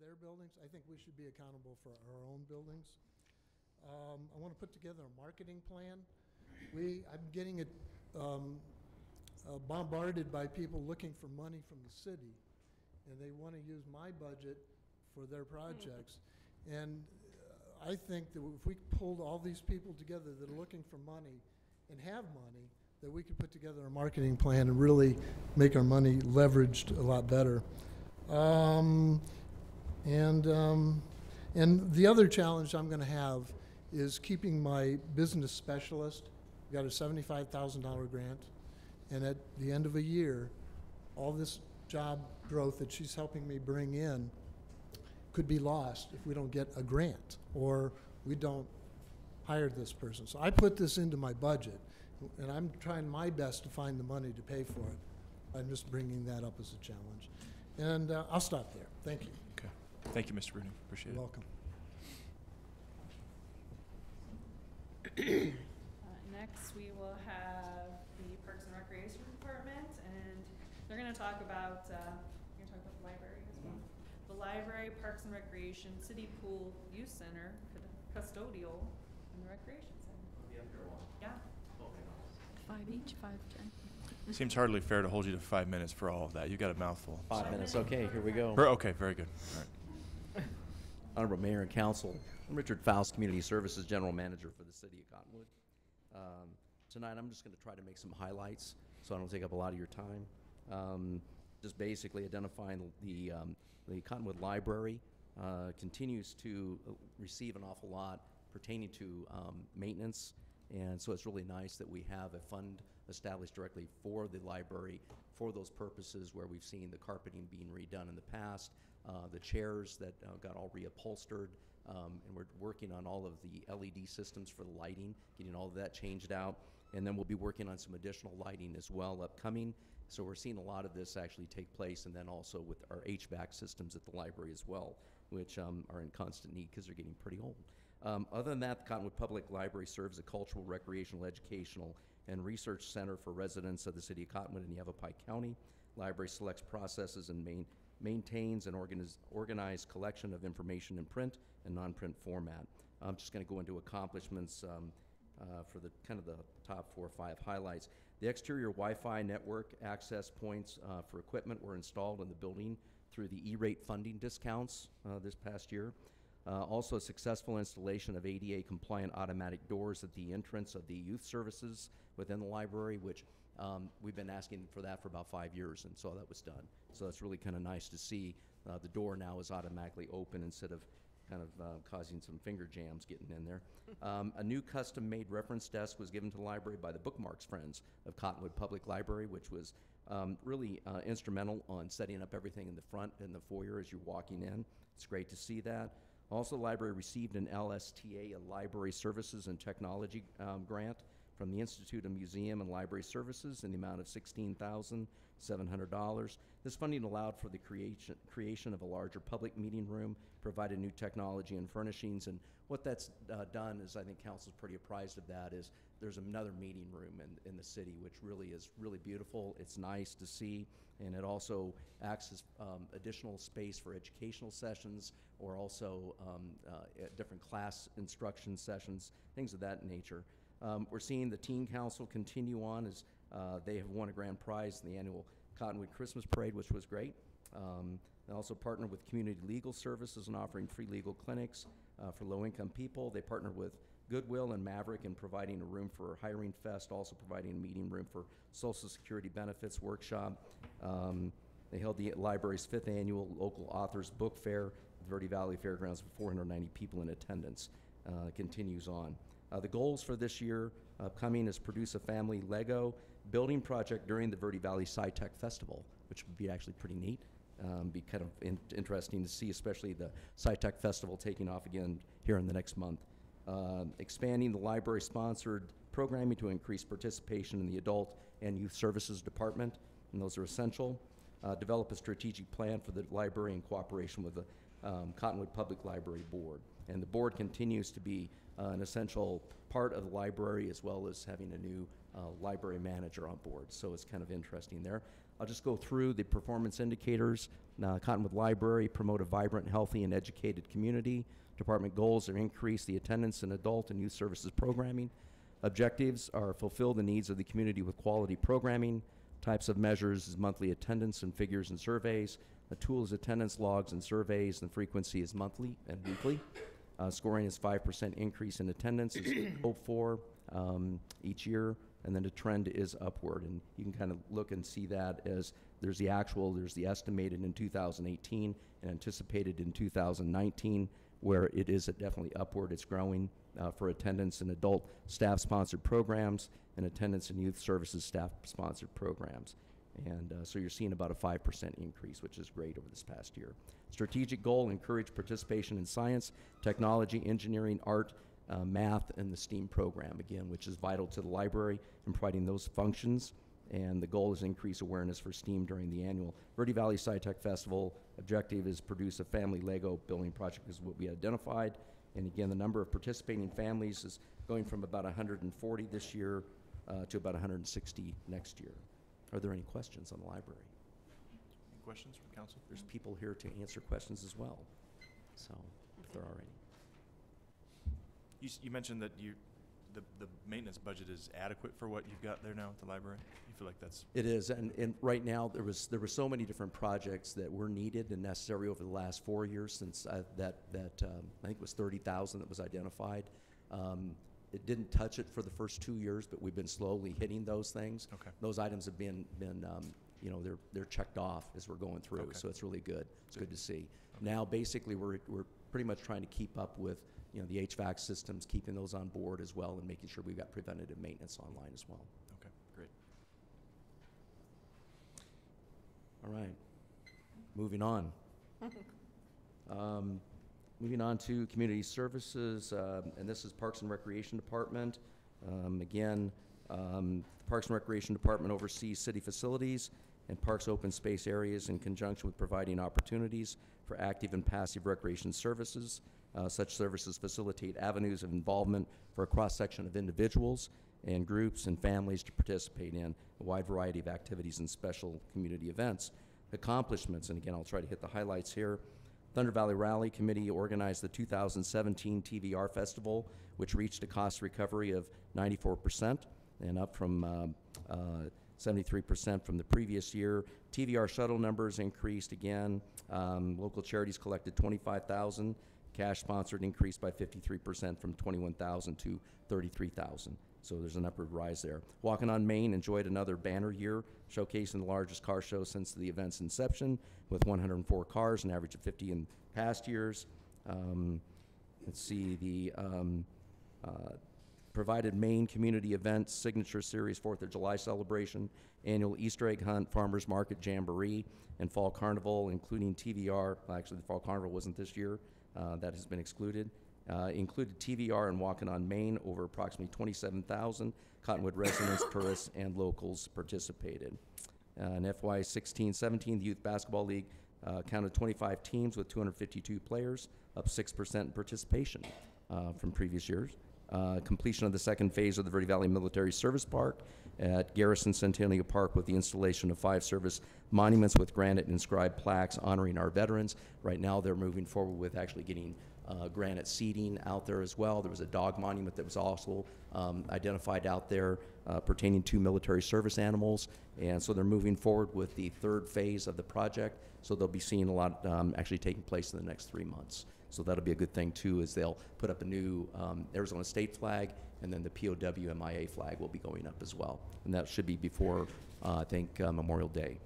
their buildings. I think we should be accountable for our own buildings. I want to put together a marketing plan. I'm getting it bombarded by people looking for money from the city, and they want to use my budget for their projects. And I think that if we pulled all these people together that are looking for money and have money, that we could put together a marketing plan and really make our money leveraged a lot better. And the other challenge I'm going to have is keeping my business specialist. We got a $75,000 grant, and at the end of a year, all this job growth that she's helping me bring in could be lost if we don't get a grant or we don't hire this person. So I put this into my budget, and I'm trying my best to find the money to pay for it. I'm just bringing that up as a challenge. And I'll stop there. Thank you. Okay. Thank you, Mr. Bruning. Appreciate You're it. welcome. Next, we will have the Parks and Recreation Department, and they're going to talk about, you're going to talk about the library as well. The library, Parks and Recreation, City Pool, Youth Center, Custodial, and the Recreation Center. Yeah. 5 each, 5, Jen. Seems hardly fair to hold you to 5 minutes for all of that. You got a mouthful. 5 minutes, okay, here we go. Okay, very good. All right. Honorable Mayor and Council, I'm Richard Faust, Community Services General Manager for the City of Cottonwood. Tonight I'm just going to try to make some highlights so I don't take up a lot of your time. Just basically identifying the Cottonwood Library continues to receive an awful lot pertaining to maintenance, and so it's really nice that we have a fund established directly for the library for those purposes, where we've seen the carpeting being redone in the past, the chairs that got all reupholstered, and we're working on all of the LED systems for the lighting, getting all of that changed out, and then we'll be working on some additional lighting as well upcoming. So we're seeing a lot of this actually take place, and then also with our HVAC systems at the library as well, which are in constant need because they're getting pretty old. Other than that, the Cottonwood Public Library serves a cultural, recreational, educational, and research center for residents of the city of Cottonwood and Yavapai County. Library selects, processes, and maintains an organized collection of information in print and non-print format. I'm just going to go into accomplishments for the kind of the top 4 or 5 highlights. The exterior Wi-Fi network access points for equipment were installed in the building through the E-rate funding discounts this past year. Also, a successful installation of ADA compliant automatic doors at the entrance of the youth services within the library, which we've been asking for that for about 5 years, and so that was done. So it's really kind of nice to see the door now is automatically open instead of kind of causing some finger jams getting in there. A new custom-made reference desk was given to the library by the Bookmarks Friends of Cottonwood Public Library, which was really instrumental on setting up everything in the front and the foyer as you're walking in. It's great to see that. Also, the library received an LSTA, a Library Services and Technology grant from the Institute of Museum and Library Services in the amount of $16,700. This funding allowed for the creation of a larger public meeting room, provided new technology and furnishings, and what that's done is, I think council's pretty apprised of that, is there's another meeting room in the city, which really is really beautiful. It's nice to see, and it also acts as additional space for educational sessions, or also different class instruction sessions, things of that nature. We're seeing the Teen Council continue on as they have won a grand prize in the annual Cottonwood Christmas Parade, which was great. They also partnered with Community Legal Services and offering free legal clinics for low-income people. They partnered with Goodwill and Maverick in providing a room for Hiring Fest, also providing a meeting room for Social Security benefits workshop. They held the library's 5th annual local authors book fair at the Verde Valley Fairgrounds with 490 people in attendance. Continues on. The goals for this year upcoming is produce a family Lego building project during the Verde Valley Sci-Tech Festival, which would be actually pretty neat. Be kind of interesting to see, especially the Sci-Tech Festival taking off again here in the next month. Expanding the library-sponsored programming to increase participation in the adult and youth services department, and those are essential. Develop a strategic plan for the library in cooperation with the Cottonwood Public Library Board. And the board continues to be an essential part of the library, as well as having a new library manager on board. So it's kind of interesting there. I'll just go through the performance indicators. Cottonwood Library, promote a vibrant, healthy, and educated community. Department goals are increase the attendance in adult and youth services programming. Objectives are fulfill the needs of the community with quality programming. Types of measures is monthly attendance and figures and surveys. The tool is attendance logs and surveys, and frequency is monthly and weekly. Scoring is 5% increase in attendance is hoped for each year, and then the trend is upward. And you can kind of look and see that as there's the actual, there's the estimated in 2018 and anticipated in 2019, where it is definitely upward. It's growing for attendance in adult staff-sponsored programs and attendance in youth services staff-sponsored programs. And so you're seeing about a 5% increase, which is great over this past year. Strategic goal, encourage participation in science, technology, engineering, art, math, and the STEAM program, again, which is vital to the library in providing those functions. And the goal is increase awareness for STEAM during the annual Verde Valley SciTech Festival. Objective is produce a family Lego building project is what we identified. And again, the number of participating families is going from about 140 this year to about 160 next year. Are there any questions on the library? Any questions from council? There's people here to answer questions as well, so if there are any. You mentioned that the maintenance budget is adequate for what you've got there now at the library? You feel like that's... It is, and right now there were so many different projects that were needed and necessary over the last 4 years since I think it was 30,000 that was identified. It didn't touch it for the first 2 years, but we've been slowly hitting those things. Okay. Those items have been you know, they're checked off as we're going through, Okay. so it's really good. It's good to see. Okay. Now, basically, we're pretty much trying to keep up with, you know, the HVAC systems, keeping those on board as well, and making sure we've got preventative maintenance online as well. Okay, great. All right. Moving on. Moving on to community services, and this is Parks and Recreation Department. Again, the Parks and Recreation Department oversees city facilities and parks open space areas in conjunction with providing opportunities for active and passive recreation services. Such services facilitate avenues of involvement for a cross-section of individuals and groups and families to participate in a wide variety of activities and special community events. Accomplishments, and again, I'll try to hit the highlights here. Thunder Valley Rally Committee organized the 2017 TVR Festival, which reached a cost recovery of 94% and up from 73% from the previous year. TVR shuttle numbers increased again. Local charities collected $25,000. Cash sponsored increased by 53% from $21,000 to $33,000. So there's an upward rise there. Walking on Main enjoyed another banner year, showcasing the largest car show since the event's inception, with 104 cars, an average of 50 in past years. Let's see, the provided Main community events, signature series, 4th of July celebration, annual Easter egg hunt, farmers market jamboree, and fall carnival, including TVR. Actually, the fall carnival wasn't this year. That has been excluded. Included TVR and Walking on Main. Over approximately 27,000 Cottonwood residents, tourists, and locals participated. In FY 16-17, the Youth Basketball League counted 25 teams with 252 players, up 6% in participation from previous years. Completion of the second phase of the Verde Valley Military Service Park at Garrison Centennial Park with the installation of 5 service monuments with granite inscribed plaques honoring our veterans. Right now they're moving forward with actually getting granite seating out there as well. There was a dog monument that was also identified out there pertaining to military service animals, and so they're moving forward with the 3rd phase of the project, so they'll be seeing a lot actually taking place in the next 3 months. So that'll be a good thing too, is they'll put up a new Arizona state flag, and then the POW MIA flag will be going up as well, and that should be before I think Memorial Day.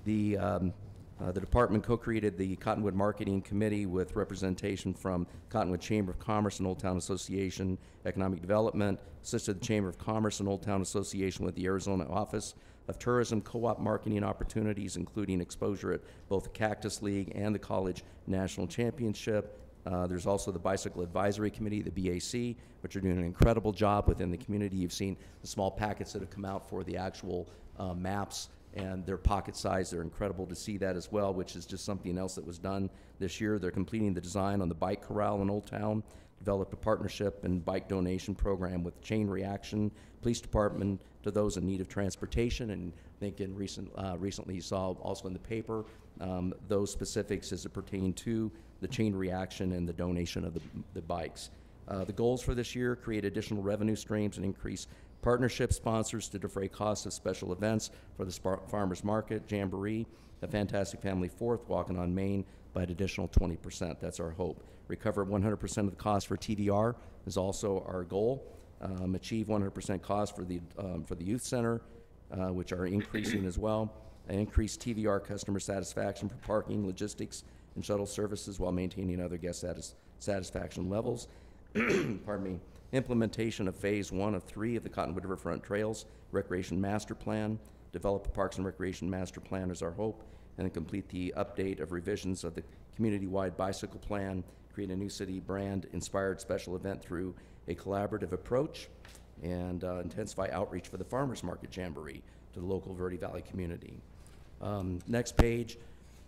The department co-created the Cottonwood Marketing Committee with representation from Cottonwood Chamber of Commerce and Old Town Association Economic Development, assisted the Chamber of Commerce and Old Town Association with the Arizona Office of Tourism co-op marketing opportunities, including exposure at both the Cactus League and the College National Championship. There's also the Bicycle Advisory Committee, the BAC, which are doing an incredible job within the community. You've seen the small packets that have come out for the actual maps, and their pocket size. They're incredible to see that as well, which is just something else that was done this year. They're completing the design on the bike corral in Old Town developed a partnership and bike donation program with Chain Reaction Police Department to those in need of transportation. And I think recently you saw also in the paper those specifics as it pertain to the Chain Reaction and the donation of the bikes. The goals for this year: create additional revenue streams and increase partnership sponsors to defray costs of special events for the Farmers Market, Jamboree, a Fantastic Family Fourth, Walking on Main, by an additional 20%. That's our hope. Recover 100% of the cost for TVR is also our goal. Achieve 100% cost for the youth center, which are increasing as well. Increase TVR customer satisfaction for parking, logistics, and shuttle services while maintaining other guest satisfaction levels. Pardon me. Implementation of Phase 1 of 3 of the Cottonwood Riverfront Trails Recreation Master Plan. Develop a Parks and Recreation Master Plan is our hope. And then complete the update of revisions of the community-wide bicycle plan. Create a new city brand-inspired special event through a collaborative approach. And intensify outreach for the Farmers Market Jamboree to the local Verde Valley community. Next page,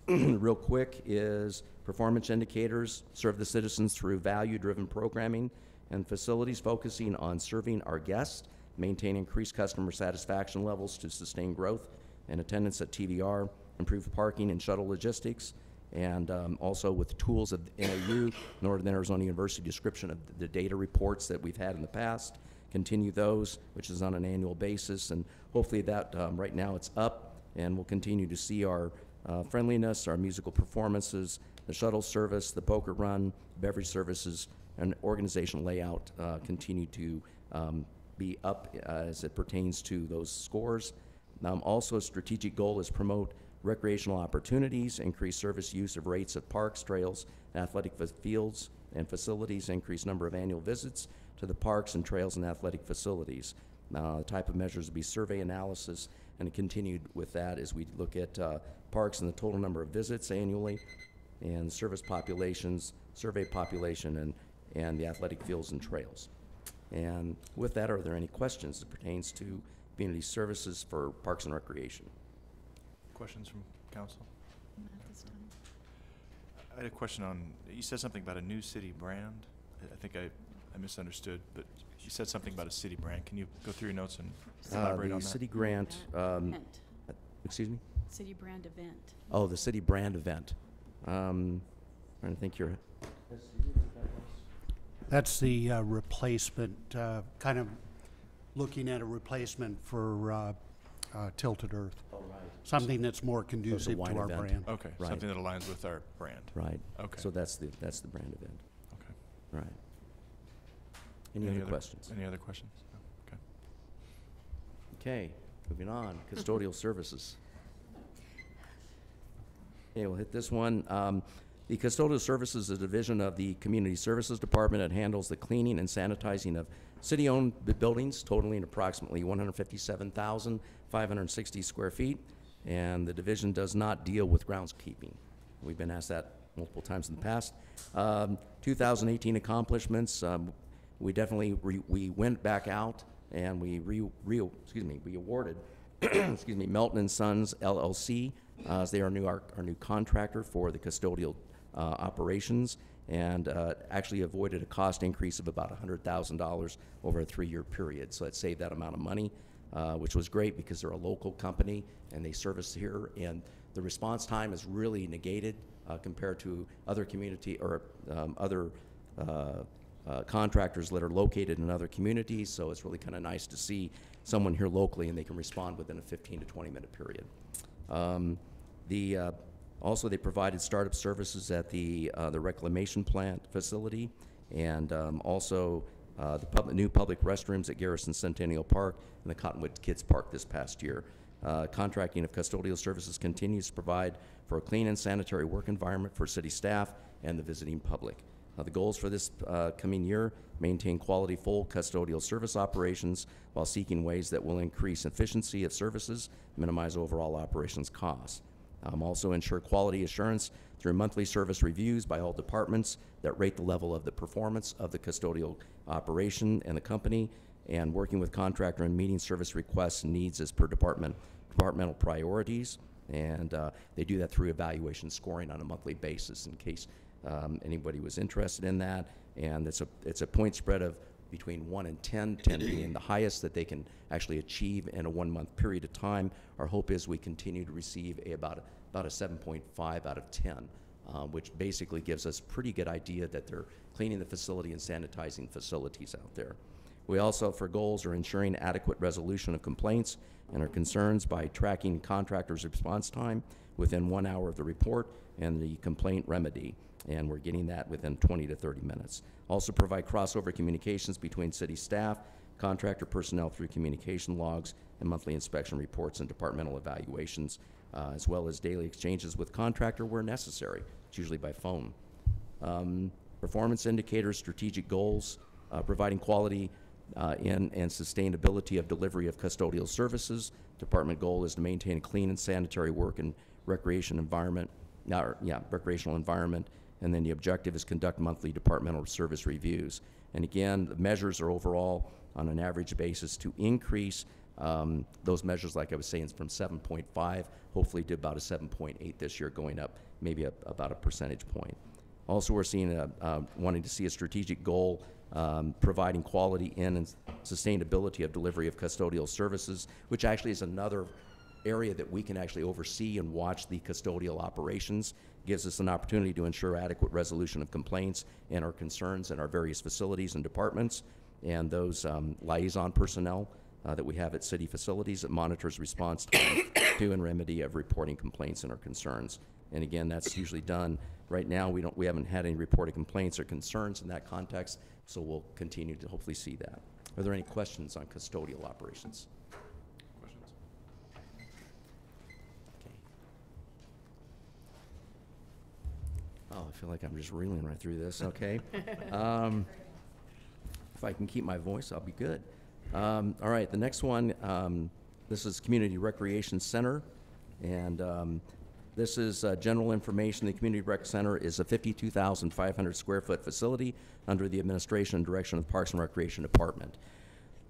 real quick, is performance indicators. Serve the citizens through value-driven programming and facilities focusing on serving our guests, maintain increased customer satisfaction levels to sustain growth and attendance at TVR, improve parking and shuttle logistics, and also with the tools of NAU, Northern Arizona University description of the data reports that we've had in the past. Continue those, which is on an annual basis, and hopefully that right now it's up, and we'll continue to see our friendliness, our musical performances, the shuttle service, the poker run, beverage services, and organizational layout continue to be up as it pertains to those scores. Also, a strategic goal is promote recreational opportunities, increase service use of rates of parks, trails, athletic fields, and facilities, increase number of annual visits to the parks and trails and athletic facilities. The type of measures would be survey analysis, and continued with that as we look at parks and the total number of visits annually, and service populations, survey population, and the athletic fields and trails. And with that, are there any questions that pertains to community services for Parks and Recreation? Questions from council? Not this time. I had a question on, you said something about a new city brand. I think I misunderstood, but you said something about a city brand. Can you go through your notes and elaborate on The that? city grant, Event. excuse me? City brand event. Oh, the city brand event. Trying to think here. That's the replacement, kind of looking at a replacement for Tilted Earth. Oh, right. Something that's more conducive wine to our event. brand. Okay, Right. something that aligns with our brand. Right. Okay. So that's the brand event. Okay. Right. Any other questions? Any other questions? No? Okay. Okay, moving on, custodial services. Okay, we'll hit this one. The custodial services is a division of the Community Services Department. It handles the cleaning and sanitizing of city-owned buildings totaling approximately 157,560 square feet. And the division does not deal with groundskeeping. We've been asked that multiple times in the past. 2018 accomplishments, we definitely we went back out and we awarded Melton and Sons LLC as they are our new contractor for the custodial operations, and actually avoided a cost increase of about $100,000 over a 3-year period. So that saved that amount of money, which was great because they're a local company and they service here, and the response time is really negated compared to other community or other contractors that are located in other communities. So it's really kind of nice to see someone here locally and they can respond within a 15 to 20 minute period. Also, they provided startup services at the reclamation plant facility, and also the new public restrooms at Garrison Centennial Park and the Cottonwood Kids Park this past year. Contracting of custodial services continues to provide for a clean and sanitary work environment for city staff and the visiting public. The goals for this coming year: maintain quality full custodial service operations while seeking ways that will increase efficiency of services, minimize overall operations costs. Also ensure quality assurance through monthly service reviews by all departments that rate the level of the performance of the custodial operation and the company, and working with contractor and meeting service requests and needs as per departmental priorities. And they do that through evaluation scoring on a monthly basis in case anybody was interested in that. and it's a point spread of between 1 and 10, 10 being the highest that they can actually achieve in a 1-month period of time. Our hope is we continue to receive about a 7.5 out of 10, which basically gives us a pretty good idea that they're cleaning the facility and sanitizing facilities out there. We also, for goals, are ensuring adequate resolution of complaints and our concerns by tracking contractors' response time within 1 hour of the report and the complaint remedy, and we're getting that within 20 to 30 minutes. Also provide crossover communications between city staff, contractor personnel through communication logs, and monthly inspection reports and departmental evaluations, as well as daily exchanges with contractor where necessary. It's usually by phone. Performance indicators, strategic goals, providing quality and sustainability of delivery of custodial services. Department goal is to maintain a clean and sanitary work and recreational environment, and then the objective is conduct monthly departmental service reviews. And again, the measures are overall on an average basis to increase those measures, like I was saying, from 7.5 hopefully to about a 7.8 this year, going up maybe about a percentage point. Also, we're seeing wanting to see a strategic goal providing quality in and sustainability of delivery of custodial services, which actually is another area that we can actually oversee and watch the custodial operations. Gives us an opportunity to ensure adequate resolution of complaints and our concerns in our various facilities and departments, and those liaison personnel that we have at city facilities that monitors response time to and remedy of reporting complaints and our concerns. And again, that's usually done. Right now, we haven't had any reported complaints or concerns in that context, so we'll continue to hopefully see that. Are there any questions on custodial operations? Questions? Okay. Oh, I feel like I'm just reeling right through this. Okay. If I can keep my voice, I'll be good. All right, the next one, this is Community Recreation Center, and this is general information. The Community Rec Center is a 52,500 square foot facility under the administration and direction of the Parks and Recreation Department.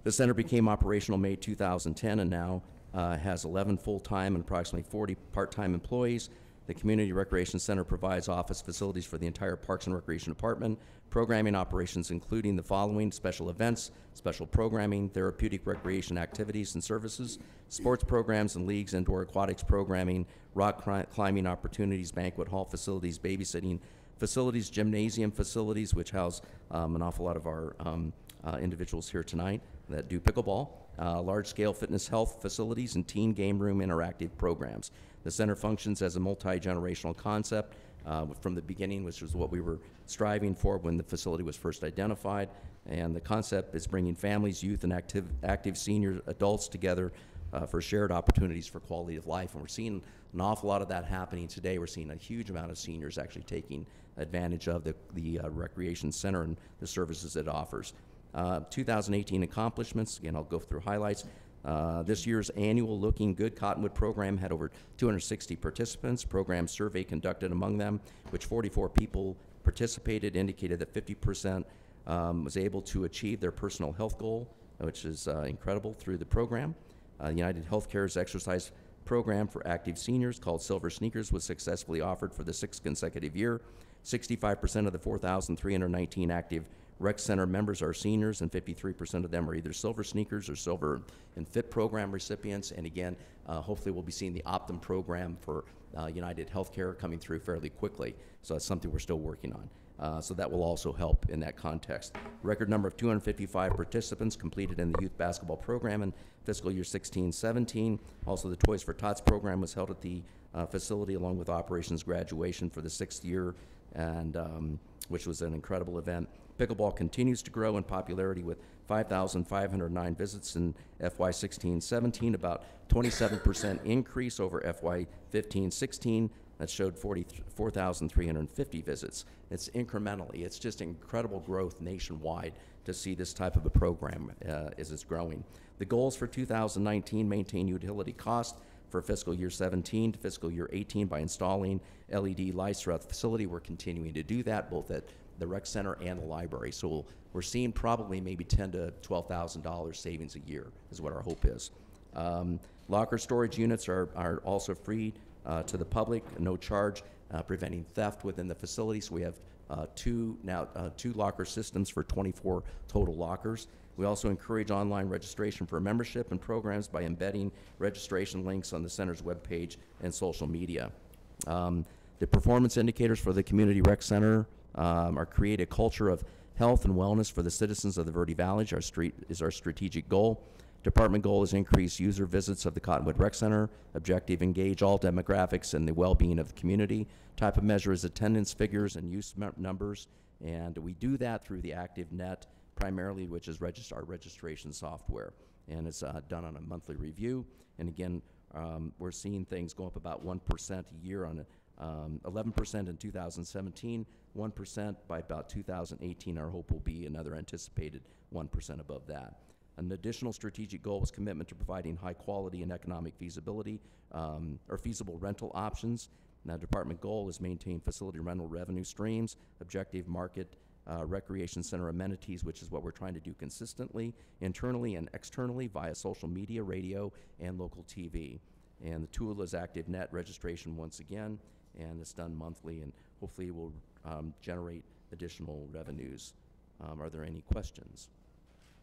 The center became operational May 2010 and now has 11 full-time and approximately 40 part-time employees. The Community Recreation Center provides office facilities for the entire Parks and Recreation Department, programming operations including the following: special events, special programming, therapeutic recreation activities and services, sports programs and leagues, indoor aquatics programming, rock climbing opportunities, banquet hall facilities, babysitting facilities, gymnasium facilities, which house an awful lot of our individuals here tonight that do pickleball, large-scale fitness health facilities, and teen game room interactive programs. The center functions as a multi-generational concept from the beginning, which was what we were striving for when the facility was first identified. And the concept is bringing families, youth, and active senior adults together for shared opportunities for quality of life. And we're seeing an awful lot of that happening today. We're seeing a huge amount of seniors actually taking advantage of the recreation center and the services it offers. 2018 accomplishments, again, I'll go through highlights. This year's annual Looking Good Cottonwood program had over 260 participants. Program survey conducted among them, which 44 people participated, indicated that 50% was able to achieve their personal health goal, which is incredible through the program. United Healthcare's exercise program for active seniors called Silver Sneakers was successfully offered for the 6th consecutive year. 65% of the 4,319 active Rec Center members are seniors, and 53% of them are either Silver Sneakers or Silver and Fit program recipients. And again, hopefully we'll be seeing the Optum program for United Healthcare coming through fairly quickly. So that's something we're still working on. So that will also help in that context. Record number of 255 participants completed in the youth basketball program in fiscal year 16-17. Also, the Toys for Tots program was held at the facility along with operations graduation for the 6th year, and which was an incredible event. Pickleball continues to grow in popularity with 5,509 visits in FY 16-17, about 27% increase over FY 15-16. That showed 4,350 visits. It's incrementally. It's just incredible growth nationwide to see this type of a program as it's growing. The goals for 2019: maintain utility cost for fiscal year 17 to fiscal year 18 by installing LED lights throughout the facility. We're continuing to do that both at the rec center and the library. So we're seeing probably maybe $10,000 to $12,000 savings a year is what our hope is. Locker storage units are also free to the public, no charge, preventing theft within the facility. So we have two locker systems for 24 total lockers. We also encourage online registration for membership and programs by embedding registration links on the center's webpage and social media. The performance indicators for the Community Rec Center are create a culture of health and wellness for the citizens of the Verde Valley is our strategic goal. Department goal is increase user visits of the Cottonwood Rec Center. Objective, engage all demographics and the well-being of the community. Type of measure is attendance figures and use numbers, and we do that through the ActiveNet primarily, which is our registration software, and it's done on a monthly review. And again, we're seeing things go up about 1% a year on 11% in 2017, 1% by about 2018. Our hope will be another anticipated 1% above that. An additional strategic goal was commitment to providing high quality and economic feasibility or feasible rental options. Now, department goal is maintain facility rental revenue streams, objective market recreation center amenities, which is what we're trying to do consistently, internally and externally via social media, radio, and local TV. And the tool is ActiveNet registration once again, and it's done monthly, and hopefully it will generate additional revenues. Are there any questions?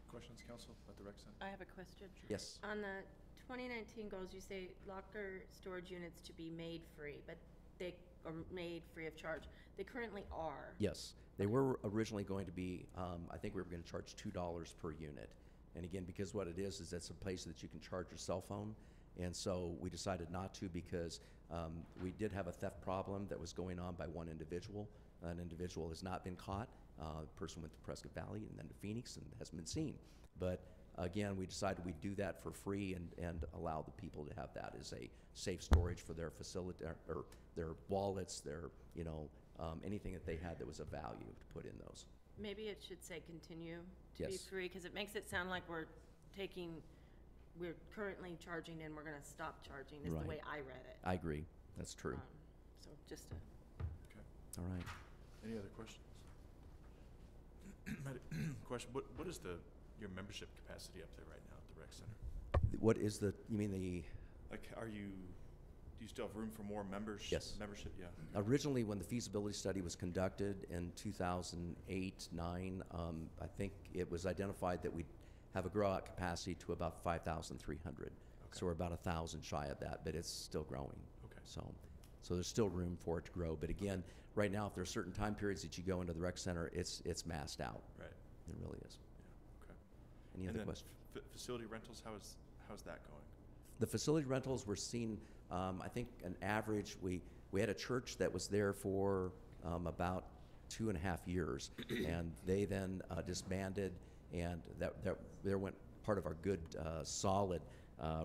Questions, council, at the rec center? I have a question. Yes. On the 2019 goals, you say locker storage units to be made free, but they are made free of charge. They currently are. Yes, they were originally going to be, I think we were going to charge $2 per unit. And again, because what it is it's a place that you can charge your cell phone. And so we decided not to because we did have a theft problem that was going on by one individual. An individual has not been caught. The person went to Prescott Valley and then to Phoenix and hasn't been seen. But again, we decided we'd do that for free and allow the people to have that as a safe storage for their facility, or their wallets, their, anything that they had that was of value to put in those. Maybe it should say continue to be Yes. free, because it makes it sound like we're currently charging and we're going to stop charging, is Right. the way I read it. I agree, that's true. So just a... Okay. All right. Any other questions? Question, what is your membership capacity up there right now at the rec center? What is you mean the... Like, do you still have room for more members? Yes. Membership, yeah. Originally, when the feasibility study was conducted in 2008-9, I think it was identified that we'd have a grow-out capacity to about 5,300. Okay. So we're about 1,000 shy of that, but it's still growing. Okay. So there's still room for it to grow. But again, right now, if there's certain time periods that you go into the rec center, it's massed out. Right. It really is. Yeah. Okay. Any And other then questions? Facility rentals, how's that going? The facility rentals, we're seeing, I think, an average. We had a church that was there for about 2.5 years, and they then disbanded, and there went part of our good, solid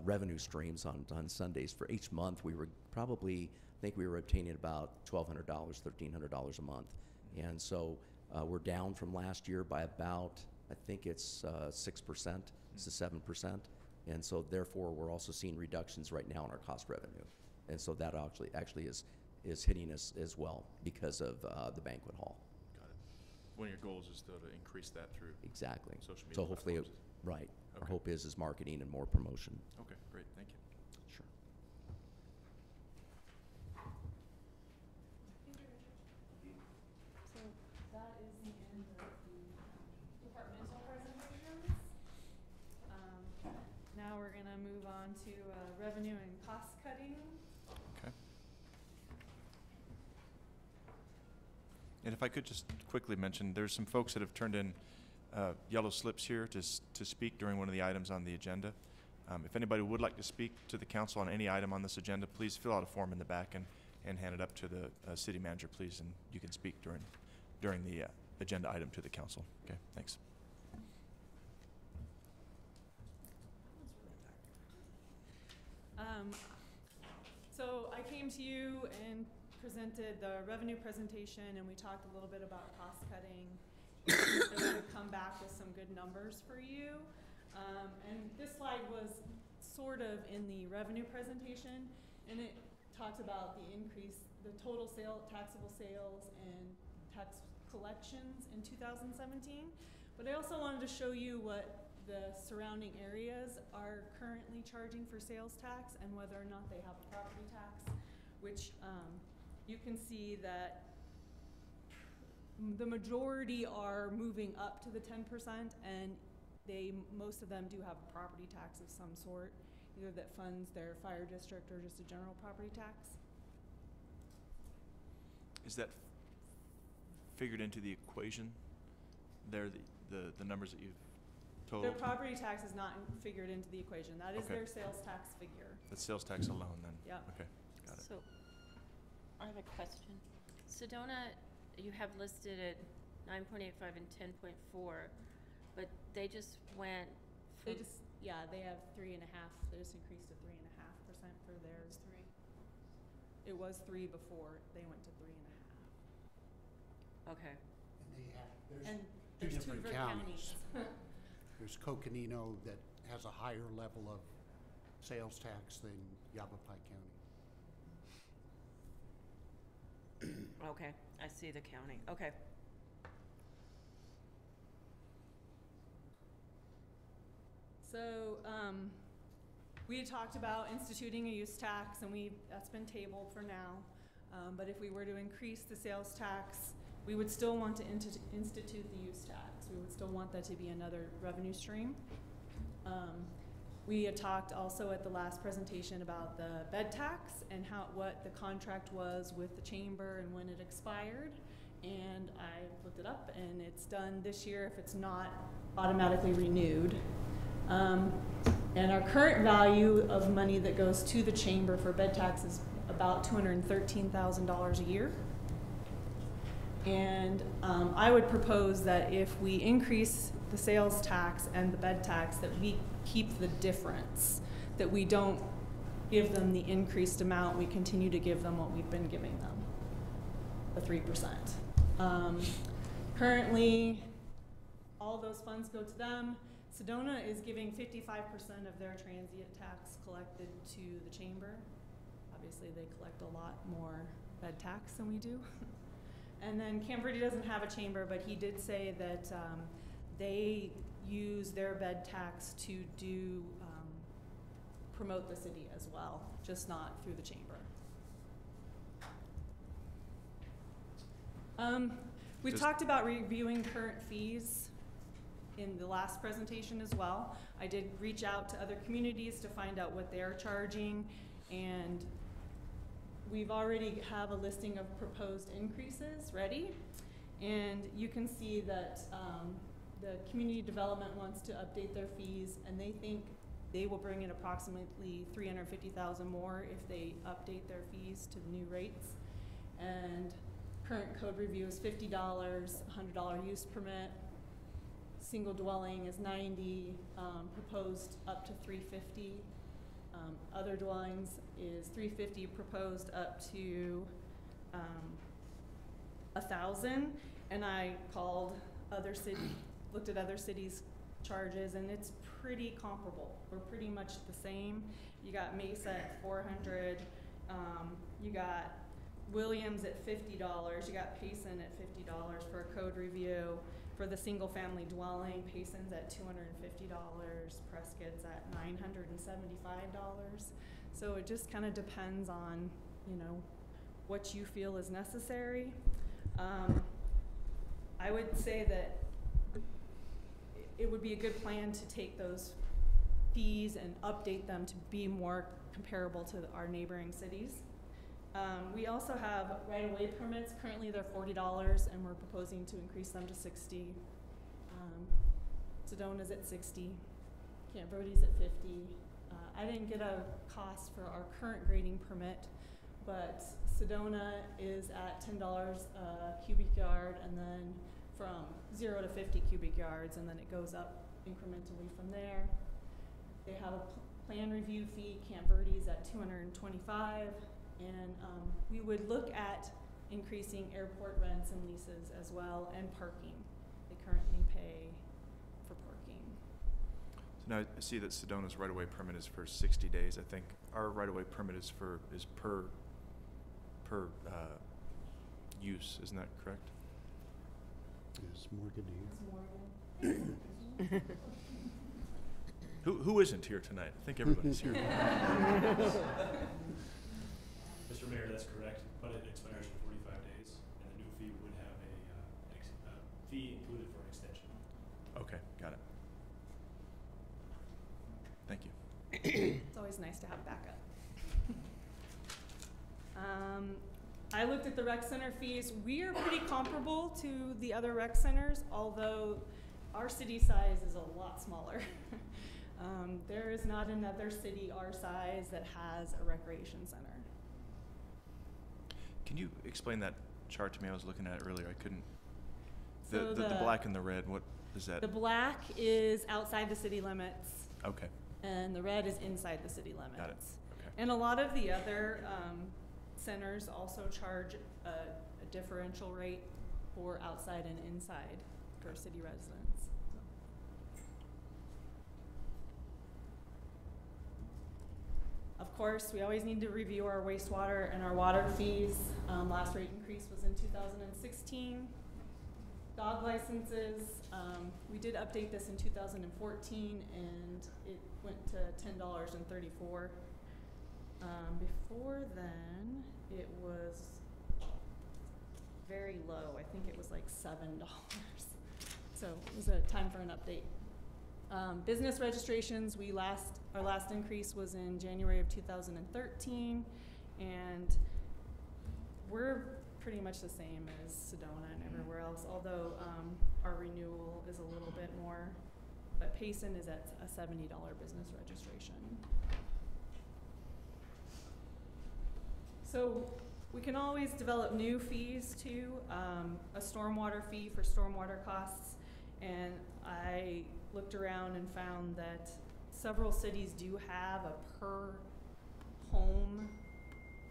revenue streams on Sundays. For each month, we were probably, I think we were obtaining about $1,200, $1,300 a month, and so we're down from last year by about, I think it's 6% to 7%. And so therefore, we're also seeing reductions right now in our cost revenue. And so that actually is hitting us as well because of the banquet hall. Got it. One of your goals is though to increase that through Exactly. social media So hopefully, platforms. right. Our Okay. hope is marketing and more promotion. Okay, great, thank you. Sure. So that is the end of the departmental presentations. Now we're gonna move on to revenue and cost cutting. Okay. And if I could just quickly mention, there's some folks that have turned in yellow slips here to speak during one of the items on the agenda. If anybody would like to speak to the council on any item on this agenda, please fill out a form in the back and hand it up to the city manager, please, and you can speak during the agenda item to the council. Okay, thanks. So I came to you and presented the revenue presentation, and we talked a little bit about cost cutting. That we would come back with some good numbers for you. And this slide was sort of in the revenue presentation, and it talks about the increase, the total taxable sales and tax collections in 2017. But I also wanted to show you what the surrounding areas are currently charging for sales tax and whether or not they have a property tax, which you can see that The majority are moving up to the 10%, and most of them do have a property tax of some sort, either that funds their fire district or just a general property tax. Is that figured into the equation there, the numbers that you've told? Their property tax is not figured into the equation. That is Okay. their sales tax figure. That's sales tax alone then? Yep. Okay, got it. So, I have a question. Sedona, you have listed at 9.85 and 10.4, but they just went They from, just, yeah, they have 3.5, they just increased to 3.5% for theirs. It was 3 before, they went to 3.5. okay. And they have, And two there's two different different counties. there's Coconino that has a higher level of sales tax than Yavapai County. Okay, I see the county, okay. So, we had talked about instituting a use tax, and that's been tabled for now. But if we were to increase the sales tax, we would still want to institute the use tax. We would still want that to be another revenue stream. We had talked also at the last presentation about the bed tax and what the contract was with the chamber and when it expired. And I looked it up, and it's done this year if it's not automatically renewed. And our current value of money that goes to the chamber for bed tax is about $213,000 a year. And I would propose that if we increase the sales tax and the bed tax, that we keep the difference, that we don't give them the increased amount, we continue to give them what we've been giving them, the 3%. Currently, all those funds go to them. Sedona is giving 55% of their transient tax collected to the chamber. Obviously, they collect a lot more bed tax than we do. And then Camp Verde doesn't have a chamber, but he did say that they use their bed tax to promote the city as well, just not through the chamber. We've talked about reviewing current fees in the last presentation as well. I did reach out to other communities to find out what they're charging, and we've already have a listing of proposed increases ready. And you can see that the community development wants to update their fees, and they think they will bring in approximately $350,000 more if they update their fees to the new rates. And current code review is $50, $100 use permit. Single dwelling is $90, proposed up to $350. Other dwellings is $350, proposed up to $1,000. And I called other looked at other cities' charges, and it's pretty comparable. We're pretty much the same. You got Mesa at $400. You got Williams at $50. You got Payson at $50 for a code review. For the single-family dwelling, Payson's at $250. Prescott's at $975. So it just kind of depends on, what you feel is necessary. I would say that it would be a good plan to take those fees and update them to be more comparable to our neighboring cities. We also have right-of-way permits. Currently they're $40, and we're proposing to increase them to $60. Sedona's at $60. Camp Verde's at $50. I didn't get a cost for our current grading permit, but Sedona is at $10 a cubic yard, and then from 0 to 50 cubic yards, and then it goes up incrementally from there. They have a plan review fee. Camp Verde's at $225. And we would look at increasing airport rents and leases as well, and parking. They currently pay for parking. So now I see that Sedona's right-of-way permit is for 60 days. I think our right-of-way permit is per use. Isn't that correct? Is Morgan here? It's more than Who isn't here tonight? I think everybody's here. Mr. Mayor, that's correct, but it expires in 45 days, and the new fee would have a fee included for an extension. Okay, got it. Thank you. It's always nice to have backup. I looked at the rec center fees. We are pretty comparable to the other rec centers, although our city size is a lot smaller. There is not another city our size that has a recreation center. Can you explain that chart to me? I was looking at it earlier. I couldn't. So The black and the red, what is that? The black is outside the city limits, Okay, and the red is inside the city limits. got it. Okay. And a lot of the other centers also charge a differential rate for outside and inside for city residents. Of course, we always need to review our wastewater and our water fees. Last rate increase was in 2016. Dog licenses, we did update this in 2014, and it went to $10.34. Before then, it was very low. I think it was like $7. So it was a time for an update. Business registrations, our last increase was in January of 2013, and we're pretty much the same as Sedona and everywhere else, although our renewal is a little bit more, but Payson is at a $70 business registration. So we can always develop new fees too, a stormwater fee for stormwater costs, and I looked around and found that several cities do have a per home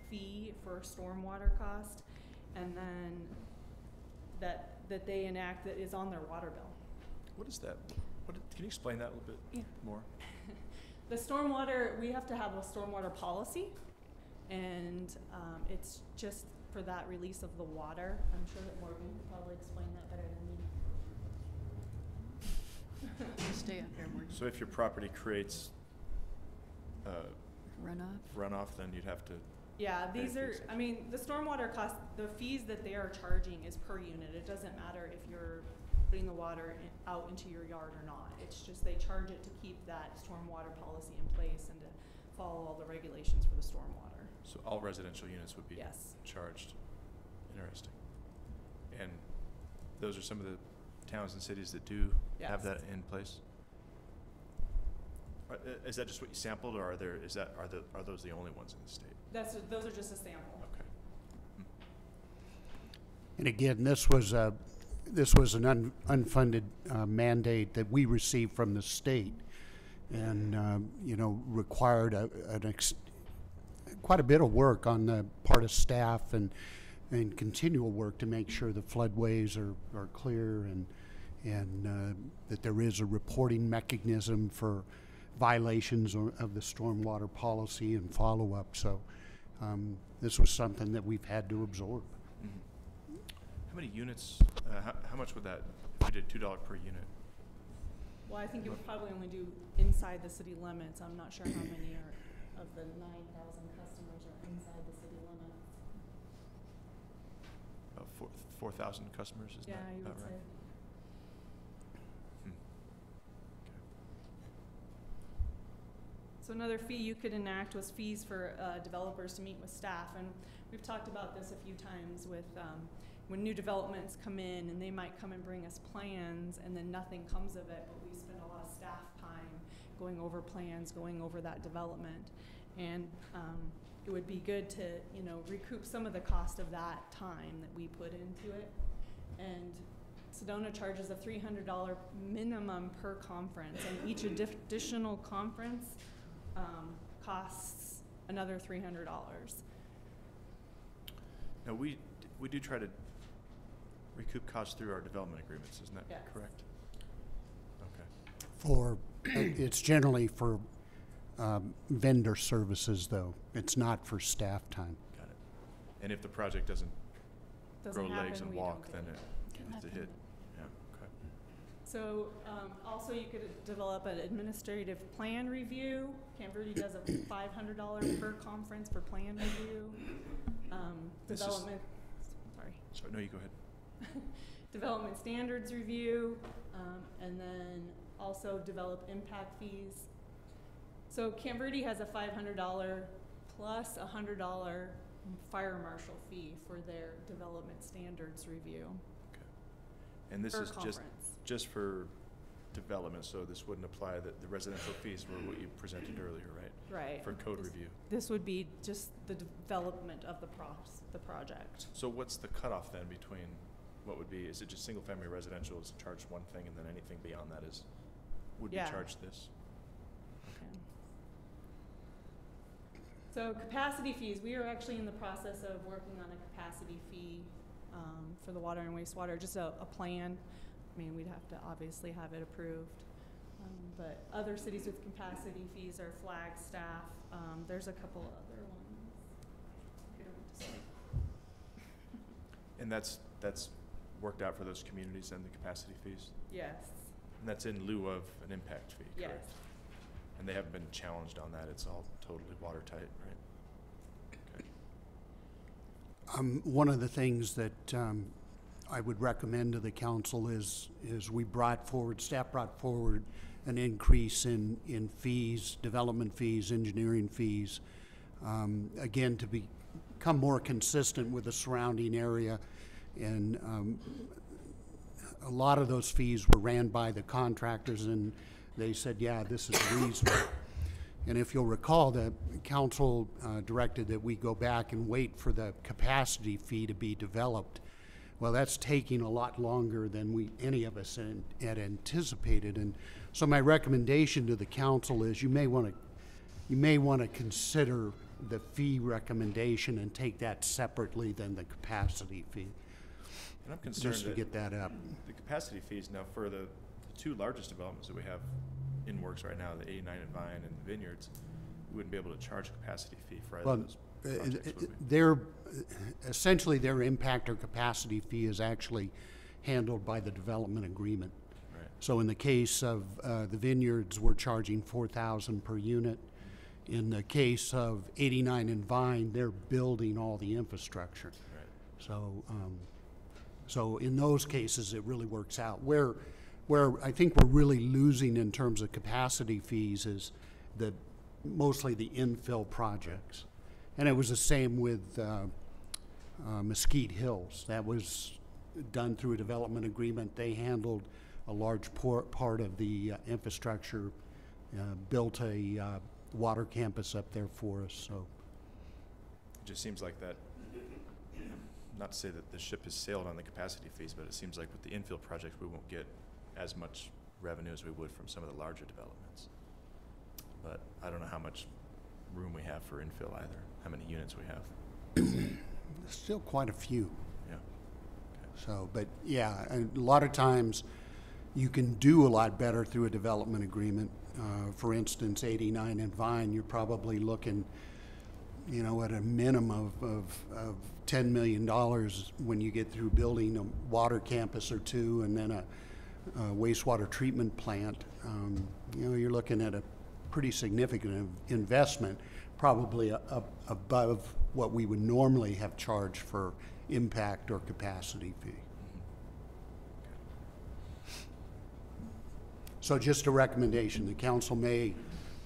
fee for stormwater cost, and then that they enact that is on their water bill. What is that? Can you explain that a little bit more? The stormwater, we have to have a stormwater policy, and it's just for that release of the water. I'm sure that Morgan could probably explain that better than me. Stay up here, Morgan. So if your property creates Runoff? then you'd have to. Yeah, pay these are, fees. I mean, the stormwater cost, the fees that they are charging is per unit. It doesn't matter if you're putting the water out into your yard or not. It's just they charge it to keep that stormwater policy in place and to follow all the regulations for the stormwater. So all residential units would be Yes. charged. Interesting. And those are some of the towns and cities that do have Yes. that in place? Is that just what you sampled, or are those the only ones in the state? Those are just a sample. Okay. And again, this was an unfunded mandate that we received from the state, and required quite a bit of work on the part of staff and continual work to make sure the floodways are clear and that there is a reporting mechanism for violations of the stormwater policy and follow-up. So this was something that we've had to absorb. Mm-hmm. How many units, how much would that, if we did $2 per unit? Well, I think it would probably only do inside the city limits. I'm not sure how many of the 9,000 customers are inside the city limits. About 4,000 customers, is Yeah, that you about would right? say. So another fee you could enact was fees for developers to meet with staff, and we've talked about this a few times with when new developments come in and they might come and bring us plans and then nothing comes of it, but we spend a lot of staff time going over plans, going over that development, and it would be good to recoup some of the cost of that time that we put into it. And Sedona charges a $300 minimum per conference, and each additional conference costs another $300. Now, we do try to recoup costs through our development agreements, isn't that Yes. correct? Okay. It's generally for vendor services, though. It's not for staff time. Got it. And if the project doesn't grow Doesn't legs happen, and we walk, don't then do it has to hit. Yeah, okay. So also you could develop an administrative plan review. Camp Verde does a $500 per conference for plan review. This is- Development, sorry. Sorry, no, you go ahead. development standards review, and then also develop impact fees. So Camp Verde has a $500 plus a $100 fire marshal fee for their development standards review. And this Per is conference. just for development, so this wouldn't apply, that the residential fees were what you presented earlier, right? Right. For code review. This would be just the development of the project. So what's the cutoff then between what would be, is it just single-family residential is charged one thing, and then anything beyond that would be Yeah. charged this? Okay. So capacity fees, we are actually in the process of working on a capacity fee for the water and wastewater, just a plan. I mean, we'd have to obviously have it approved. But other cities with capacity fees are Flagstaff. There's a couple other ones. We don't have to say. And that's worked out for those communities and the capacity fees? Yes, And that's in lieu of an impact fee, yes. correct? And they haven't been challenged on that, it's all totally watertight, right? Okay. One of the things that I would recommend to the council is we staff brought forward an increase in fees, development fees, engineering fees, again, to become more consistent with the surrounding area. And a lot of those fees were ran by the contractors, and they said, yeah, this is reasonable. And if you'll recall, the council directed that we go back and wait for the capacity fee to be developed. Well, that's taking a lot longer than any of us had anticipated. And so my recommendation to the council is you may want to consider the fee recommendation and take that separately than the capacity fee. And I'm concerned Just to that get that up. the capacity fees now for the two largest developments that we have in works right now, the 89 and Vine and the Vineyards, we wouldn't be able to charge a capacity fee for either Well, of those projects, would we? essentially their impact or capacity fee is actually handled by the development agreement. Right. So in the case of the Vineyards, we're charging $4,000 per unit. In the case of 89 and Vine, they're building all the infrastructure. Right. So in those cases, it really works out. Where I think we're really losing in terms of capacity fees is mostly the infill projects. And it was the same with Mesquite Hills. That was done through a development agreement. They handled a large part of the infrastructure, built a water campus up there for us. So It just seems like that, not to say that the ship has sailed on the capacity fees, but it seems like with the infill projects, we won't get as much revenue as we would from some of the larger developments. But I don't know how much room we have for infill either, how many units we have. there's still quite a few. Yeah. So, but yeah, a lot of times you can do a lot better through a development agreement. For instance, 89 and Vine, you're probably looking, at a minimum of $10 million when you get through building a water campus or two and then a wastewater treatment plant. You're looking at a pretty significant investment, probably above what we would normally have charged for impact or capacity fee. So just a recommendation, the council may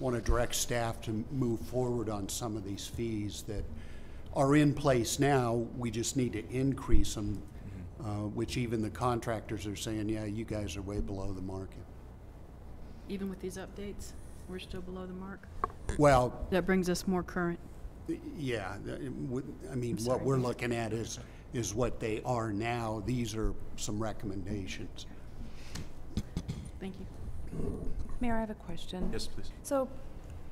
want to direct staff to move forward on some of these fees that are in place now. We just need to increase them, which even the contractors are saying, yeah, you guys are way below the market. Even with these updates, we're still below the mark. Well, That brings us more current. yeah, I mean, what we're looking at is what they are now. These are some recommendations. Thank you. Mayor, I have a question. Yes, please. So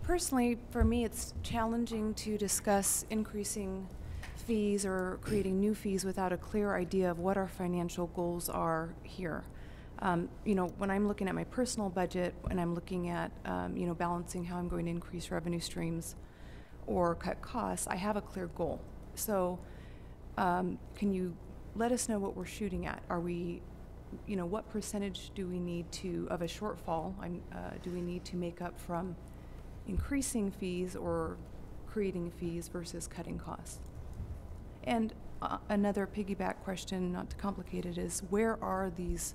personally, for me, it's challenging to discuss increasing fees or creating new fees without a clear idea of what our financial goals are here. When I'm looking at my personal budget and I'm looking at, balancing how I'm going to increase revenue streams or cut costs, I have a clear goal. So can you let us know what we're shooting at? Are we, what percentage do we need of a shortfall, do we need to make up from increasing fees or creating fees versus cutting costs? And another piggyback question, not to complicate it, is where are these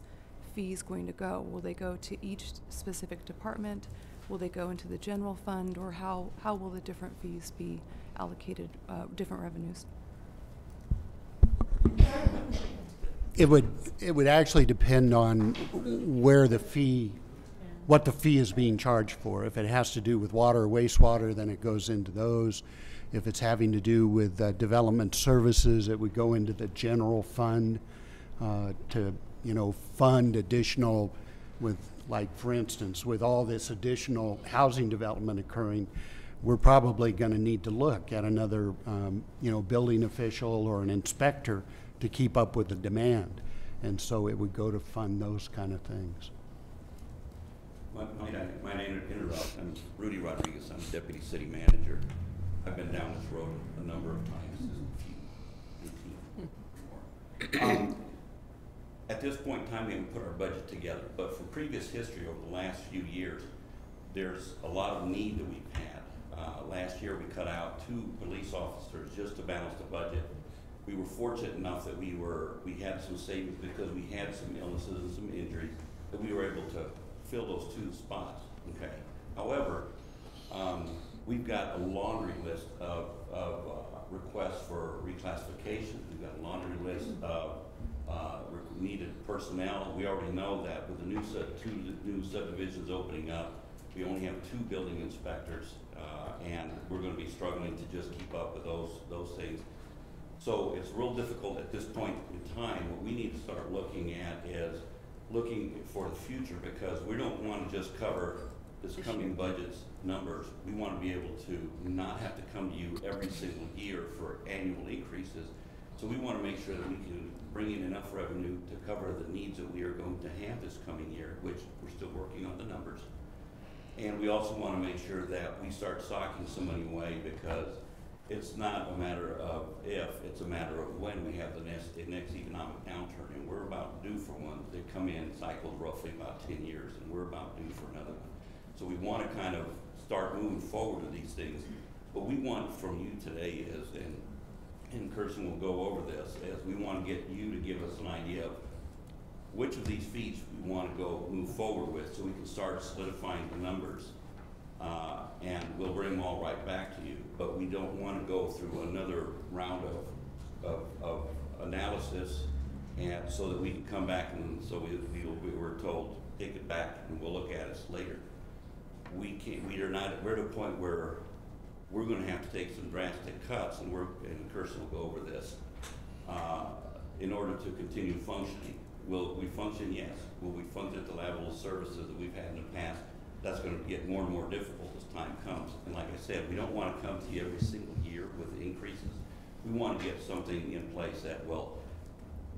fees going to go? Will they go to each specific department? Will they go into the general fund, or how will the different fees be allocated, different revenues? It would actually depend on where the fee, what the fee is being charged for. If it has to do with water or wastewater, then it goes into those. If it's having to do with development services, it would go into the general fund to, fund additional with, like, for instance, with all this additional housing development occurring, we're probably going to need to look at another, building official or an inspector to keep up with the demand. And so it would go to fund those kind of things. My name is I'm Rudy Rodriguez. I'm Deputy City Manager. I've been down this road a number of times. At this point in time, we haven't put our budget together, but from previous history over the last few years, there's a lot of need that we've had. Last year, we cut out 2 police officers just to balance the budget. We were fortunate enough that we had some savings because we had some illnesses and some injuries that we were able to fill those 2 spots. Okay. However, we've got a laundry list of requests for reclassification. We've got a laundry list of needed personnel. We already know that with the two new subdivisions opening up, we only have 2 building inspectors, and we're going to be struggling to just keep up with those things. So it's real difficult at this point in time. What we need to start looking at is looking for the future, because we don't want to just cover this coming budget's numbers. We want to be able to not have to come to you every single year for annual increases. So we want to make sure that we can bring in enough revenue to cover the needs that we are going to have this coming year, which we're still working on the numbers. And we also want to make sure that we start socking some money away, because it's not a matter of if, it's a matter of when we have the next economic downturn. And we're about due for one. They come in cycles roughly about 10 years, and we're about due for another one. So we want to kind of start moving forward with these things. What we want from you today is, and Kirsten will go over this, is we want to get you to give us an idea of which of these fees we want to go move forward with, so we can start solidifying the numbers. And we'll bring them all right back to you, but we don't want to go through another round of analysis, and so that we can come back and so we were told, take it back and we'll look at it later. We're at a point where we're going to have to take some drastic cuts, and Kirsten will go over this, in order to continue functioning. Will we function? Yes. Will we function at the level of services that we've had in the past? That's going to get more and more difficult as time comes. And like I said, we don't want to come to you every single year with increases. We want to get something in place that will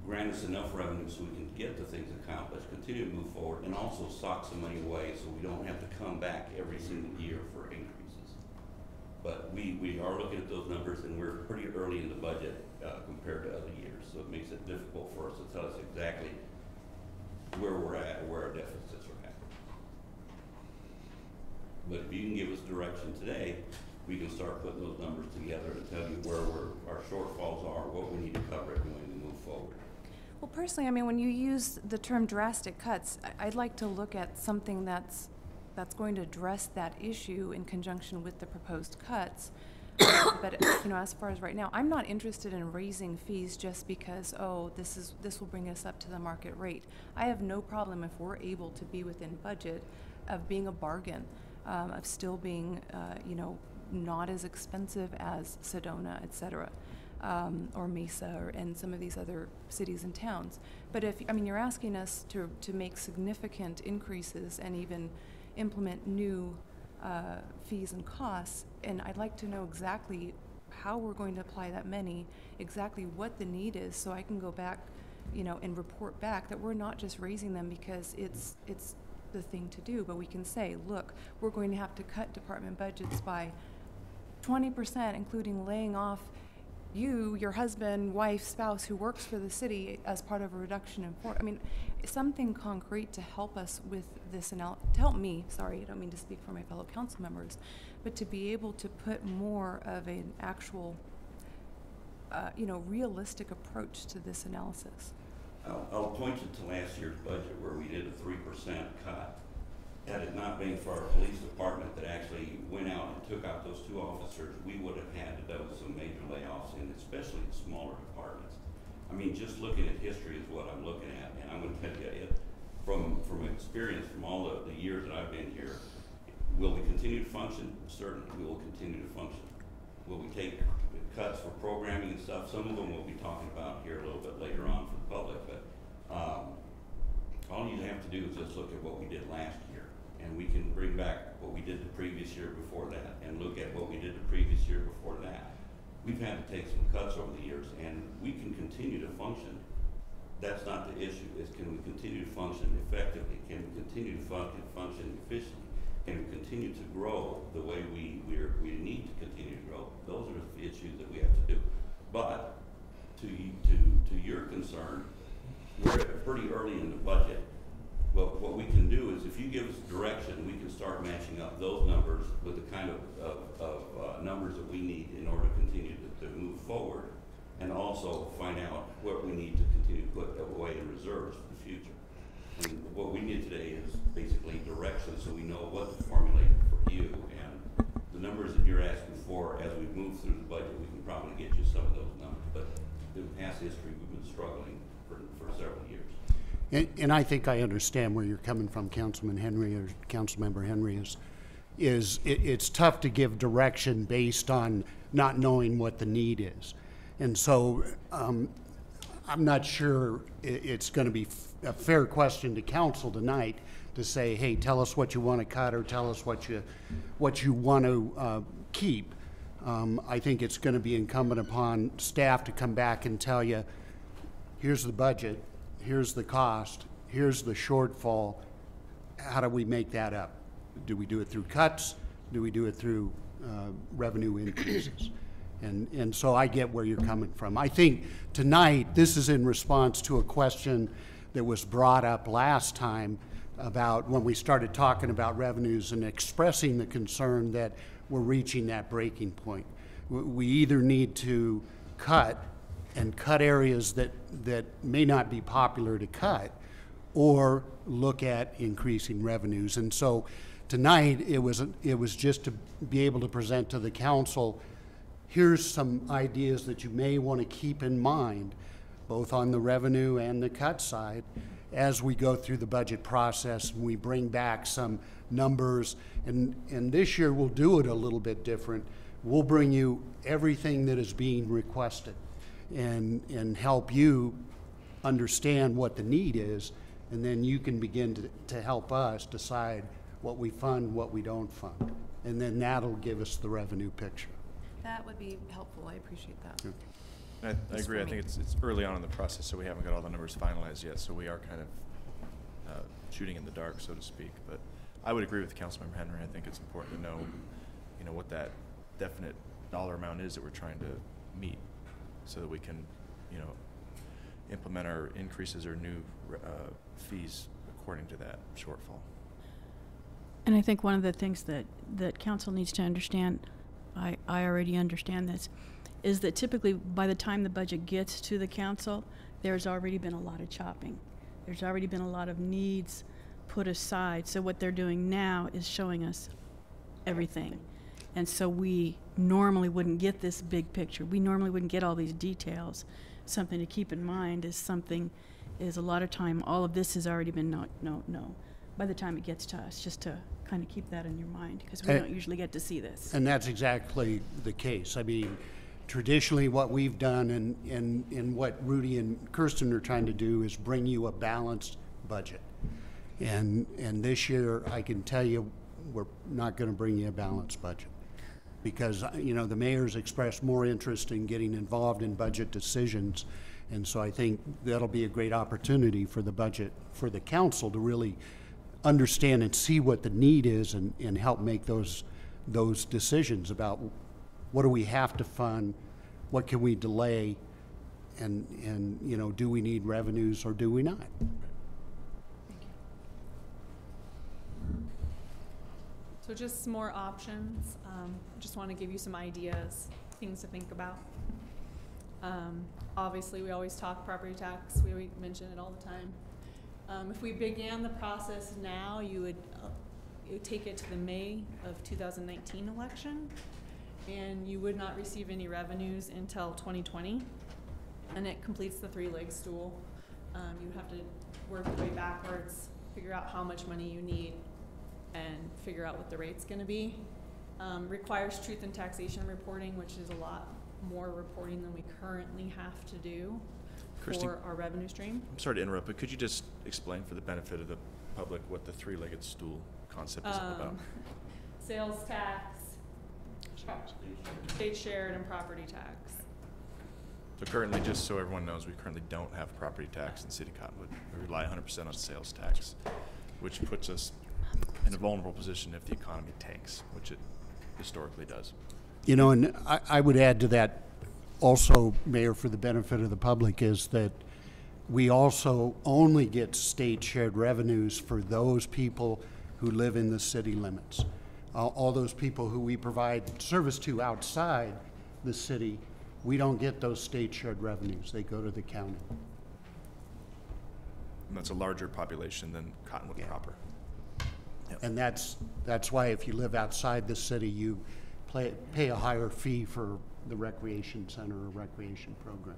grant us enough revenue so we can get the things accomplished, continue to move forward, and also sock some money away so we don't have to come back every single year for increases. But we are looking at those numbers, and we're pretty early in the budget compared to other years, so it makes it difficult for us to tell us exactly where we're at, where our deficits are at. But if you can give us direction today, we can start putting those numbers together and tell you where our shortfalls are, what we need to cover and when we move forward. Well, personally, I mean, when you use the term drastic cuts, I'd like to look at something that's going to address that issue in conjunction with the proposed cuts. But as far as right now, I'm not interested in raising fees just because, oh, this will bring us up to the market rate. I have no problem if we're able to be within budget of being a bargain, of still being, not as expensive as Sedona, et cetera, or Mesa, and some of these other cities and towns. But you're asking us to make significant increases and even implement new fees and costs, and I'd like to know exactly how we're going to apply that money, exactly what the need is, so I can go back, and report back that we're not just raising them because it's the thing to do, but we can say, look, we're going to have to cut department budgets by 20%, including laying off you, your husband, wife, spouse who works for the city as part of a reduction in force. Something concrete to help us with this, to help me, sorry, I don't mean to speak for my fellow council members, but to be able to put more of an actual realistic approach to this analysis? I'll point you to last year's budget where we did a 3% cut. Had it not been for our police department that actually went out and took out those 2 officers, we would have had to do some major layoffs in especially the smaller departments. I mean, just looking at history is what I'm looking at, and I'm going to tell you it from experience from all the years that I've been here. Will we continue to function? Certainly, we will continue to function. Will we take cuts for programming and stuff? Some of them we'll be talking about here a little bit later on for the public, but all you have to do is just look at what we did last year, and we can bring back what we did the previous year before that, and look at what we did the previous year before that. We've had to take some cuts over the years, and we can continue to function. That's not the issue, is can we continue to function effectively? Can we continue to function efficiently? Can we continue to grow the way we need to continue to grow? Those are the issues that we have to do. But to your concern, we're pretty early in the budget. Well, what we can do is if you give us direction, we can start matching up those numbers with the kind of numbers that we need in order to continue to move forward, and also find out what we need to continue to put away in reserves for the future. And what we need today is basically direction, so we know what to formulate for you, and the numbers that you're asking for as we move through the budget, we can probably get you some of those numbers. But in past history, we've been struggling for several years. And I think I understand where you're coming from, Councilman Henry, or Councilmember Henry, is it's tough to give direction based on not knowing what the need is. And so I'm not sure it's going to be a fair question to council tonight to say, hey, tell us what you want to cut, or tell us what you want to keep. I think it's going to be incumbent upon staff to come back and tell you, here's the budget, here's the cost, here's the shortfall. How do we make that up? Do we do it through cuts? Do we do it through revenue increases? And so I get where you're coming from. I think tonight this is in response to a question that was brought up last time about when we started talking about revenues and expressing the concern that we're reaching that breaking point. We either need to cut areas that may not be popular to cut, or look at increasing revenues. And so tonight it was just to be able to present to the council, here's some ideas that you may want to keep in mind, both on the revenue and the cut side, as we go through the budget process and we bring back some numbers. And this year we'll do it a little bit different. We'll bring you everything that is being requested and help you understand what the need is, and then you can begin to help us decide what we fund, what we don't fund. And then that'll give us the revenue picture. That would be helpful. I appreciate that. I agree. I think it's early on in the process, so we haven't got all the numbers finalized yet, so we are kind of shooting in the dark, so to speak. But I would agree with Councilmember Henry. I think it's important to know, what that definite dollar amount is that we're trying to meet, so that we can, implement our increases or new fees according to that shortfall. And I think one of the things that council needs to understand, I already understand this, is that typically by the time the budget gets to the council, there's already been a lot of chopping. There's already been a lot of needs put aside. So what they're doing now is showing us everything. And so we normally wouldn't get this big picture. We normally wouldn't get all these details. Something to keep in mind is a lot of time, all of this has already been no. By the time it gets to us, just to kind of keep that in your mind, because we don't usually get to see this. And that's exactly the case. I mean, traditionally what we've done and what Rudy and Kirsten are trying to do is bring you a balanced budget. And this year, I can tell you, we're not going to bring you a balanced budget, because the mayor's expressed more interest in getting involved in budget decisions, and so I think that'll be a great opportunity for the budget, for the council to really understand and see what the need is, and help make those decisions about what do we have to fund, what can we delay, and do we need revenues or do we not? So just some more options. Just want to give you some ideas, things to think about. Obviously, we always talk property tax. We mention it all the time. If we began the process now, you would take it to the May of 2019 election, and you would not receive any revenues until 2020, and it completes the three-leg stool. You have to work your way backwards, figure out how much money you need, and figure out what the rate's gonna be. Requires truth and taxation reporting, which is a lot more reporting than we currently have to do Christine, for our revenue stream. I'm sorry to interrupt, but could you just explain for the benefit of the public what the three-legged stool concept is all about? Sales tax, state shared, and property tax. So currently, just so everyone knows, we currently don't have property tax in City of Cottonwood. We rely 100% on sales tax, which puts us in a vulnerable position if the economy tanks, which it historically does. You know, and I would add to that also, Mayor, for the benefit of the public, is that we also only get state shared revenues for those people who live in the city limits. All those people who we provide service to outside the city, we don't get those state shared revenues. They go to the county. And that's a larger population than Cottonwood proper. Yep. And that's why if you live outside the city, you pay a higher fee for the recreation center or recreation programs.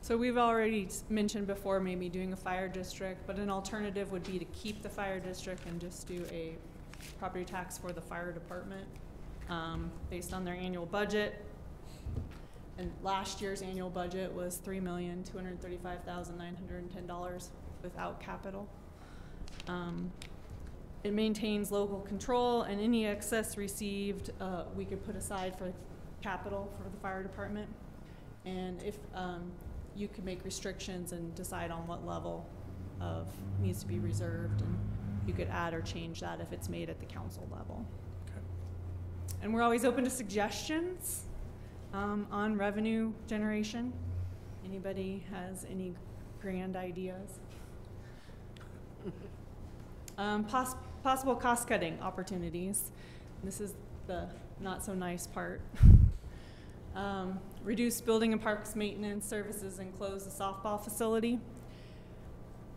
So we've already mentioned before maybe doing a fire district, but an alternative would be to keep the fire district and just do a property tax for the fire department based on their annual budget. And last year's annual budget was $3,235,910 without capital. It maintains local control, and any excess received we could put aside for capital for the fire department. And if you could make restrictions and decide on what level of needs to be reserved, and you could add or change that if it's made at the council level. Okay. And we're always open to suggestions on revenue generation. Anybody has any grand ideas? Possible cost-cutting opportunities. This is the not-so-nice part. Reduce building and parks maintenance services and close the softball facility.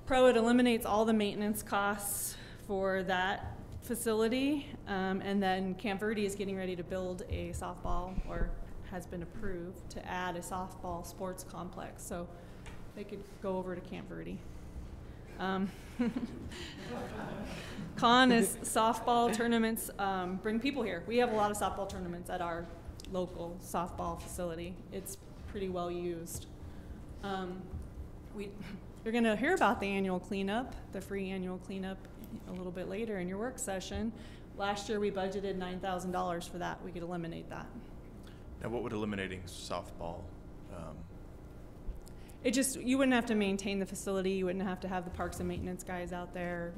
Pro, it eliminates all the maintenance costs for that facility, and then Camp Verde is getting ready to build a softball, or has been approved to add a softball sports complex, so they could go over to Camp Verde. Con is softball tournaments bring people here. We have a lot of softball tournaments at our local softball facility. It's pretty well used. You're going to hear about the annual cleanup, the free annual cleanup, a little bit later in your work session. Last year we budgeted $9,000 for that. We could eliminate that. Now, what would eliminating softball? You wouldn't have to maintain the facility. You wouldn't have to have the parks and maintenance guys out there.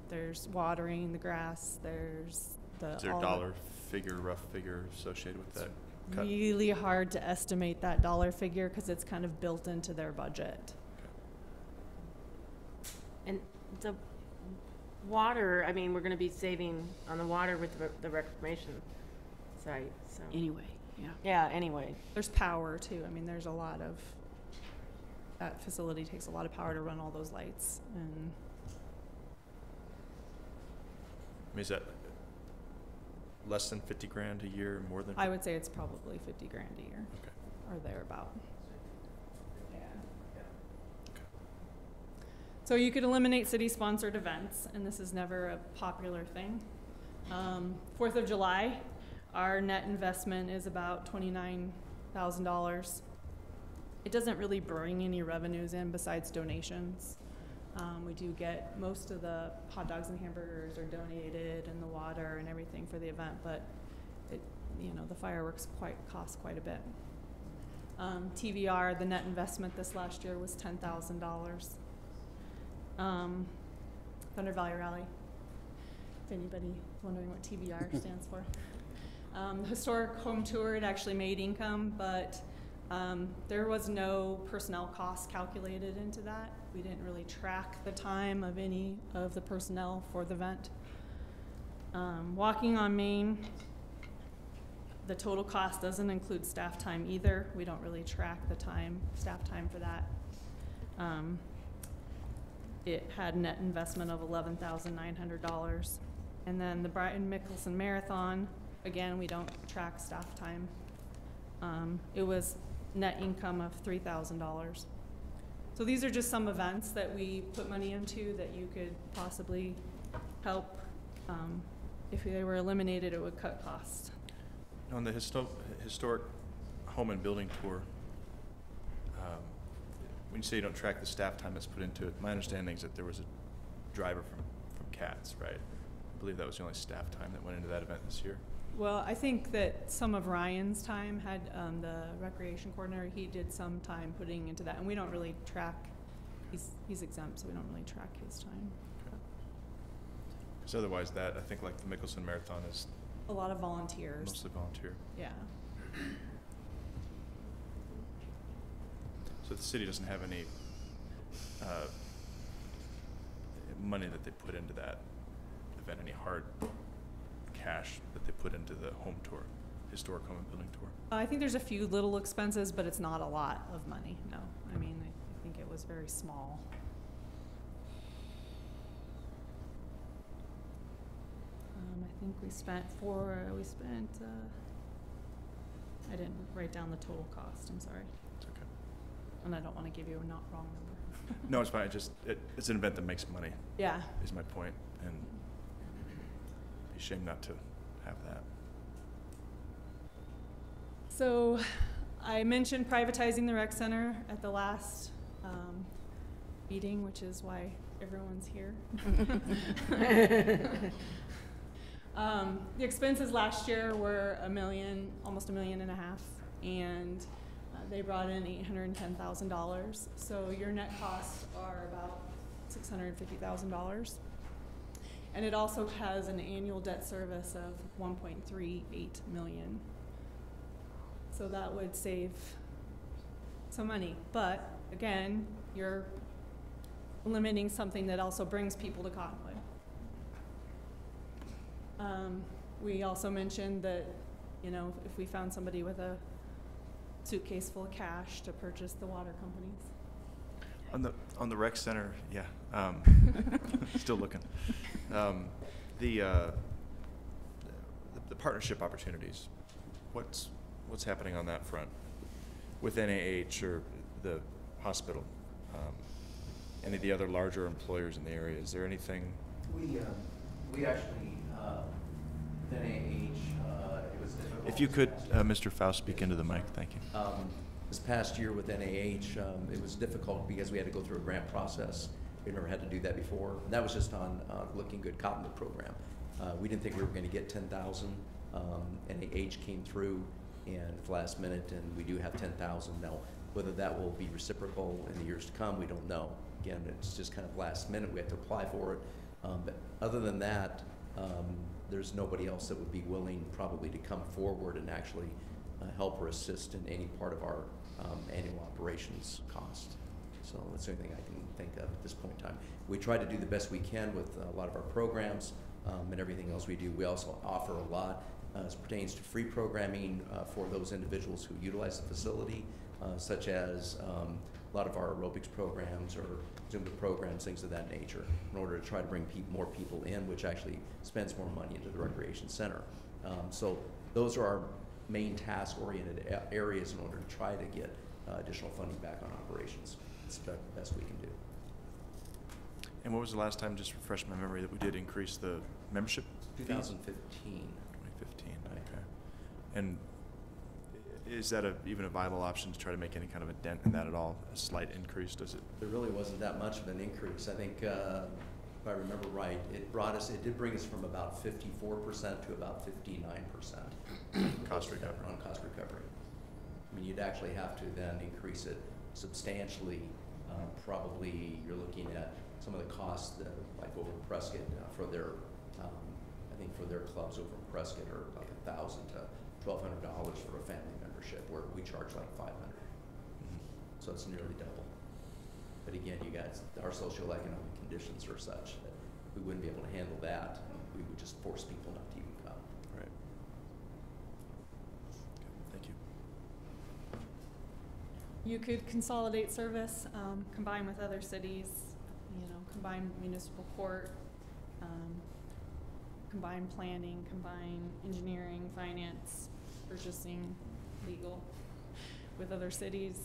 There's watering the grass. There's Is there a dollar figure, rough figure associated with that cut? Really hard to estimate that dollar figure because it's kind of built into their budget. And the water, I mean, we're going to be saving on the water with the reclamation site. So Anyway, yeah. yeah, anyway. There's power too. I mean, there's a lot of, that facility takes a lot of power to run all those lights. And I mean, is that less than 50 grand a year, more than? I would say it's probably 50 grand a year. Okay. Or thereabout. Yeah. So you could eliminate city-sponsored events, and this is never a popular thing. 4th of July, our net investment is about $29,000. It doesn't really bring any revenues in besides donations. We do get most of the hot dogs and hamburgers are donated, and the water and everything for the event, but the fireworks cost quite a bit. TVR, the net investment this last year was $10,000. Thunder Valley Rally, if anybody's wondering what TVR stands for. The historic home tour, it actually made income, but there was no personnel costs calculated into that. We didn't really track the time of any of the personnel for the event. Walking on Main, The total cost doesn't include staff time either. We don't really track the staff time for that. It had net investment of $11,900. And then the Brian Mickelson Marathon, again, we don't track staff time. It was net income of $3,000. So these are just some events that we put money into that you could possibly help. If they were eliminated, it would cut costs. On the historic home and building tour, when you say you don't track the staff time that's put into it, my understanding is that there was a driver from CATS, right? I believe that was the only staff time that went into that event this year. Well, I think that some of Ryan's time had, the recreation coordinator, he did some time putting into that, and we don't really track, he's exempt, so we don't really track his time. Because otherwise that, I think like the Mickelson Marathon is A lot of volunteers. mostly volunteer. Yeah. So the city doesn't have any money that they put into that event, any hard cash that they put into the home tour, historic home and building tour? I think there's a few little expenses, but it's not a lot of money, no. I mean, I think it was very small. I think we spent I didn't write down the total cost, I'm sorry. It's okay. And I don't want to give you a not wrong number. No, it's fine. It's an event that makes money, Yeah. is my point, and it'd be a shame not to have that. So I mentioned privatizing the rec center at the last meeting, which is why everyone's here. The expenses last year were almost $1.5 million, and they brought in $810,000. So your net costs are about $650,000. And it also has an annual debt service of $1.38 million. So that would save some money. But again, you're limiting something that also brings people to Cottonwood. We also mentioned that, you know, if we found somebody with a suitcase full of cash to purchase the water companies. On the rec center, yeah, still looking. The partnership opportunities, what's happening on that front with NAH or the hospital? Any of the other larger employers in the area? Is there anything? We actually, with NAH, it was difficult. If you could, Mr. Faust, speak into the mic, thank you. This past year with NAH, it was difficult because we had to go through a grant process. We never had to do that before. And that was just on Looking Good Cottonwood program. We didn't think we were going to get 10,000. NAH came through and at the last minute, and we do have 10,000 now. Whether that will be reciprocal in the years to come, we don't know. Again, it's just kind of last minute. We have to apply for it. But other than that, there's nobody else that would be willing probably to come forward and actually help or assist in any part of our annual operations cost. So that's the only thing I can think of at this point in time. We try to do the best we can with a lot of our programs and everything else we do. We also offer a lot as pertains to free programming for those individuals who utilize the facility, such as a lot of our aerobics programs or Zumba programs, things of that nature, in order to try to bring more people in, which actually spends more money into the recreation center. So those are our main task-oriented areas in order to try to get additional funding back on operations. It's the best we can do. And what was the last time, just refresh my memory, that we did increase the membership fees? 2015. 2015, Right. okay. And is that even a viable option to try to make any kind of a dent in that at all? A slight increase, does it? There really wasn't that much of an increase. I think, if I remember right, it did bring us from about 54% to about 59%. Cost recovery. On cost recovery. I mean, you'd actually have to then increase it substantially. Probably you're looking at some of the costs that, like over Prescott, for their, I think for their clubs over in Prescott are like $1,000 to $1,200 for a family membership, where we charge like $500. So it's nearly double. But again, you guys, our socioeconomic conditions are such that we wouldn't be able to handle that. We would just force people not to even come. Right. You could consolidate service, combine with other cities, you know, combine municipal court, combine planning, combine engineering, finance, purchasing, legal with other cities.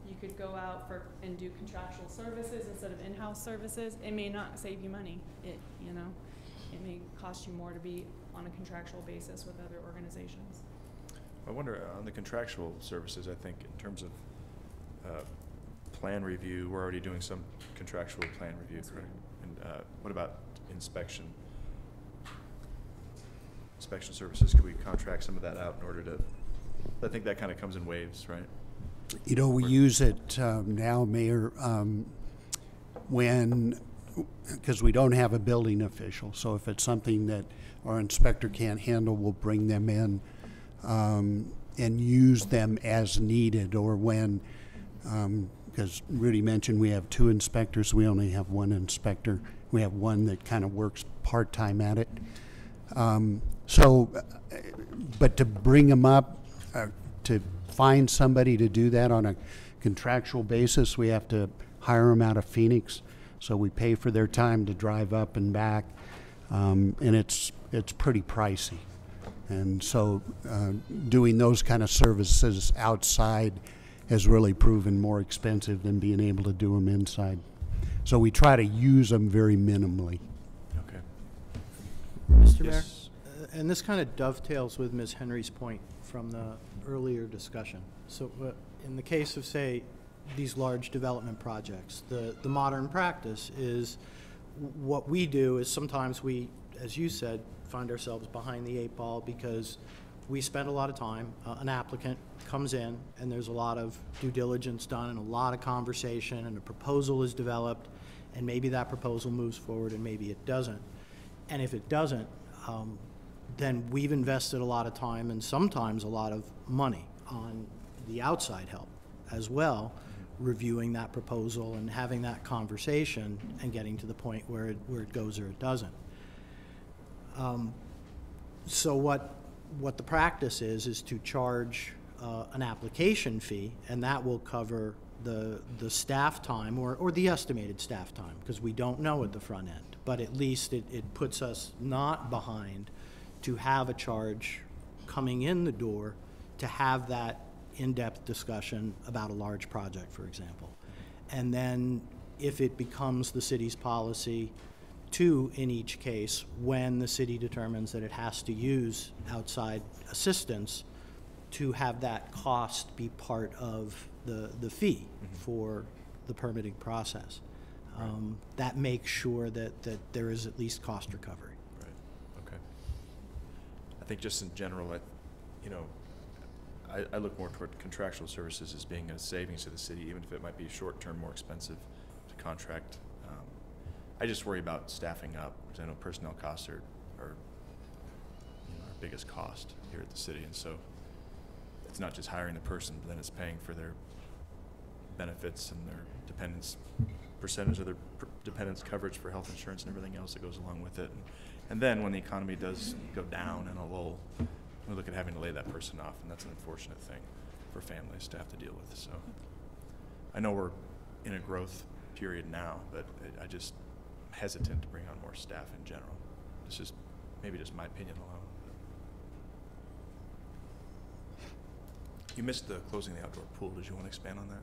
You could go out and do contractual services instead of in-house services. It may not save you money. It may cost you more to be on a contractual basis with other organizations. I wonder, on the contractual services, I think in terms of plan review, we're already doing some contractual plan review, That's correct? And what about inspection? Inspection services, could we contract some of that out in order to, I think that kind of comes in waves, right? You know, we use it now, Mayor, because we don't have a building official. So if it's something that our inspector can't handle, we'll bring them in and use them as needed, or when, because Rudy mentioned we have 2 inspectors, we only have 1 inspector. We have one that kind of works part-time at it. But to bring them up, to find somebody to do that on a contractual basis, we have to hire them out of Phoenix. So we pay for their time to drive up and back, and it's pretty pricey. And so doing those kind of services outside has really proven more expensive than being able to do them inside. So we try to use them very minimally. Okay. Mr. Mayor, Yes. and this kind of dovetails with Ms. Henry's point from the earlier discussion. So in the case of, say, these large development projects, the modern practice is what we do is sometimes we, as you said, find ourselves behind the 8 ball because we spend a lot of time. An applicant comes in and there's a lot of due diligence done and a lot of conversation, and a proposal is developed, and maybe that proposal moves forward and maybe it doesn't. And if it doesn't, then we've invested a lot of time and sometimes a lot of money on the outside help as well, reviewing that proposal and having that conversation and getting to the point where it goes or it doesn't. So what the practice is to charge an application fee, and that will cover the staff time or the estimated staff time, because we don't know at the front end, but at least it puts us not behind to have a charge coming in the door to have that in-depth discussion about a large project, for example. And then if it becomes the city's policy to, in each case, when the city determines that it has to use outside assistance, to have that cost be part of the fee for the permitting process. That makes sure that there is at least cost recovery. Right, okay. I think just in general, I look more toward contractual services as being a savings to the city, even if it might be short-term more expensive to contract. I just worry about staffing up, because I know personnel costs are our biggest cost here at the city, and so it's not just hiring the person, but then it's paying for their benefits and their dependents, percentage of their dependents coverage for health insurance and everything else that goes along with it. And then when the economy does go down in a lull, we look at having to lay that person off, and that's an unfortunate thing for families to have to deal with. So I know we're in a growth period now, but I just hesitant to bring on more staff in general. It's just maybe just my opinion alone. You missed the closing the outdoor pool. Did you want to expand on that?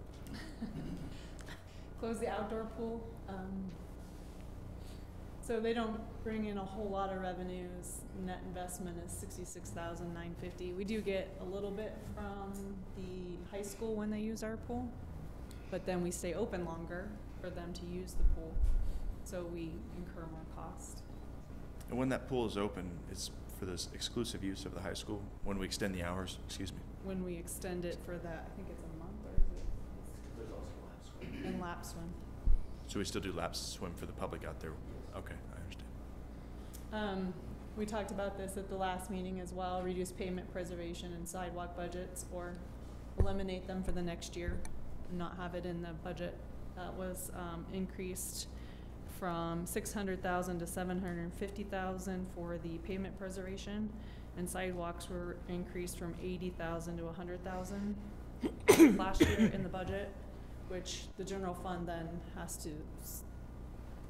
Close the outdoor pool. So they don't bring in a whole lot of revenues. Net investment is $66,950. We do get a little bit from the high school when they use our pool, but then we stay open longer for them to use the pool. So we incur more cost. And when that pool is open, it's for this exclusive use of the high school? When we extend the hours, excuse me? When we extend it for that, I think it's a month, or is it? There's also lap swim. And lap swim. So we still do lap swim for the public out there? Okay, I understand. We talked about this at the last meeting as well, reduce pavement preservation and sidewalk budgets, or eliminate them for the next year, and not have it in the budget. That was increased from $600,000 to $750,000 for the pavement preservation, and sidewalks were increased from $80,000 to $100,000 last year in the budget, which the general fund then has to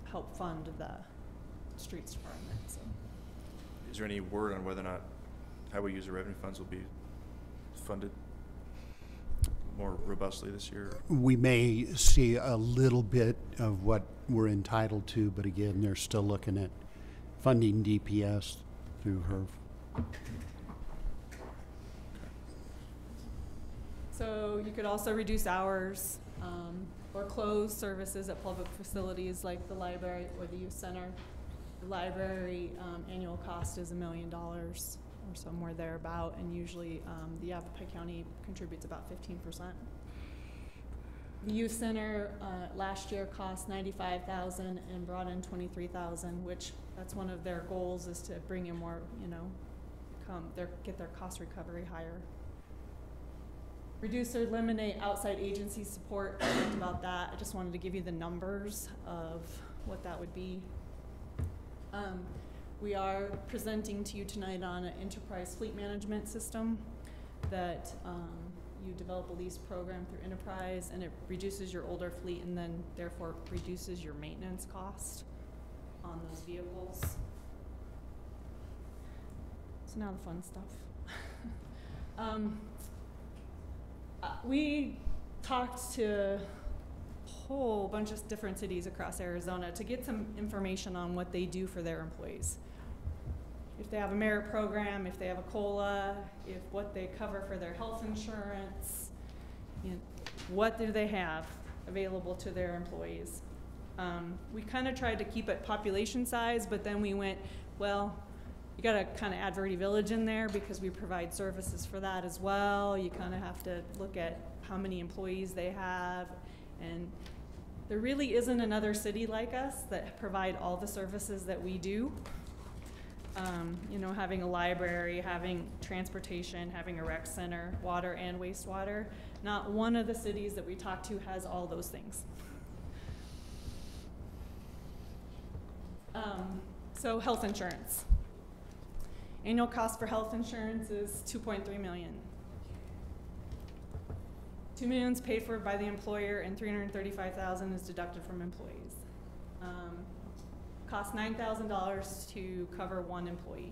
help fund the streets department, so. Is there any word on whether or not highway user revenue funds will be funded more robustly this year? We may see a little bit of what we're entitled to, but again, they're still looking at funding DPS through HERF. So you could also reduce hours, or close services at public facilities like the library or the youth center. The library annual cost is $1 million or somewhere thereabout, and usually the Yavapai County contributes about 15%. The youth center last year cost $95,000 and brought in $23,000, which that's one of their goals, is to bring in more, get their cost recovery higher. Reduce or eliminate outside agency support. I talked about that. I just wanted to give you the numbers of what that would be. We are presenting to you tonight on an enterprise fleet management system that you develop a lease program through enterprise, and it reduces your older fleet and then therefore reduces your maintenance cost on those vehicles. So now the fun stuff. We talked to a whole bunch of different cities across Arizona to get some information on what they do for their employees. If they have a merit program, if they have a COLA, if what they cover for their health insurance, what do they have available to their employees? We kind of tried to keep it population size, but then we went, well, you got to kind of add Verde Village in there because we provide services for that as well. You kind of have to look at how many employees they have, and there really isn't another city like us that provide all the services that we do. Having a library, having transportation, having a rec center, water and wastewater. Not one of the cities that we talk to has all those things. So health insurance. Annual cost for health insurance is $2.3 million. $2 million is paid for by the employer, and $335,000 is deducted from employees. Costs $9,000 to cover one employee.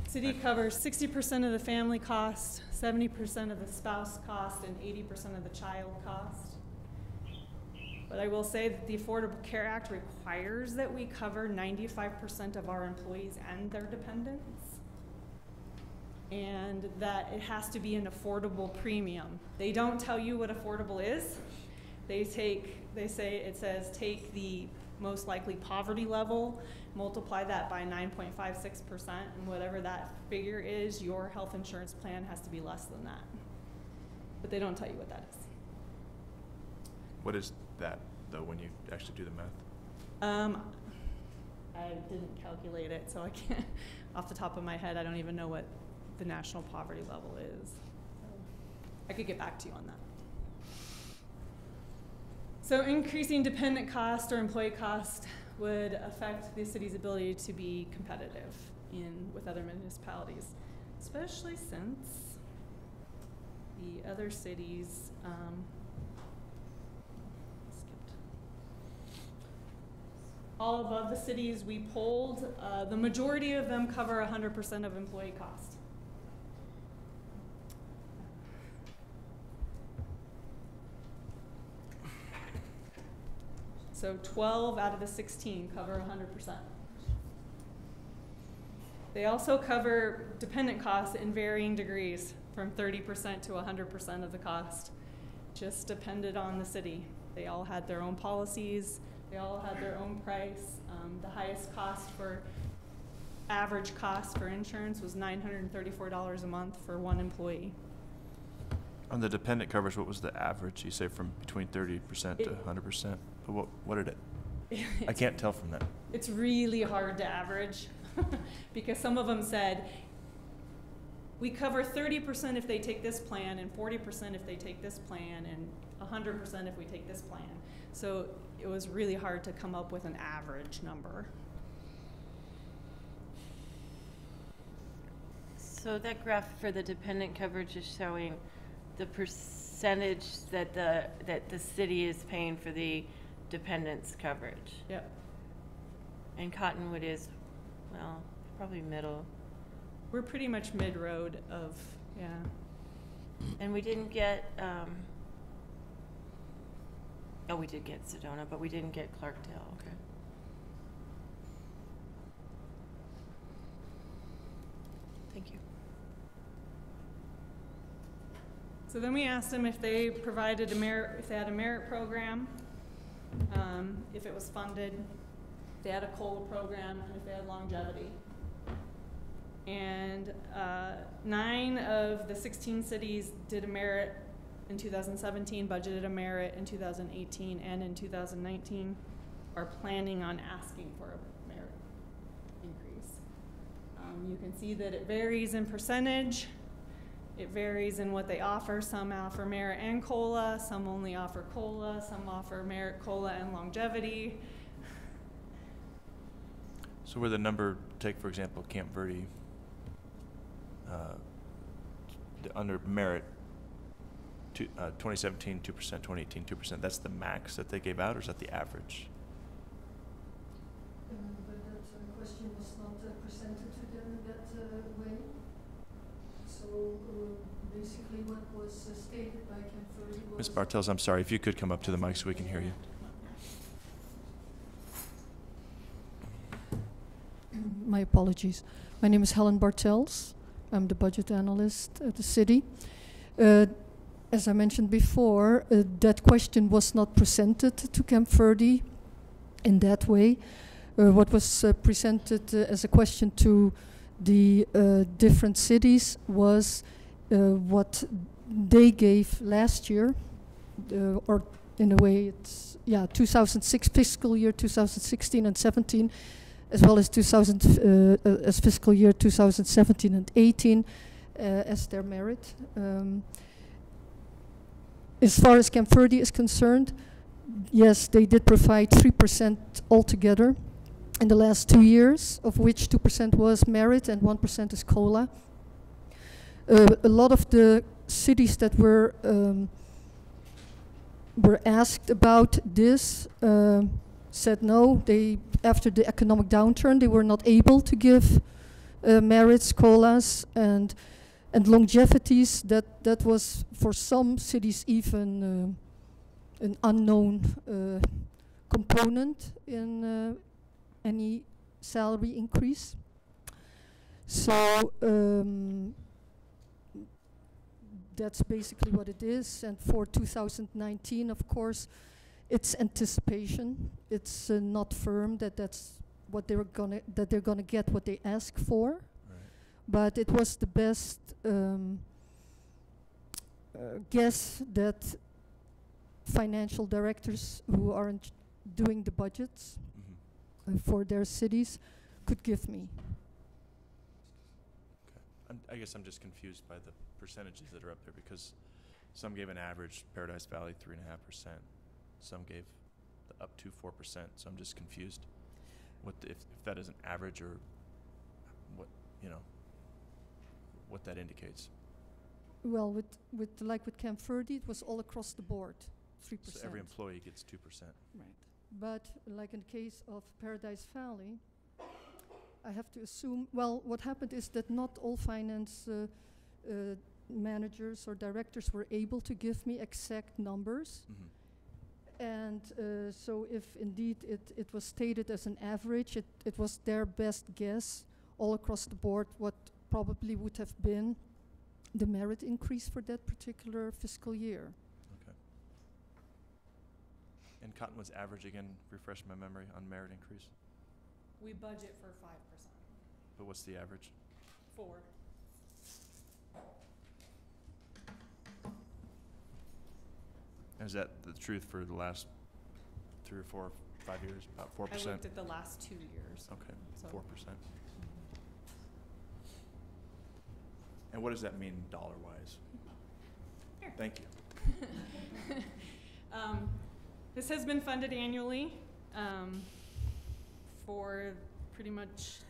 City covers 60% of the family cost, 70% of the spouse cost, and 80% of the child cost. But I will say that the Affordable Care Act requires that we cover 95% of our employees and their dependents, and that it has to be an affordable premium. They don't tell you what affordable is. It says take the most likely poverty level, multiply that by 9.56%, and whatever that figure is, your health insurance plan has to be less than that. But they don't tell you what that is. What is that, though, when you actually do the math? I didn't calculate it, so I can't, off the top of my head, I don't even know what the national poverty level is. I could get back to you on that. So increasing dependent cost or employee cost would affect the city's ability to be competitive with other municipalities, especially since the other cities all above the cities we polled, the majority of them cover 100% of employee cost. So 12 out of the 16 cover 100%. They also cover dependent costs in varying degrees, from 30% to 100% of the cost. Just depended on the city. They all had their own policies. They all had their own price. The highest cost for average cost for insurance was $934 a month for one employee. On the dependent coverage, what was the average? You say from between 30% to 100%. But what did it? I can't tell from that. It's really hard to average because some of them said, we cover 30% if they take this plan, and 40% if they take this plan, and 100% if we take this plan. So it was really hard to come up with an average number. So that graph for the dependent coverage is showing the percentage that the city is paying for the dependents coverage. Yep. And Cottonwood is, well, probably middle. We're pretty much mid-road of, yeah. And we didn't get, oh, we did get Sedona, but we didn't get Clarkdale, okay. Thank you. So then we asked them if they provided if they had a merit program, if it was funded, if they had a COLA program, and if they had longevity. And 9 of the 16 cities did a merit in 2017, budgeted a merit in 2018, and in 2019 are planning on asking for a merit increase. You can see that it varies in percentage. It varies in what they offer. Some offer merit and COLA, some only offer COLA, some offer merit, COLA, and longevity. So where the number, take for example, Camp Verde, under merit, 2017, 2%, 2018, 2%, that's the max that they gave out, or is that the average? But that question was not presented to them that way. So basically what was stated by Camp Verde was... Ms. Bartels, I'm sorry, if you could come up to the mic so we can hear you. My apologies. My name is Helen Bartels. I'm the budget analyst at the city. As I mentioned before, that question was not presented to Camp Verde in that way. What was presented as a question to the different cities was what they gave last year, or in a way it's, 2006 fiscal year, 2016 and 17, as well as as fiscal year 2017 and 18 as their merit. As far as Camp Verde is concerned, yes, they did provide 3% altogether in the last 2 years, of which 2% was merit and 1% is COLA. A lot of the cities that were asked about this said no. They, after the economic downturn, they were not able to give merits, COLAs, and longevities. That was for some cities even an unknown component in any salary increase. So that's basically what it is. And for 2019, of course, it's anticipation. It's not firm that that's what they're gonna get what they ask for. Right. But it was the best guess that financial directors who are doing the budgets for their cities could give me. Okay. I guess I'm just confused by the percentages that are up there, because some gave an average, Paradise Valley 3.5%. Some gave up to 4%, so I'm just confused what if that is an average, or what, what that indicates. Well, with Camp Verde, it was all across the board, 3%. So every employee gets 2%. Right. But like in the case of Paradise Valley, I have to assume, well, what happened is that not all finance managers or directors were able to give me exact numbers. Mm-hmm. And so if indeed it was stated as an average, it was their best guess all across the board what probably would have been the merit increase for that particular fiscal year. Okay. And Cottonwood's average, again, refresh my memory on merit increase? We budget for 5%. But what's the average? 4%. Is that the truth for the last 3 or 4 or 5 years, about 4%? I looked at the last 2 years. Okay, so 4%. And what does that mean dollar-wise? Here. Thank you. This has been funded annually for pretty much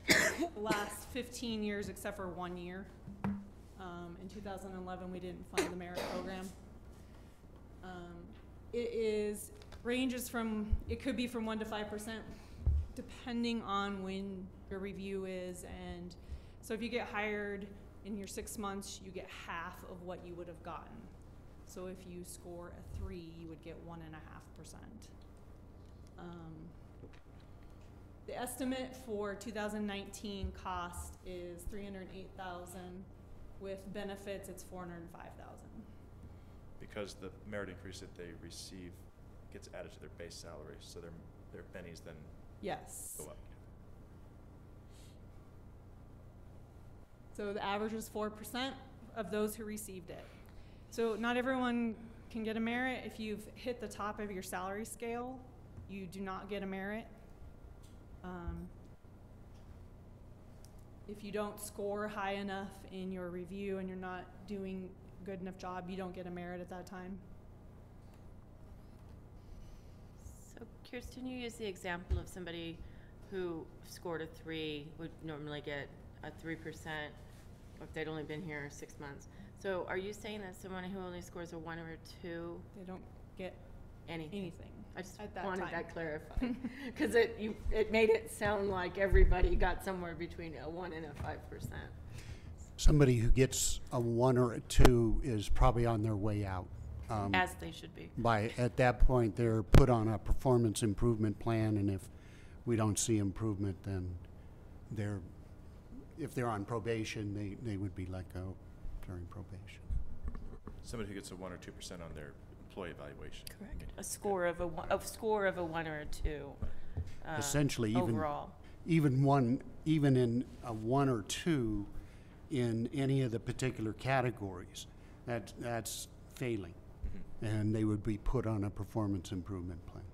the last 15 years except for 1 year. In 2011, we didn't fund the merit program. Ranges from, it could be from 1 to 5%, depending on when your review is. And so if you get hired in your 6 months, you get half of what you would have gotten. So if you score a 3, you would get 1.5%. The estimate for 2019 cost is $308,000. With benefits, it's $405,000. Because the merit increase that they receive gets added to their base salary, so their pennies then Yes. go up. So the average was 4% of those who received it. So not everyone can get a merit. If you've hit the top of your salary scale, you do not get a merit. If you don't score high enough in your review and you're not doing a good enough job, you don't get a merit at that time. So Kirsten, you used the example of somebody who scored a 3 would normally get a 3% if they'd only been here 6 months. So are you saying that someone who only scores a 1 or a 2? They don't get anything? I just at that wanted time. that clarified. Because it made it sound like everybody got somewhere between a 1 and a 5%. Somebody who gets a 1 or a 2 is probably on their way out. As they should be. At that point, they're put on a performance improvement plan, and if we don't see improvement, then if they're on probation, they would be let go during probation. Somebody who gets a 1 or 2% on their employee evaluation. Correct. A score of a 1 or a 2. Essentially, overall. even in a 1 or 2 in any of the particular categories, that's failing, and they would be put on a performance improvement plan.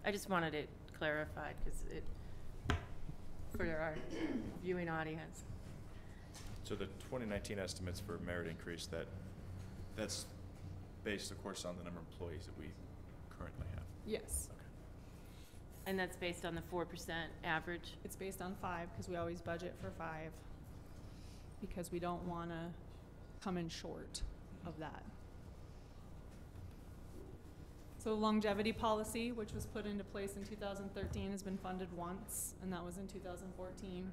I just wanted it clarified because for our viewing audience. So the 2019 estimates for merit increase, that's based, of course, on the number of employees that we currently have. Yes. Okay. And that's based on the 4% average? It's based on 5 because we always budget for 5 because we don't want to come in short of that. So longevity policy, which was put into place in 2013, has been funded once, and that was in 2014.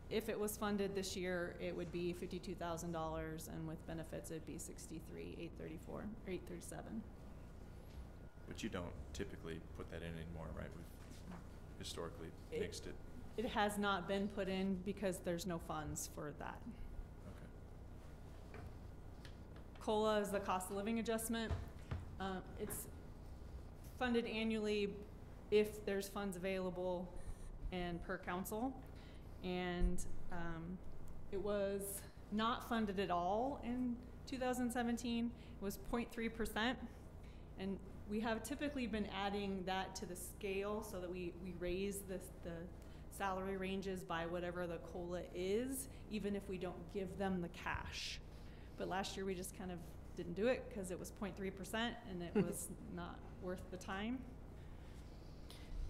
If it was funded this year, it would be $52,000, and with benefits, it'd be $63,834 or $837. But you don't typically put that in anymore, right? We've historically mixed it. It has not been put in because there's no funds for that. Okay. COLA is the cost of living adjustment. It's funded annually if there's funds available and per council. And it was not funded at all in 2017. It was 0.3%. And we have typically been adding that to the scale so that we raise the salary ranges by whatever the COLA is, even if we don't give them the cash. But last year we just kind of didn't do it because it was 0.3% and it was not worth the time.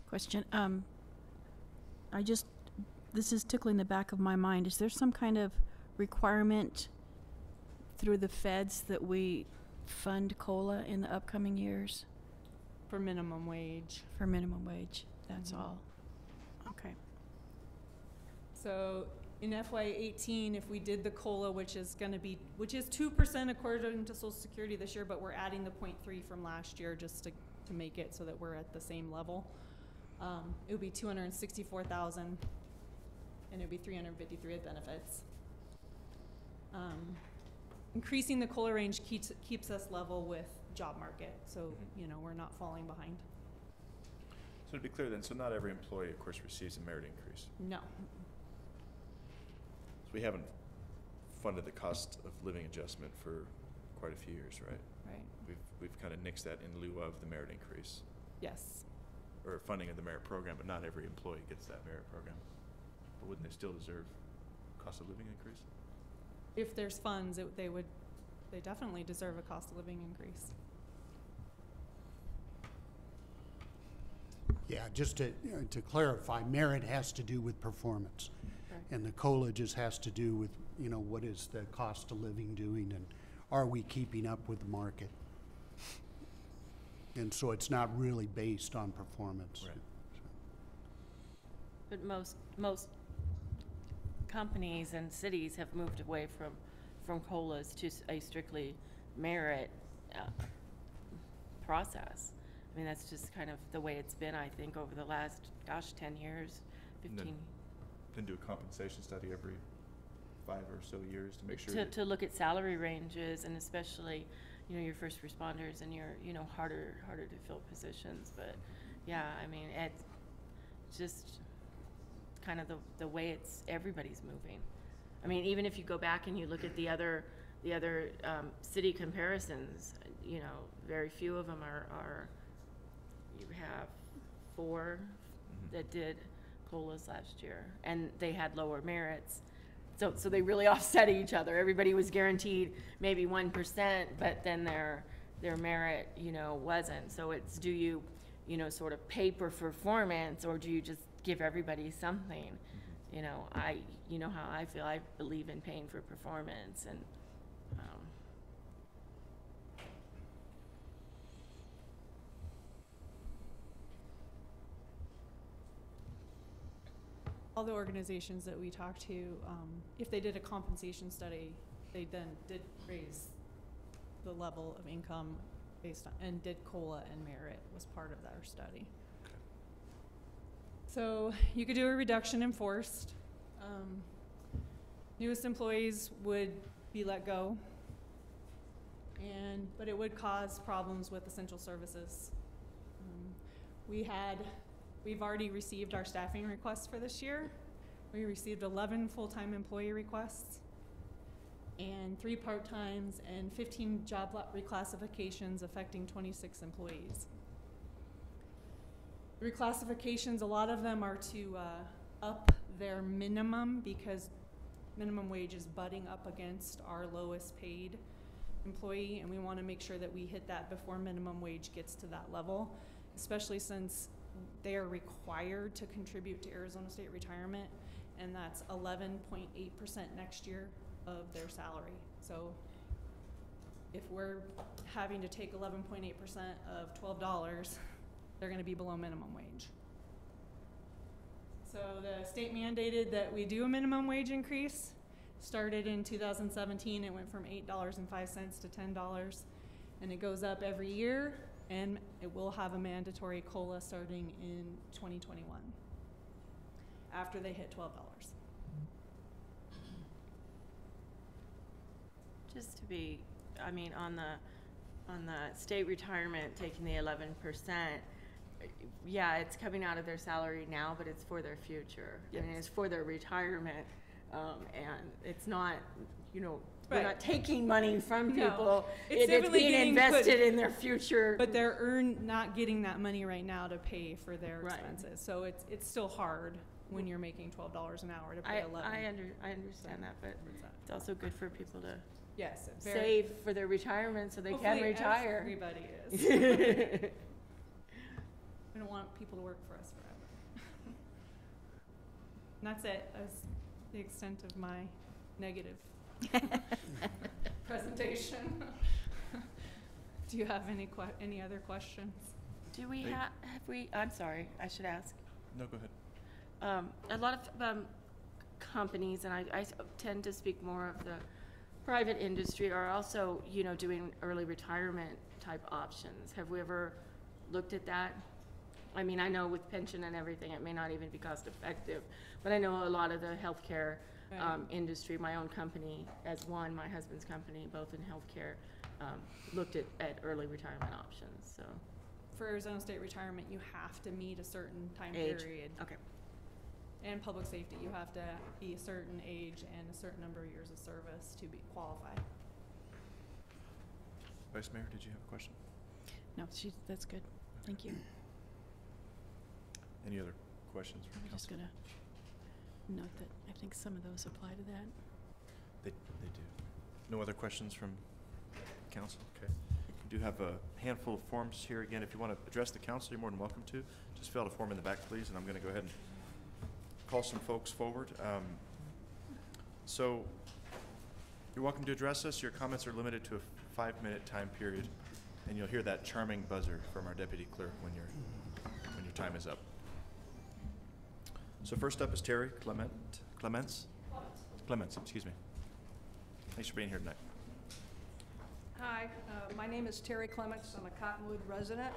Question. This is tickling the back of my mind. Is there some kind of requirement through the feds that we fund COLA in the upcoming years? For minimum wage. For minimum wage, that's all. Okay. So in FY18, if we did the COLA, which is 2% according to Social Security this year, but we're adding the 0.3 from last year just to make it so that we're at the same level. It would be $264,000, and it would be $353 with benefits. Increasing the COLA range keeps us level with job market, so we're not falling behind. So to be clear then, so not every employee, of course, receives a merit increase. No. So we haven't funded the cost of living adjustment for quite a few years, right? Right. We've kind of nixed that in lieu of the merit increase. Yes. Or funding of the merit program, but not every employee gets that merit program. But wouldn't they still deserve cost of living increase? If there's funds, they definitely deserve a cost of living increase. Yeah, just to clarify, merit has to do with performance. Right. And the COLA just has to do with, you know, what is the cost of living doing and are we keeping up with the market? And so it's not really based on performance. Right. But most companies and cities have moved away from COLAs to a strictly merit process. I mean, that's just kind of the way it's been, I think, over the last, 10 years, 15. Then do a compensation study every 5 or so years to make sure. To look at salary ranges, and especially, you know, your first responders and your, you know, harder to fill positions. But yeah, I mean, it's just kind of the way everybody's moving. I mean, even if you go back and you look at the other city comparisons, you know, very few of them are you have 4 that did COLAs last year, and they had lower merits. So they really offset each other. Everybody was guaranteed maybe 1%, but then their merit, you know, wasn't. So it's, do you know, sort of pay for performance, or do you just give everybody something? You know, you know how I feel. I believe in paying for performance, and all the organizations that we talked to, if they did a compensation study, they then did raise the level of income based on, and did COLA and merit was part of their study. So you could do a reduction in force. Newest employees would be let go, but it would cause problems with essential services. We've already received our staffing requests for this year. We received 11 full-time employee requests and 3 part-times and 15 job reclassifications affecting 26 employees. Reclassifications, a lot of them are to up their minimum, because minimum wage is butting up against our lowest paid employee, and we want to make sure that we hit that before minimum wage gets to that level, especially since they are required to contribute to Arizona State Retirement, and that's 11.8% next year of their salary. So if we're having to take 11.8% of $12, they're going to be below minimum wage. So the state mandated that we do a minimum wage increase. Started in 2017, it went from $8.05 to $10, and it goes up every year. And it will have a mandatory COLA starting in 2021 after they hit $12. just to be, I mean, on the state retirement, taking the 11%, yeah, it's coming out of their salary now, but it's for their future. Yes. I mean, it's for their retirement, and it's not, you know, Right. we're not taking money from No. people. It's It's definitely being getting invested put- in their future. But they're not getting that money right now to pay for their Right. expenses. So it's still hard when you're making $12 an hour to pay 11. I understand that, but it's also good for people to Yes, save for their retirement so they can hopefully retire. Everybody is. We don't want people to work for us forever. And that's it. That's the extent of my negative presentation. Do you have any other questions? Do we have we, I'm sorry, I should ask. No, go ahead. A lot of companies, and I tend to speak more of the private industry, are also, you know, doing early retirement type options. Have we ever looked at that? I mean, I know with pension and everything, it may not even be cost effective, but I know a lot of the healthcare industry, my own company as one, my husband's company, both in healthcare, looked at early retirement options, so. For Arizona State Retirement, you have to meet a certain time Age. period. Okay. And public safety, you have to be a certain age and a certain number of years of service to be qualified. Vice Mayor, did you have a question? No, that's good. Thank you. Any other questions from I'm just council? gonna note that I think some of those apply to that. They do. No other questions from council? Okay. do have a handful of forms here. Again, if you want to address the council, you're more than welcome to. Just fill out a form in the back, please, and I'm going to go ahead and call some folks forward. So you're welcome to address us. Your comments are limited to a 5-minute time period, and you'll hear that charming buzzer from our deputy clerk when your time is up. So first up is Terry Clements, excuse me. Thanks for being here tonight. Hi, my name is Terry Clements. I'm a Cottonwood resident.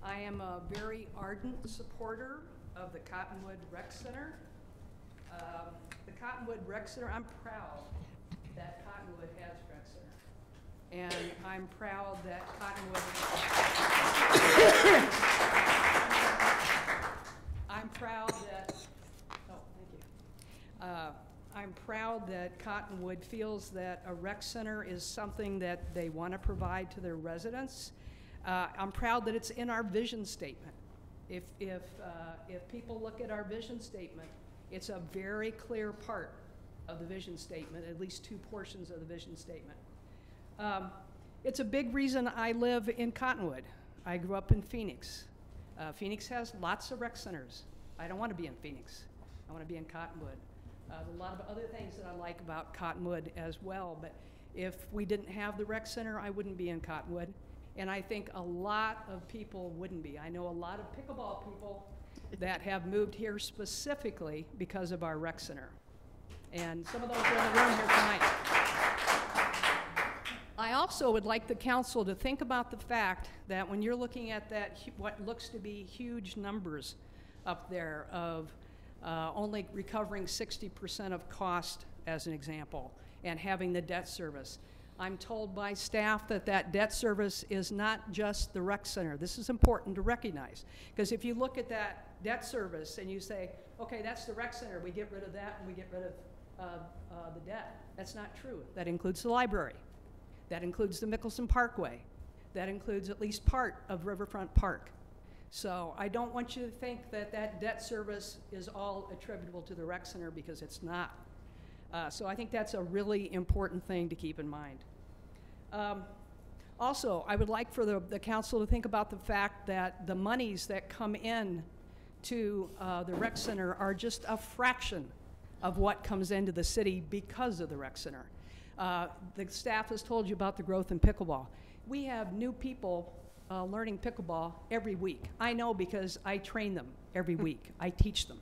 I am a very ardent supporter of the Cottonwood Rec Center. The Cottonwood Rec Center, I'm proud that Cottonwood has Rec Center. And I'm proud that Cottonwood, I'm proud that, oh, thank you. I'm proud that Cottonwood feels that a rec center is something that they want to provide to their residents. I'm proud that it's in our vision statement. If people look at our vision statement, it's a very clear part of the vision statement, at least 2 portions of the vision statement. It's a big reason I live in Cottonwood. I grew up in Phoenix. Phoenix has lots of rec centers. I don't want to be in Phoenix. I want to be in Cottonwood. A lot of other things that I like about Cottonwood as well, but if we didn't have the rec center, I wouldn't be in Cottonwood. And I think a lot of people wouldn't be. I know a lot of pickleball people that have moved here specifically because of our rec center. And some of those are in the room here tonight. I also would like the council to think about the fact that when you're looking at that, what looks to be huge numbers up there of only recovering 60% of cost, as an example, and having the debt service. I'm told by staff that that debt service is not just the rec center. This is important to recognize, because if you look at that debt service and you say, okay, that's the rec center, we get rid of that and we get rid of the debt. That's not true. That includes the library. That includes the Mickelson Parkway. That includes at least part of Riverfront Park. So I don't want you to think that that debt service is all attributable to the rec center, because it's not. So I think that's a really important thing to keep in mind. Also, I would like for the council to think about the fact that the monies that come in to the rec center are just a fraction of what comes into the city because of the rec center. The staff has told you about the growth in pickleball. We have new people learning pickleball every week. I know because I train them every week. I teach them.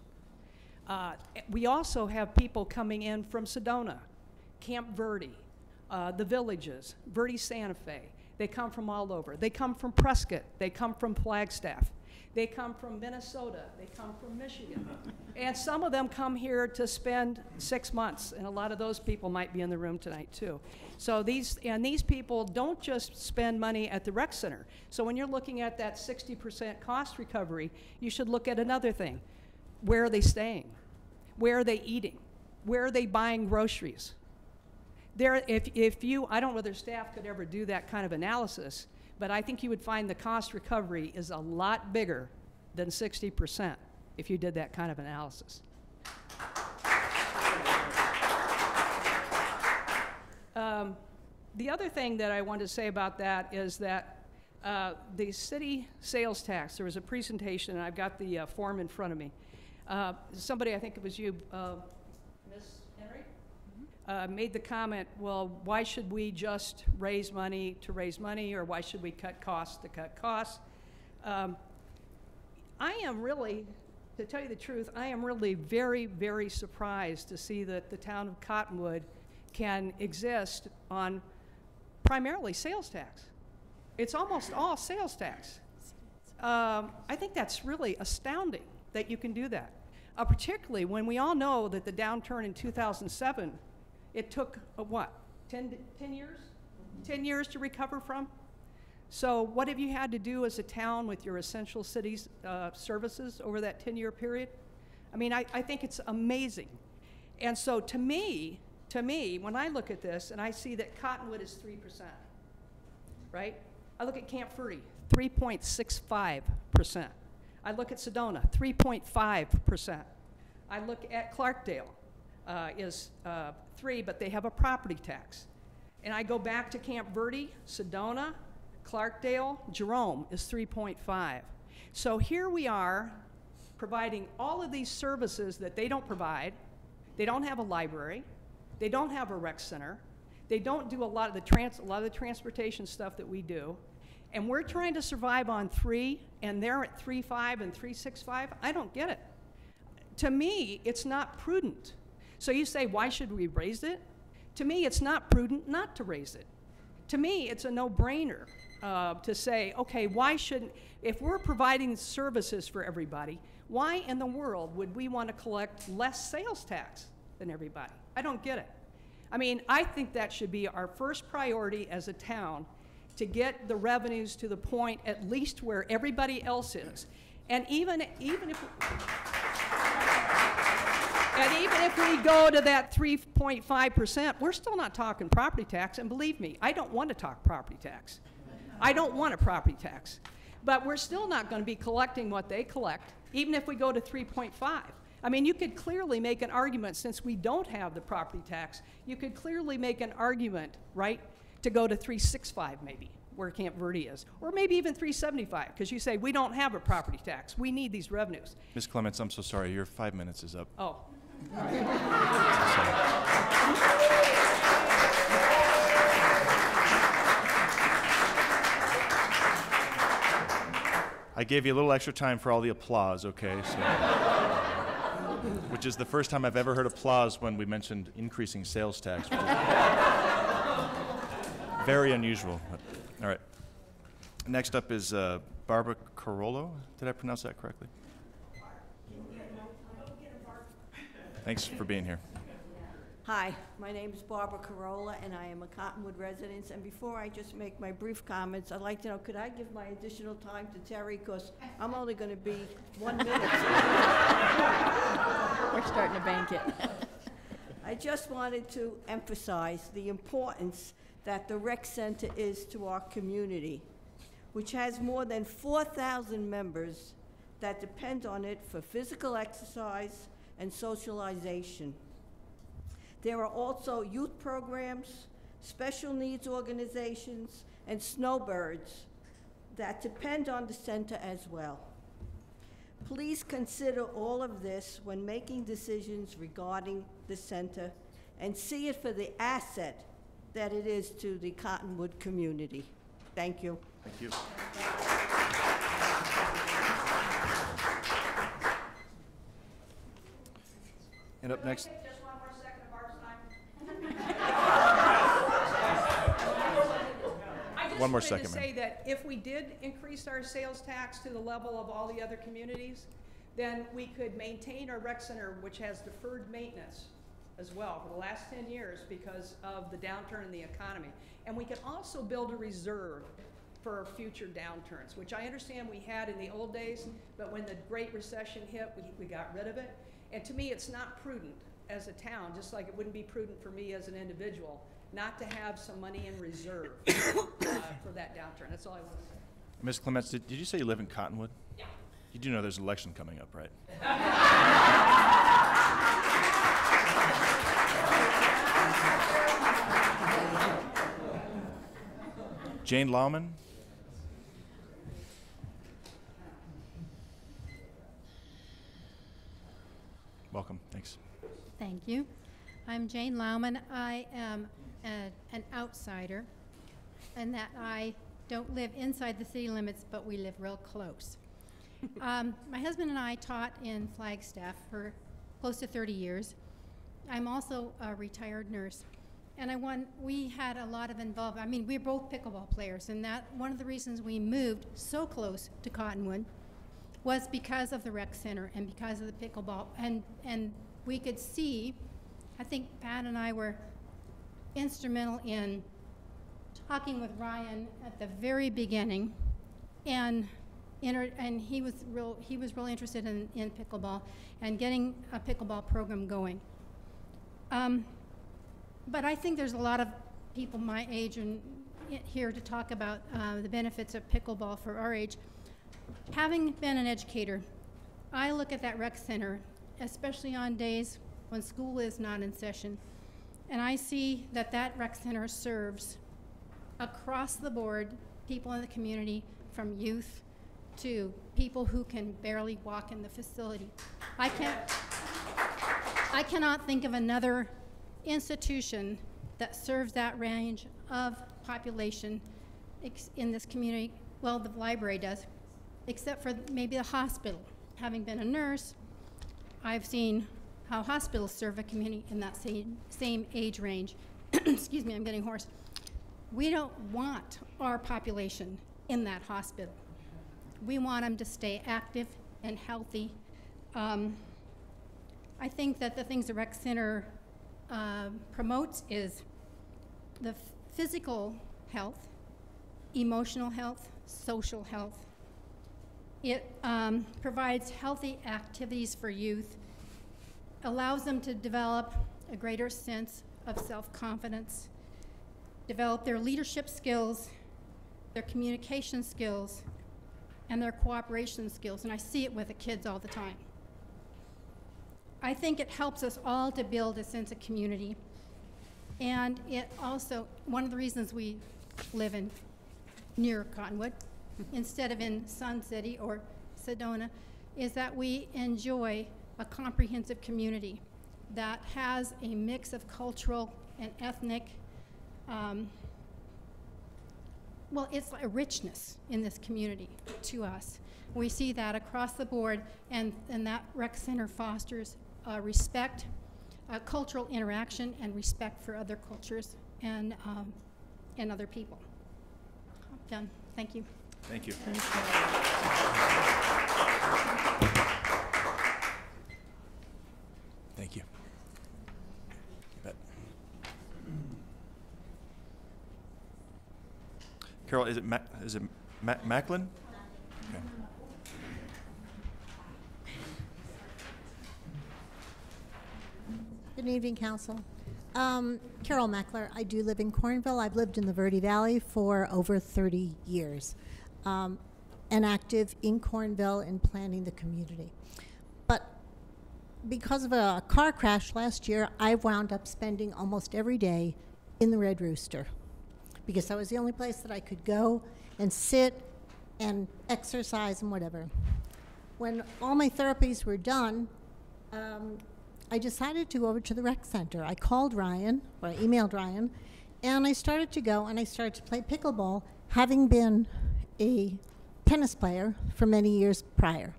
We also have people coming in from Sedona, Camp Verde, the Villages, Verde Santa Fe. They come from all over. They come from Prescott. They come from Flagstaff. They come from Minnesota. They come from Michigan. And some of them come here to spend 6 months, and a lot of those people might be in the room tonight too. So these people don't just spend money at the rec center. So when you're looking at that 60% cost recovery, you should look at another thing. Where are they staying? Where are they eating? Where are they buying groceries? I don't know whether staff could ever do that kind of analysis, but I think you would find the cost recovery is a lot bigger than 60% if you did that kind of analysis. The other thing that I want to say about that is that the city sales tax, there was a presentation, and I've got the form in front of me. Somebody, I think it was you, Ms. Henry, made the comment, well, why should we just raise money to raise money, or why should we cut costs to cut costs? I am really, to tell you the truth, I am really very, very surprised to see that the town of Cottonwood can exist on primarily sales tax. It's almost all sales tax. I think that's really astounding that you can do that, particularly when we all know that the downturn in 2007, it took, 10 years? 10 years to recover from? So what have you had to do as a town with your essential cities services over that 10-year period? I mean, I think it's amazing. And so to me, when I look at this and I see that Cottonwood is 3%, right? I look at Camp Verde, 3.65%. I look at Sedona, 3.5%. I look at Clarkdale, is 3, but they have a property tax. And I go back to Camp Verde, Sedona, Clarkdale, Jerome is 3.5. So here we are providing all of these services that they don't provide. They don't have a library. They don't have a rec center. They don't do a lot of the transportation stuff that we do. And we're trying to survive on 3, and they're at 3.5 and 3.65. I don't get it. To me, it's not prudent. So you say, why should we raise it? To me, it's not prudent not to raise it. To me, it's a no-brainer to say, okay, why shouldn't, if we're providing services for everybody, why in the world would we want to collect less sales tax than everybody? I don't get it. I mean, I think that should be our first priority as a town, to get the revenues to the point at least where everybody else is. And even if we go to that 3.5%, we're still not talking property tax. And believe me, I don't want to talk property tax. I don't want a property tax. But we're still not going to be collecting what they collect, even if we go to 3.5. I mean, you could clearly make an argument, since we don't have the property tax, you could clearly make an argument, right, to go to 3.65 maybe, where Camp Verde is, or maybe even 3.75, because you say we don't have a property tax. We need these revenues. Ms. Clements, I'm so sorry. Your 5 minutes is up. Oh. I gave you a little extra time for all the applause, okay? So, which is the first time I've ever heard applause when we mentioned increasing sales tax. Which is very unusual. But, all right. Next up is Barbara Carollo. Did I pronounce that correctly? Thanks for being here. Hi, my name is Barbara Carolla, and I am a Cottonwood resident. And before I just make my brief comments, I'd like to know, could I give my additional time to Terry? Because I'm only going to be 1 minute. We're starting to bank it. I just wanted to emphasize the importance that the rec center is to our community, which has more than 4,000 members that depend on it for physical exercise and socialization. There are also youth programs, special needs organizations, and snowbirds that depend on the center as well. Please consider all of this when making decisions regarding the center, and see it for the asset that it is to the Cottonwood community. Thank you. Thank you. And up next. Just one more second of our time. I just One more wanted second, to ma'am. say that if we did increase our sales tax to the level of all the other communities, then we could maintain our rec center, which has deferred maintenance as well for the last 10 years because of the downturn in the economy. And we could also build a reserve for future downturns, which I understand we had in the old days, but when the Great Recession hit, we got rid of it. And to me, it's not prudent as a town, just like it wouldn't be prudent for me as an individual, not to have some money in reserve for that downturn. That's all I want to say. Ms. Clements, did you say you live in Cottonwood? Yeah. You do know there's an election coming up, right? Jane Lauman? Welcome, thanks. Thank you. I'm Jane Lauman. I am an outsider in that I don't live inside the city limits, but we live real close. My husband and I taught in Flagstaff for close to 30 years. I'm also a retired nurse. And we had a lot of involvement. I mean, we're both pickleball players, and that one of the reasons we moved so close to Cottonwood was because of the rec center and because of the pickleball. And we could see, I think Pat and I were instrumental in talking with Ryan at the very beginning, and he was really interested in pickleball and getting a pickleball program going. But I think there's a lot of people my age and here to talk about the benefits of pickleball for our age. Having been an educator, I look at that rec center, especially on days when school is not in session, and I see that that rec center serves across the board people in the community, from youth to people who can barely walk in the facility. I cannot think of another institution that serves that range of population in this community. Well, the library does, except for maybe the hospital. Having been a nurse, I've seen how hospitals serve a community in that same age range. Excuse me, I'm getting hoarse. We don't want our population in that hospital. We want them to stay active and healthy. I think that the things the rec center promotes is the physical health, emotional health, social health. It provides healthy activities for youth, allows them to develop a greater sense of self-confidence, develop their leadership skills, their communication skills, and their cooperation skills, and I see it with the kids all the time. I think it helps us all to build a sense of community, and it also, one of the reasons we live in near Cottonwood instead of in Sun City or Sedona is that we enjoy a comprehensive community that has a mix of cultural and ethnic, well, it's a richness in this community to us. We see that across the board, and that rec center fosters respect, cultural interaction, and respect for other cultures and other people. I'm done. Thank you. Thank you. Thank you. You bet. Carol, is it Macklin? Okay. Good evening, Council. Carol Meckler. I do live in Cornville. I've lived in the Verde Valley for over 30 years, and active in Cornville in planning the community. But because of a car crash last year, I wound up spending almost every day in the Red Rooster, because that was the only place that I could go and sit and exercise and whatever. When all my therapies were done, I decided to go over to the rec center. I called Ryan, or I emailed Ryan, and I started to go and I started to play pickleball, having been a tennis player for many years prior.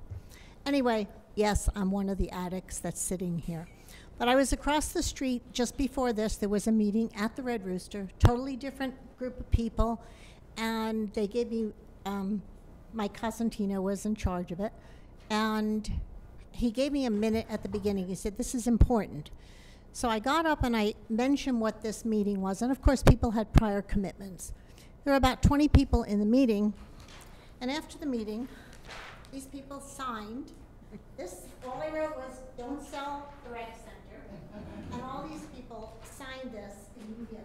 Anyway, yes, I'm one of the addicts that's sitting here. But I was across the street just before this. There was a meeting at the Red Rooster, totally different group of people, and they gave me, my cousin Tina was in charge of it, and he gave me a minute at the beginning. He said, this is important. So I got up and I mentioned what this meeting was, and of course people had prior commitments. There were about 20 people in the meeting, and after the meeting, these people signed this. All I wrote was, don't sell the rec center, and all these people signed this immediately.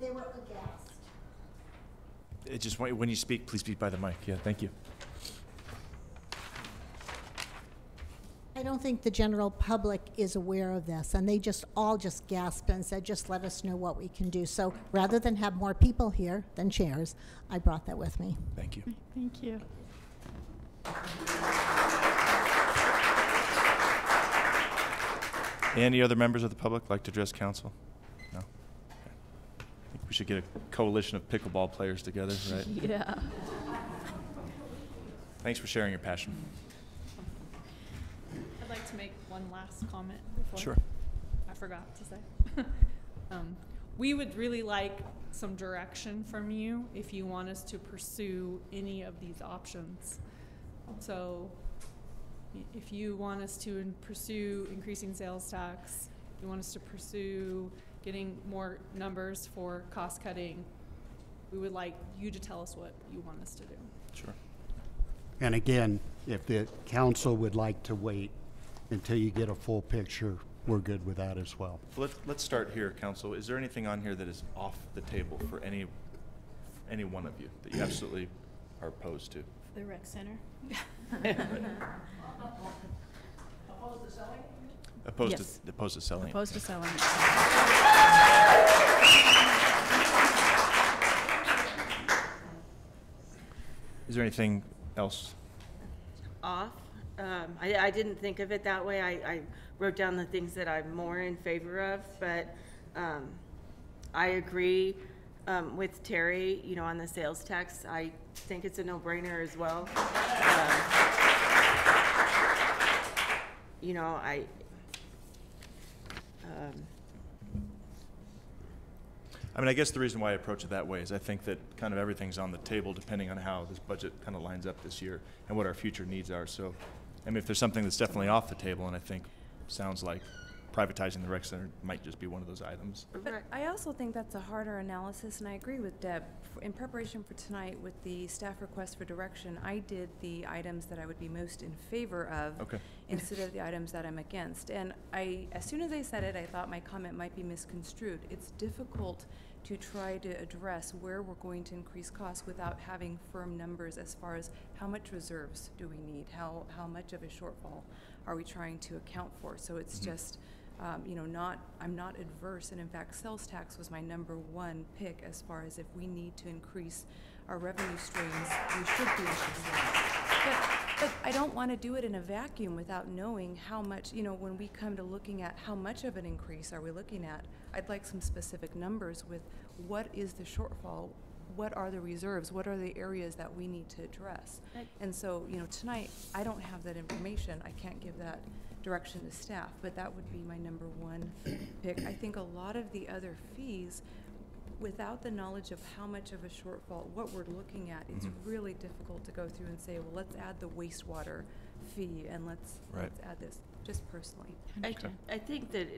They were aghast. It just, when you speak, please speak by the mic. Yeah, thank you. I don't think the general public is aware of this, and they all just gasped and said, just let us know what we can do. So rather than have more people here than chairs, I brought that with me. Thank you. Thank you. Any other members of the public like to address council? No? Okay. I think we should get a coalition of pickleball players together, right? Yeah. Thanks for sharing your passion. I'd like to make one last comment before. Sure. I forgot to say. We would really like some direction from you if you want us to pursue any of these options. So if you want us to pursue increasing sales tax, if you want us to pursue getting more numbers for cost cutting, we would like you to tell us what you want us to do. Sure. And again, if the council would like to wait until you get a full picture, we're good with that as well. Let's start here, council. Is there anything on here that is off the table for any one of you that you absolutely are opposed to? The rec center. Opposed to selling? Yes. Opposed to selling. Opposed to selling. Is there anything else? Off. I didn't think of it that way. I wrote down the things that I'm more in favor of, but I agree with Terry, you know, on the sales tax. I think it's a no-brainer as well. You know, I mean, I guess the reason why I approach it that way is I think that kind of everything's on the table depending on how this budget kind of lines up this year and what our future needs are. So, I mean, if there's something that's definitely off the table, and I think sounds like privatizing the rec center might just be one of those items. But I also think that's a harder analysis, and I agree with Deb. In preparation for tonight with the staff request for direction, I did the items that I would be most in favor of instead of the items that I'm against. And as soon as I said it, I thought my comment might be misconstrued. It's difficult to try to address where we're going to increase costs without having firm numbers as far as how much reserves do we need, how much of a shortfall are we trying to account for. So it's just, you know, I'm not adverse, and in fact, sales tax was my #1 pick as far as if we need to increase our revenue streams, we should be increasing that. But I don't want to do it in a vacuum without knowing how much, you know, when we come to looking at how much of an increase are we looking at, I'd like some specific numbers with what is the shortfall, what are the reserves, what are the areas that we need to address. And so, you know, tonight, I don't have that information. I can't give that direction to staff, but that would be my #1 pick. I think a lot of the other fees, without the knowledge of how much of a shortfall, what we're looking at, it's really difficult to go through and say, well, let's add the wastewater fee and let's add this, just personally. I think that,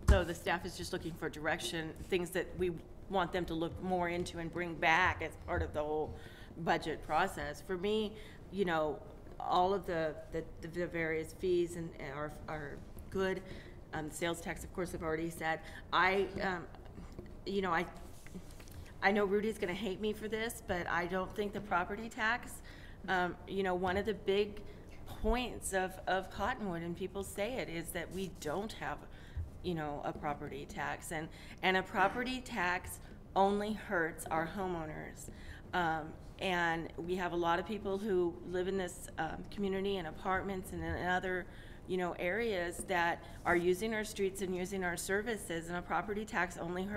though the staff is just looking for direction, things that we want them to look more into and bring back as part of the whole budget process. For me, you know, all of the various fees and are good. Sales tax, of course, I've already said. You know, I know Rudy's going to hate me for this, but I don't think the property tax, you know, one of the big points of Cottonwood, and people say it, is that we don't have, you know, a property tax. And a property tax only hurts our homeowners. And we have a lot of people who live in this community in apartments and in other, you know, areas that are using our streets and using our services, and a property tax only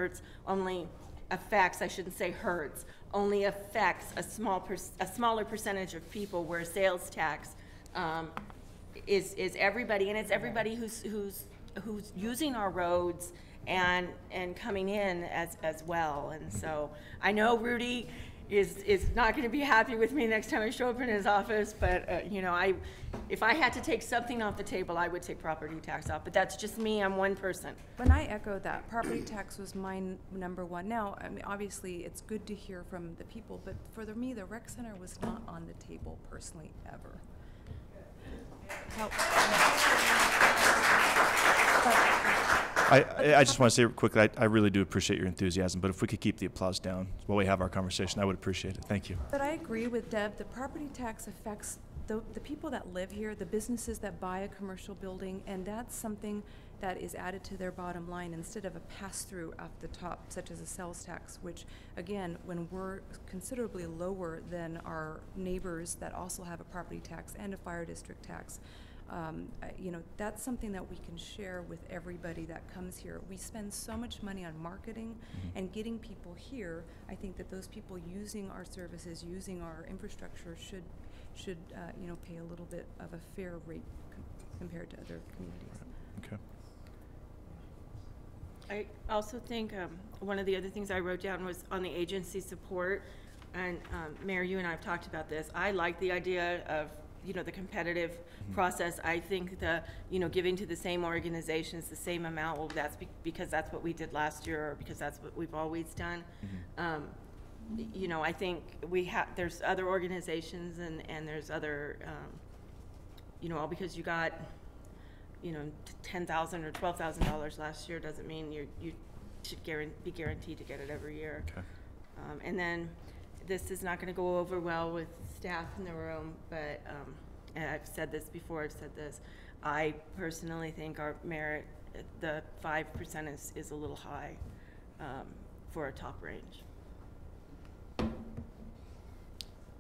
affects, I shouldn't say hurts, only affects a smaller percentage of people, where sales tax is everybody, and it's everybody who's using our roads and coming in as well. And so I know Rudy is not going to be happy with me next time I show up in his office, but you know, if I had to take something off the table, I would take property tax off. But that's just me. I'm one person. When I echo that, property tax was my #1. Now, I mean, obviously, it's good to hear from the people, but for me, the rec center was not on the table personally ever. I just want to say quickly, I really do appreciate your enthusiasm, but if we could keep the applause down while we have our conversation, I would appreciate it. Thank you. But I agree with Deb. The property tax affects the people that live here, the businesses that buy a commercial building, and that's something that is added to their bottom line instead of a pass-through at the top, such as a sales tax, which, again, when we're considerably lower than our neighbors that also have a property tax and a fire district tax, you know, that's something that we can share with everybody that comes here. We spend so much money on marketing and getting people here. I think that those people using our services, using our infrastructure should you know, pay a little bit of a fair rate compared to other communities. Okay. I also think one of the other things I wrote down was on the agency support, and Mayor, you and I have talked about this. I like the idea of, you know, the competitive process. I think you know, giving to the same organizations the same amount, well, that's because that's what we did last year, or because that's what we've always done. You know, I think there's other organizations and there's other, you know, all because you got, you know, $10,000 or $12,000 last year doesn't mean you should be guaranteed to get it every year. Okay. And then this is not going to go over well with staff in the room, but and I've said this before, I personally think our merit, the 5% is a little high for a top range.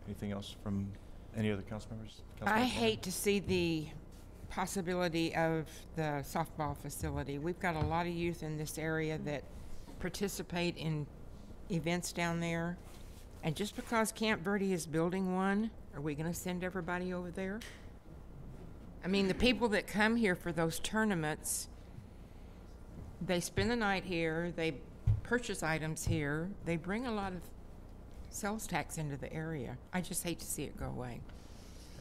Anything else from any other council members? I Councilmember Bowman? hate to see the possibility of the softball facility. We've got a lot of youth in this area that participate in events down there. And just because Camp Verde is building one, are we going to send everybody over there? I mean, the people that come here for those tournaments, they spend the night here, they purchase items here, they bring a lot of sales tax into the area. I just hate to see it go away.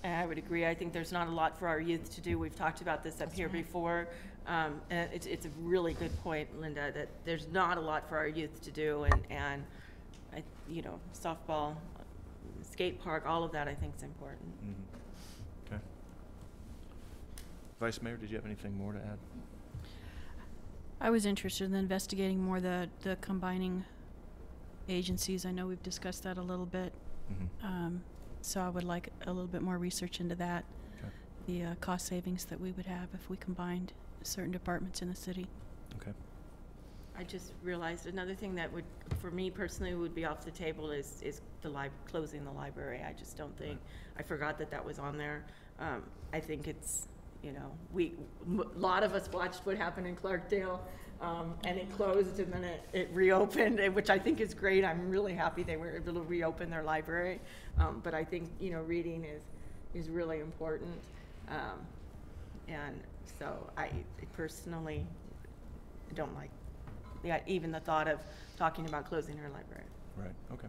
I would agree. I think there's not a lot for our youth to do. We've talked about this up here before. And it's a really good point, Linda, that there's not a lot for our youth to do. And you know, softball, skate park, all of that I think is important. Mm-hmm. Okay. Vice Mayor, did you have anything more to add? I was interested in investigating more the combining agencies. I know we've discussed that a little bit. Mm-hmm. So I would like a little bit more research into that. Okay. The cost savings that we would have if we combined certain departments in the city. Okay. I just realized another thing that would, for me personally, would be off the table is closing the library. I just don't think, I forgot that was on there. I think it's, you know, a lot of us watched what happened in Clarkdale, and it closed and then it reopened, which I think is great. I'm really happy they were able to reopen their library. But I think, you know, reading is really important. And so I personally don't like even the thought of talking about closing our library. Right, okay.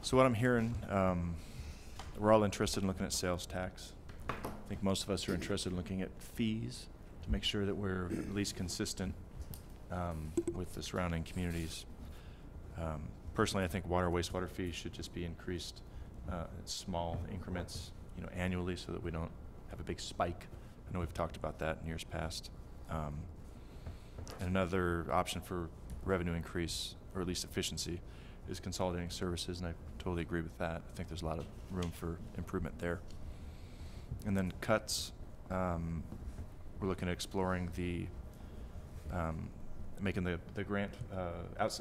So what I'm hearing, we're all interested in looking at sales tax. I think most of us are interested in looking at fees to make sure that we're at least consistent with the surrounding communities. Personally, I think water, wastewater fees should just be increased in small increments, you know, annually, so that we don't have a big spike. I know we've talked about that in years past. And another option for revenue increase, or at least efficiency, is consolidating services, and I totally agree with that. I think there's a lot of room for improvement there. And then cuts, we're looking at exploring the, making the grant,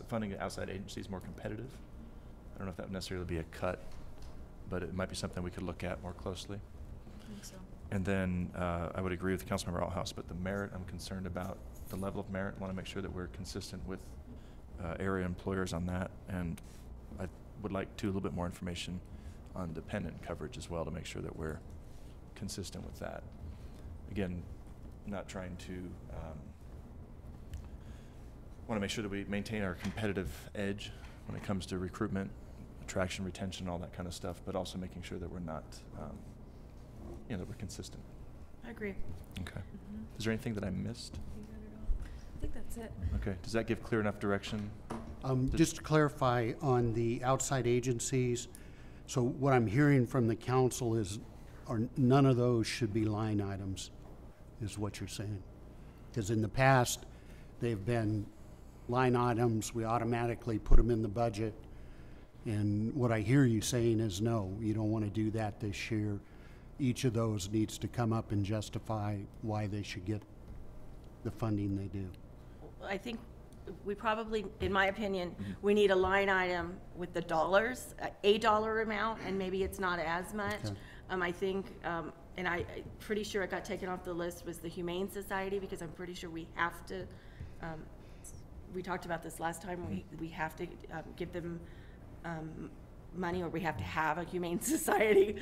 funding outside agencies more competitive. I don't know if that would necessarily be a cut, but it might be something we could look at more closely. I think so. And then I would agree with Councilmember Althouse, but the merit, I'm concerned about the level of merit. Want to make sure that we're consistent with area employers on that, and I would like a little bit more information on dependent coverage as well to make sure that we're consistent with that. Again, not trying to want to make sure that we maintain our competitive edge when it comes to recruitment, attraction, retention, all that kind of stuff, but also making sure that we're not, you know, that we're consistent. I agree. Okay. Is there anything that I missed? I think that's it. Okay. Does that give clear enough direction? Just to clarify on the outside agencies, so what I'm hearing from the council is, none of those should be line items, is what you're saying. Because in the past, they've been line items, we automatically put them in the budget. And what I hear you saying is, no, you don't want to do that this year. Each of those needs to come up and justify why they should get the funding they do. I think we probably, in my opinion, we need a line item with the dollars, a dollar amount, and maybe it's not as much. Okay. I think, and I'm pretty sure it got taken off the list, was the Humane Society, because I'm pretty sure we have to, we talked about this last time, we have to give them money, or we have to have a Humane Society.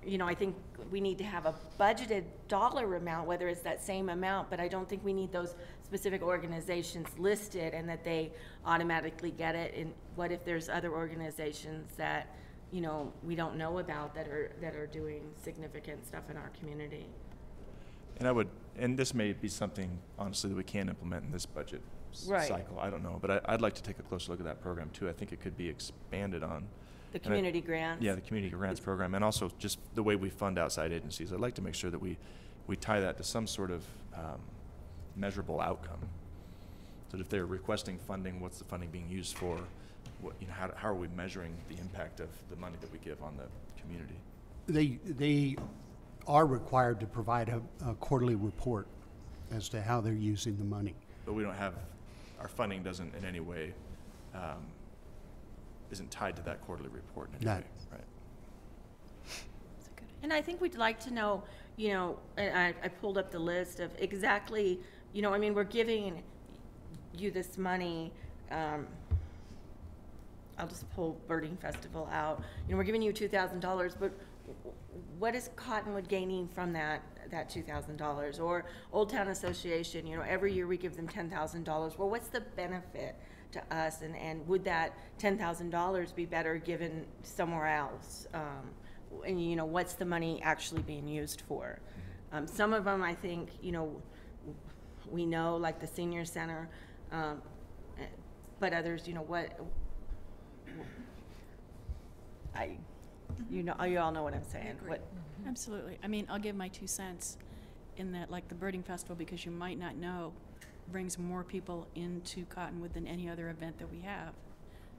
You know, I think we need to have a budgeted dollar amount, whether it's that same amount, but I don't think we need those specific organizations listed and that they automatically get it. And what if there's other organizations that, you know, we don't know about that are doing significant stuff in our community? And and this may be something, honestly, that we can implement in this budget cycle. I don't know, but I'd like to take a closer look at that program too. I think it could be expanded on. The community grants? Yeah, the community grants program, and also just the way we fund outside agencies. I'd like to make sure that we tie that to some sort of measurable outcome. So that if they're requesting funding, what's the funding being used for? What, you know, how are we measuring the impact of the money that we give on the community? They are required to provide a quarterly report as to how they're using the money. But we don't have, our funding doesn't in any way isn't tied to that quarterly report in any No. way, right? And I think we'd like to know, you know, and I pulled up the list of exactly, you know, I mean, we're giving you this money, I'll just pull Birding Festival out. You know, we're giving you $2,000, but what is Cottonwood gaining from that $2,000? Or Old Town Association, you know, every year we give them $10,000. Well, what's the benefit to us? And would that $10,000 be better given somewhere else? And, you know, what's the money actually being used for? Some of them, I think, you know, we know, like the senior center, but others, you know, you all know what I'm saying. What? Absolutely. I mean, I'll give my 2 cents in that, like the Birding Festival, because you might not know, brings more people into Cottonwood than any other event that we have.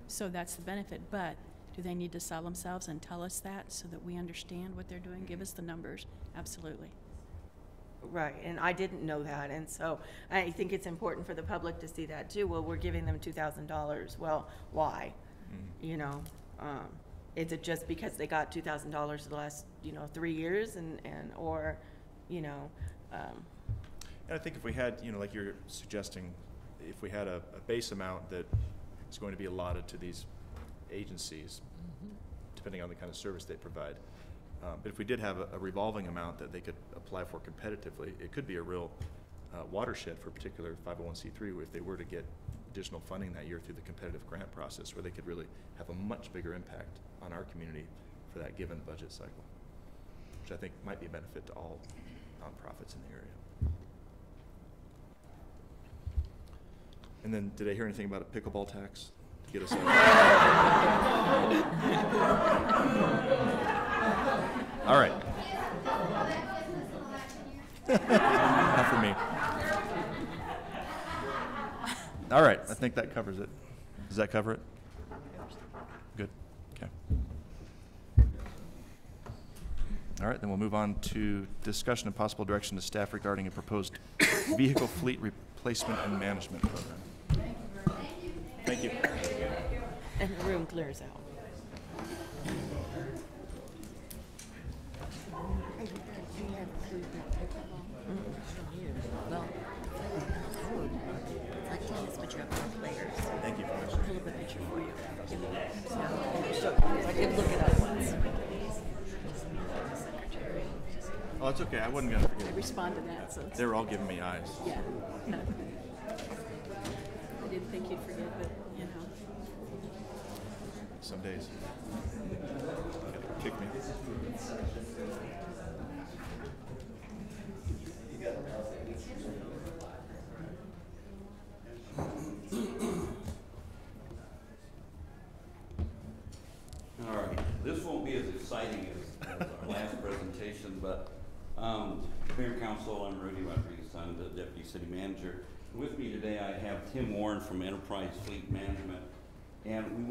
So that's the benefit. But do they need to sell themselves and tell us that so that we understand what they're doing? Give us the numbers. Absolutely. Right, and I didn't know that, and so I think it's important for the public to see that too. Well, we're giving them $2,000. Well, why? You know, is it just because they got $2,000 the last, you know, 3 years, or, you know? And I think if we had, you know, like you're suggesting, if we had a base amount that is going to be allotted to these agencies, depending on the kind of service they provide. But if we did have a revolving amount that they could apply for competitively, it could be a real watershed for a particular 501c3 if they were to get additional funding that year through the competitive grant process, where they could really have a much bigger impact on our community for that given budget cycle, which I think might be a benefit to all nonprofits in the area. And then, did I hear anything about a pickleball tax to get us out? All right. Not for me. All right, I think that covers it. Does that cover it? Good. Okay. All right, then we'll move on to discussion and possible direction to staff regarding a proposed vehicle fleet replacement and management program. Thank you. And the room clears out. Thank you. Pull up a picture for you. I did look it up once. Oh, it's okay. I wasn't going to forget. I respond to that, so. They were all giving me eyes. Yeah. I didn't think you'd forget, but, you know. Some days. Kick me. All right, this won't be as exciting as our last presentation, but Mayor Council, I'm Rudy Rodriguez, I'm the Deputy City Manager. With me today I have Tim Warren from Enterprise Fleet Management, and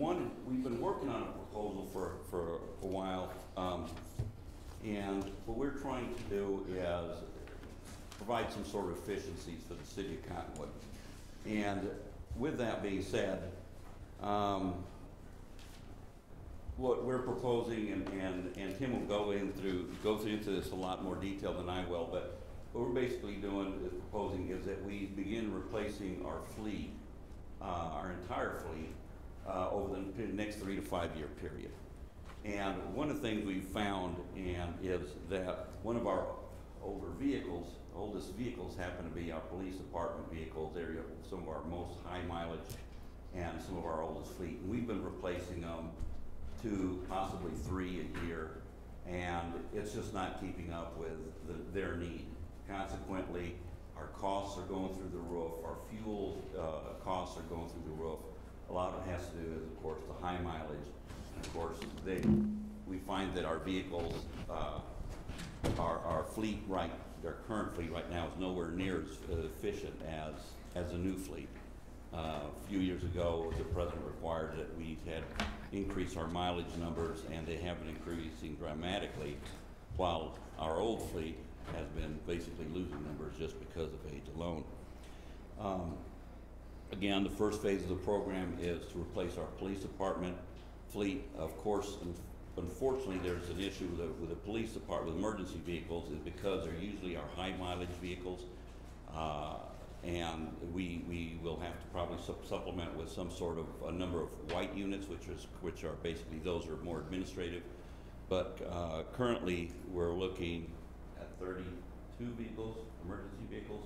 we've been working on a proposal for a while, and what we're trying to do is provide some sort of efficiencies for the city of Cottonwood. And with that being said, what we're proposing, and Tim will go into this a lot more detail than I will, but what we're basically proposing is that we begin replacing our fleet, our entire fleet, over the next 3 to 5 year period. And one of the things we've found is that one of our oldest vehicles happen to be our police department vehicles. They're some of our most high mileage and some of our oldest fleet. And we've been replacing them 2, possibly 3 a year, and it's just not keeping up with their need. Consequently, our costs are going through the roof, our fuel costs are going through the roof. A lot of it has to do with, of course, the high mileage. And of course, we find that our vehicles, our fleet our current fleet right now is nowhere near as efficient as a new fleet. A few years ago, the president required that we had increased our mileage numbers, and they have been increasing dramatically, while our old fleet has been basically losing numbers just because of age alone. Again, the first phase of the program is to replace our police department fleet. Of course, unfortunately, there's an issue with the police department with emergency vehicles, is because they're usually our high mileage vehicles, and we will have to probably supplement with some sort of a number of white units, which are basically, those are more administrative. But currently, we're looking at 32 vehicles, emergency vehicles.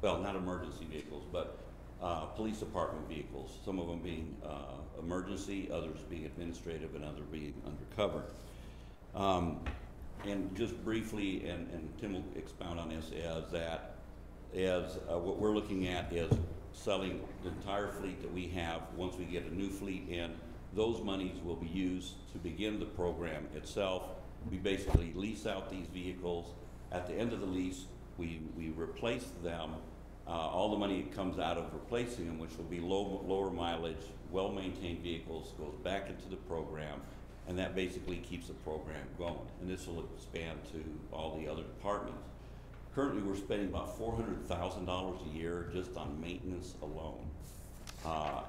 Well, not emergency vehicles, but police department vehicles. Some of them being emergency, others being administrative, and others being undercover. And just briefly, and Tim will expound on this, what we're looking at is selling the entire fleet that we have. Once we get a new fleet in, those monies will be used to begin the program itself. We basically lease out these vehicles. At the end of the lease, we replace them. All the money that comes out of replacing them, which will be lower mileage, well-maintained vehicles, goes back into the program, and that basically keeps the program going. And this will expand to all the other departments. Currently, we're spending about $400,000 a year just on maintenance alone.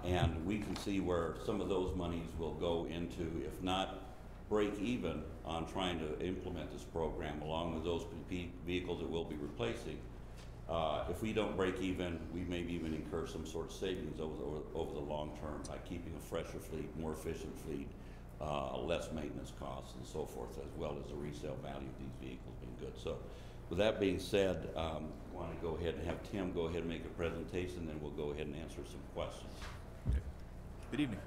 And we can see where some of those monies will go into, if not break even on trying to implement this program along with those vehicles that we'll be replacing. If we don't break even, we may even incur some sort of savings over the long term by keeping a fresher fleet, more efficient fleet, less maintenance costs and so forth, as well as the resale value of these vehicles being good. So with that being said, I want to go ahead and have Tim go ahead and make a presentation, then we'll go ahead and answer some questions. Okay. Good evening.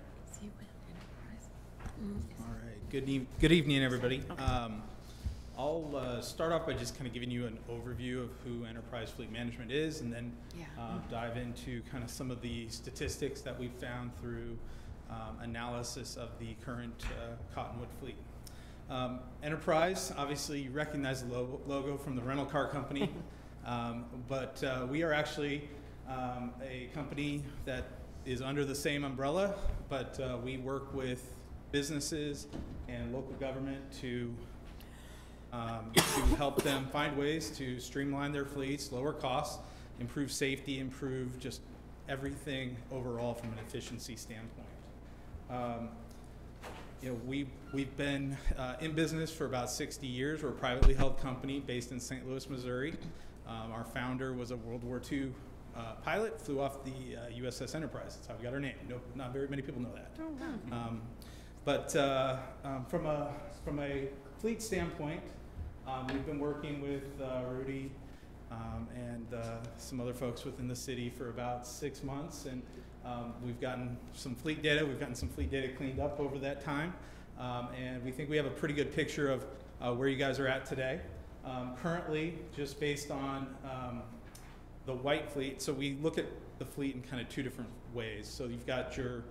All right. Good evening, everybody. I'll start off by just kind of giving you an overview of who Enterprise Fleet Management is, and then dive into kind of some of the statistics that we've found through analysis of the current Cottonwood fleet. Enterprise, obviously you recognize the logo from the rental car company, but we are actually a company that is under the same umbrella, but we work with businesses and local government to help them find ways to streamline their fleets, lower costs, improve safety, improve just everything overall from an efficiency standpoint. You know, we've been in business for about 60 years. We're a privately held company based in St. Louis, Missouri. Our founder was a World War II pilot, flew off the USS Enterprise. That's how we got our name. Not very many people know that. But from a fleet standpoint, we've been working with Rudy and some other folks within the city for about 6 months, and we've gotten some fleet data. We've gotten some fleet data cleaned up over that time, and we think we have a pretty good picture of where you guys are at today. Currently, just based on the white fleet, so we look at the fleet in kind of two different ways. So you've got your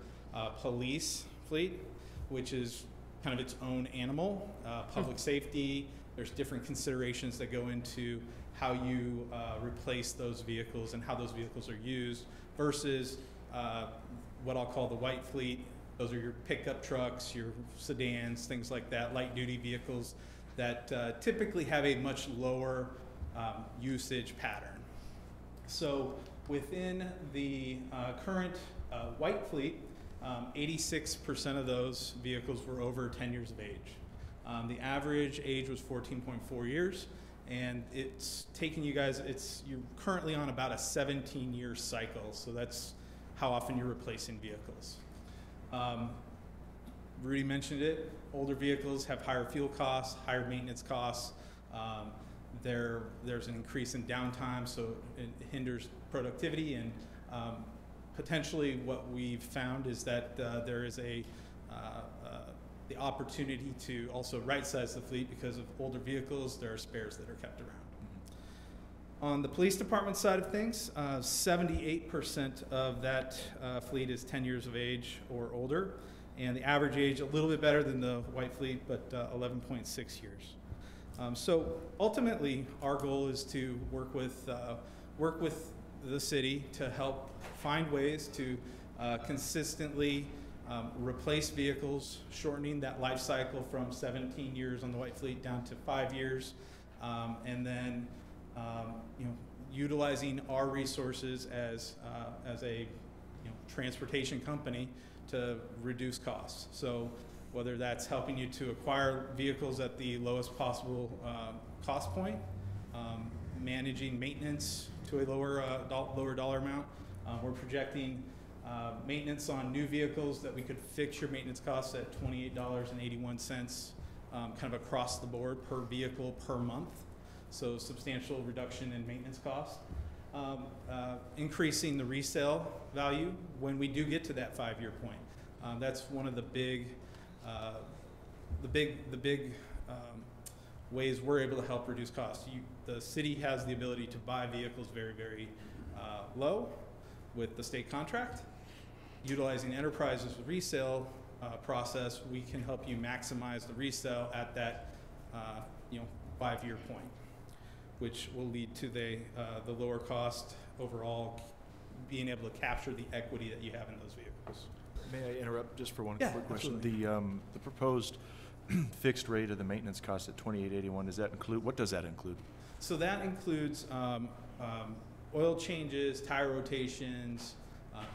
police fleet, which is kind of its own animal, public safety. There's different considerations that go into how you replace those vehicles and how those vehicles are used versus what I'll call the white fleet. Those are your pickup trucks, your sedans, things like that, light duty vehicles that typically have a much lower usage pattern. So within the current white fleet, 86% of those vehicles were over 10 years of age. The average age was 14.4 years, and it's taking you guys, you're currently on about a 17-year cycle, so that's how often you're replacing vehicles. Rudy mentioned it, older vehicles have higher fuel costs, higher maintenance costs. There's an increase in downtime, so it hinders productivity, and potentially what we've found is that there is the opportunity to also right-size the fleet because of older vehicles. There are spares that are kept around. On the police department side of things, 78% of that fleet is 10 years of age or older, and the average age a little bit better than the white fleet, but 11.6 years. So ultimately, our goal is to work with the city to help find ways to consistently replace vehicles, shortening that life cycle from 17 years on the white fleet down to 5 years, and then utilizing our resources as a transportation company to reduce costs. So whether that's helping you to acquire vehicles at the lowest possible cost point, managing maintenance to a lower dollar amount. We're projecting maintenance on new vehicles that we could fix your maintenance costs at $28.81, kind of across the board per vehicle per month. So substantial reduction in maintenance costs. Increasing the resale value when we do get to that 5-year point. That's one of the big ways we're able to help reduce costs. The city has the ability to buy vehicles very, very low with the state contract. Utilizing Enterprise's resale process, we can help you maximize the resale at that 5-year point, which will lead to the lower cost overall, being able to capture the equity that you have in those vehicles. May I interrupt just for one Yeah, quick question? absolutely. The proposed fixed rate of the maintenance cost at $28.81, does that include, what does that include? So that includes oil changes, tire rotations,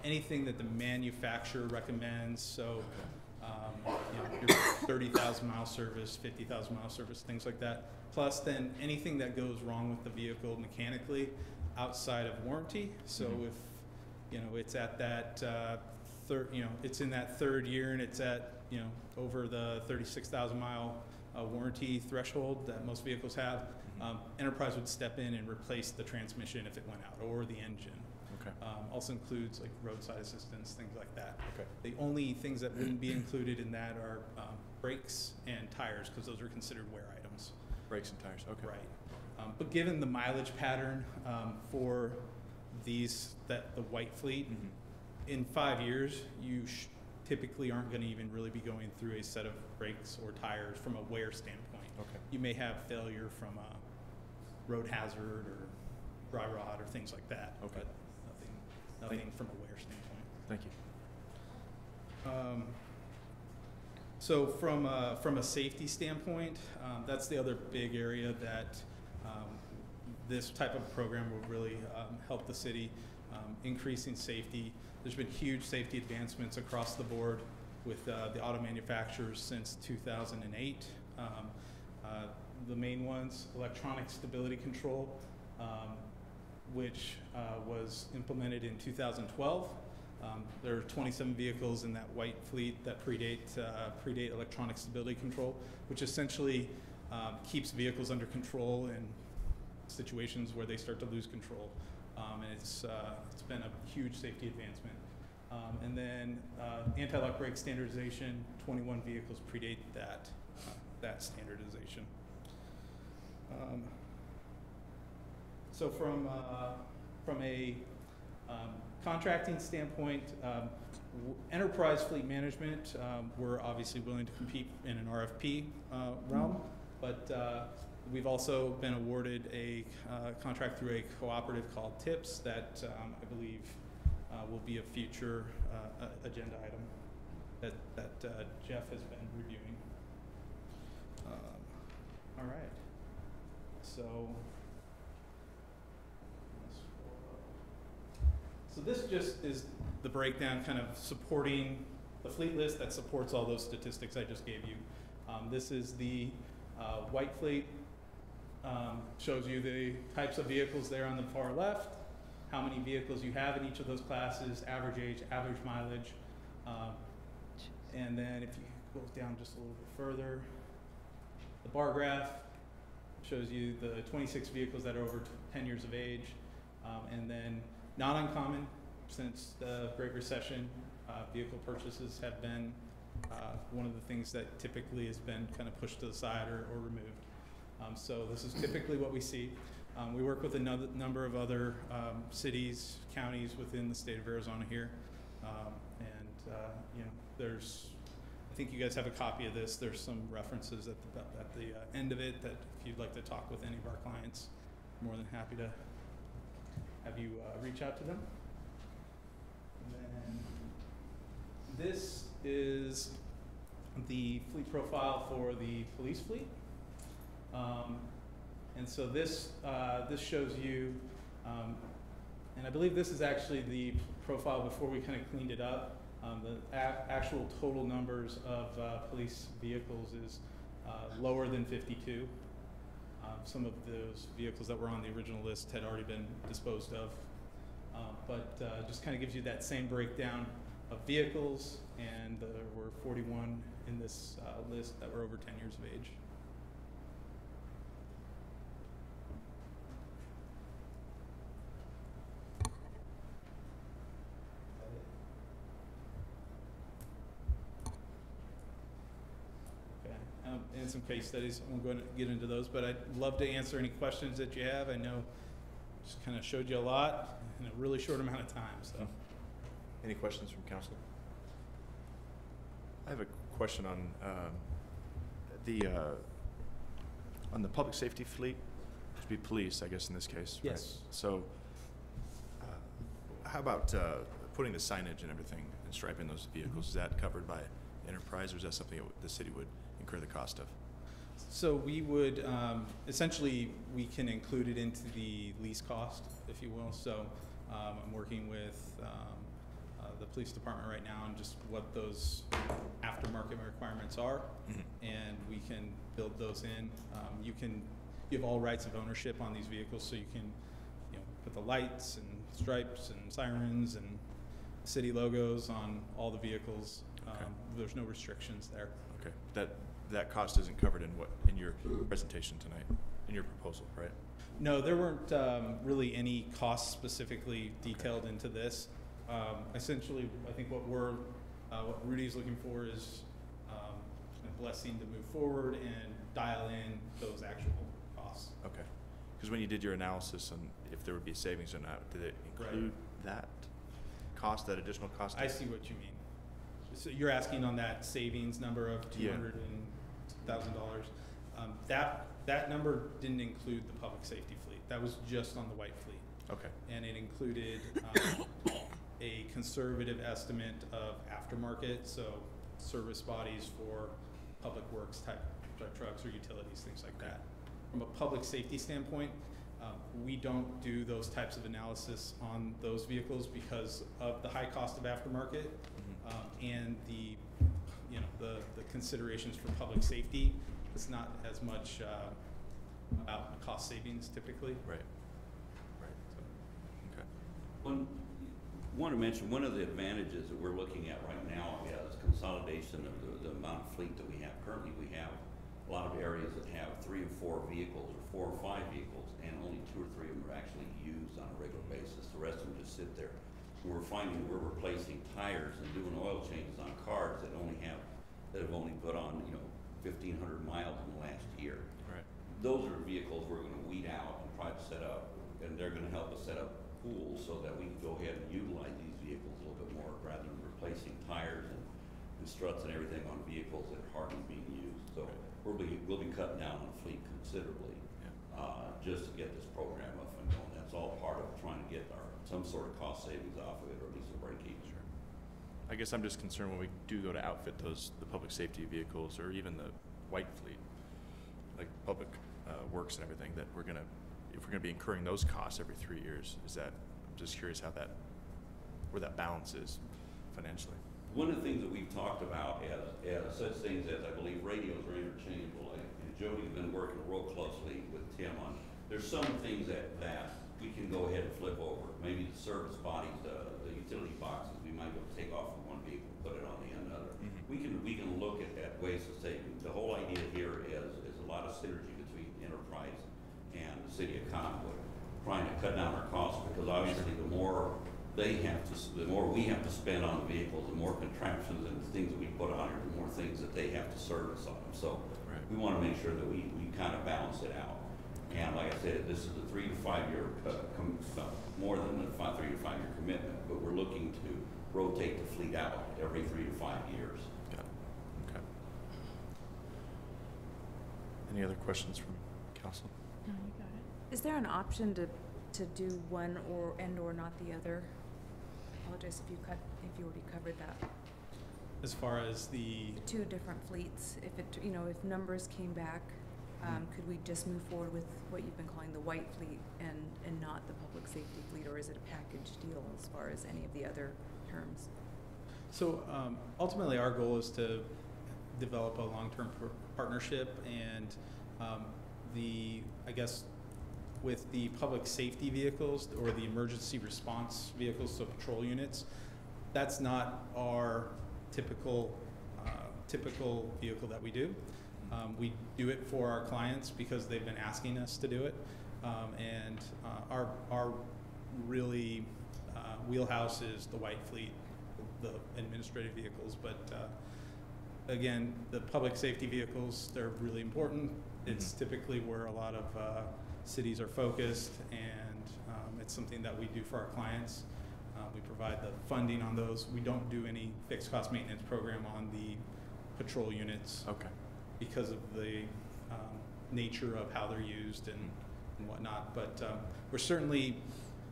anything that the manufacturer recommends. So your 30,000 mile service, 50,000 mile service, things like that. Plus then anything that goes wrong with the vehicle mechanically outside of warranty. So if it's at that it's in that 3rd year and it's at over the 36,000 mile warranty threshold that most vehicles have, Enterprise would step in and replace the transmission if it went out, or the engine. Okay. Also includes like roadside assistance, things like that. Okay. The only things that wouldn't be included in that are brakes and tires, because those are considered wear items. Brakes and tires, okay. Right. But given the mileage pattern for the white fleet, in 5 years, you typically aren't going to even really be going through a set of brakes or tires from a wear standpoint. Okay. You may have failure from a road hazard or dry rot or things like that. Okay. But nothing from a wear standpoint. Thank you. So from a safety standpoint, that's the other big area that this type of program will really help the city, increasing safety. There's been huge safety advancements across the board with the auto manufacturers since 2008. The main ones, electronic stability control, which was implemented in 2012. There are 27 vehicles in that white fleet that predate electronic stability control, which essentially keeps vehicles under control in situations where they start to lose control. And it's been a huge safety advancement. And then anti-lock brake standardization, 21 vehicles predate that standardization. So from a contracting standpoint, enterprise fleet management, we're obviously willing to compete in an RFP realm, but we've also been awarded a contract through a cooperative called TIPS that I believe will be a future agenda item that Jeff has been reviewing. All right. So this just is the breakdown, kind of supporting the fleet list that supports all those statistics I just gave you. This is the white fleet, shows you the types of vehicles there on the far left, how many vehicles you have in each of those classes, average age, average mileage. And then if you go down just a little bit further, the bar graph shows you the 26 vehicles that are over 10 years of age. And then not uncommon, since the Great Recession, vehicle purchases have been one of the things that typically has been kind of pushed to the side or removed. So this is typically what we see. We work with a number of other cities, counties within the state of Arizona here. There's, I think you guys have a copy of this. There's some references at the end of it that if you'd like to talk with any of our clients, I'm more than happy to have you reach out to them. And then this is the fleet profile for the police fleet. And so this shows you, and I believe this is actually the profile before we kind of cleaned it up. The actual total numbers of police vehicles is lower than 52. Some of those vehicles that were on the original list had already been disposed of. But just kind of gives you that same breakdown of vehicles, and there were 41 in this list that were over 10 years of age. And some case studies. I won't go into get into those, but I'd love to answer any questions that you have. I know just kind of showed you a lot in a really short amount of time. So, any questions from council? I have a question on the public safety fleet, to be police, I guess in this case. Right? Yes. So, how about putting the signage and everything and striping those vehicles? Is that covered by enterprise, or is that something that the city would incur the cost of? So we would, essentially, we can include it into the lease cost, if you will. So I'm working with the police department right now on just what those aftermarket requirements are, and we can build those in. You have all rights of ownership on these vehicles, so you can, put the lights and stripes and sirens and city logos on all the vehicles. Okay. There's no restrictions there. Okay. That cost isn't covered in your presentation tonight, in your proposal, right? No, there weren't really any costs specifically detailed into this. Essentially, I think what Rudy's looking for is a blessing to move forward and dial in those actual costs. Okay. Because when you did your analysis on if there would be savings or not, did it include that cost, that additional cost? I see what you mean. So you're asking on that savings number of $200,000. That number didn't include the public safety fleet. That was just on the white fleet. Okay. And it included a conservative estimate of aftermarket, so service bodies for public works type trucks or utilities, things like that. From a public safety standpoint, we don't do those types of analysis on those vehicles because of the high cost of aftermarket and the considerations for public safety. It's not as much about cost savings typically. Right. So, okay. Want to mention one of the advantages that we're looking at right now is consolidation of the amount of fleet that we have. Currently, we have a lot of areas that have 3 or 4 vehicles or 4 or 5 vehicles, and only 2 or 3 of them are actually used on a regular basis. The rest of them just sit there. We're finding we're replacing tires and doing oil changes on cars that have only put on 1,500 miles in the last year. Right. Those are vehicles we're going to weed out and try to set up, and they're going to help us set up pools so that we can go ahead and utilize these vehicles a little bit more rather than replacing tires and struts and everything on vehicles that are hardly being used. So we'll be cutting down on fleet considerably just to get this program up and going. That's all part of trying to get some sort of cost savings off of it, or at least a break even. Sure. I guess I'm just concerned when we do go to outfit the public safety vehicles or even the white fleet, like public works and everything, that if we're gonna be incurring those costs every 3 years, I'm just curious where that balance is financially. One of the things that we've talked about as such things as, I believe, radios are interchangeable, and Jody's been working real closely with Tim on. There's some things that we can go ahead and flip over. Maybe the service bodies, the utility boxes, we might be able to take off from one vehicle and put it on the another. We can look at ways of saving. The whole idea here is a lot of synergy between enterprise and the city of Cottonwood, trying to cut down our costs, because obviously the more we have to spend on the vehicles, the more contraptions and the things that we put on here, the more things that they have to service on them. So we want to make sure that we kind of balance it out. And like I said, this is a 3 to 5 year, more than a 3 to 5 year commitment, but we're looking to rotate the fleet out every 3 to 5 years. Got it. Okay. Any other questions from council? No, you got it. Is there an option to do one or not the other? I apologize if you already covered that. As far as the 2 different fleets, if numbers came back, could we just move forward with what you've been calling the white fleet and not the public safety fleet, or is it a package deal as far as any of the other terms? So ultimately, our goal is to develop a long-term partnership, and I guess with the public safety vehicles or the emergency response vehicles, so patrol units, that's not our typical vehicle that we do. We do it for our clients because they've been asking us to do it, and our really wheelhouse is the white fleet, the administrative vehicles. But again, the public safety vehicles, they're really important. It's typically where a lot of cities are focused, and it's something that we do for our clients. We provide the funding on those. We don't do any fixed cost maintenance program on the patrol units. Okay. Because of the nature of how they're used and whatnot. But we're certainly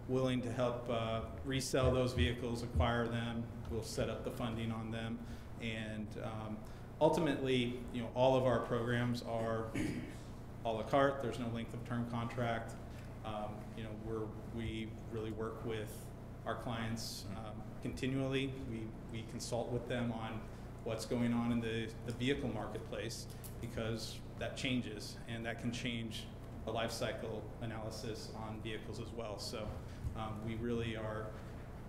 willing to help resell those vehicles, acquire them. We'll set up the funding on them. And ultimately, all of our programs are a la carte. There's no length of term contract. We really work with our clients continually. We consult with them on what's going on in the vehicle marketplace, because that changes, and that can change a life cycle analysis on vehicles as well. So we really are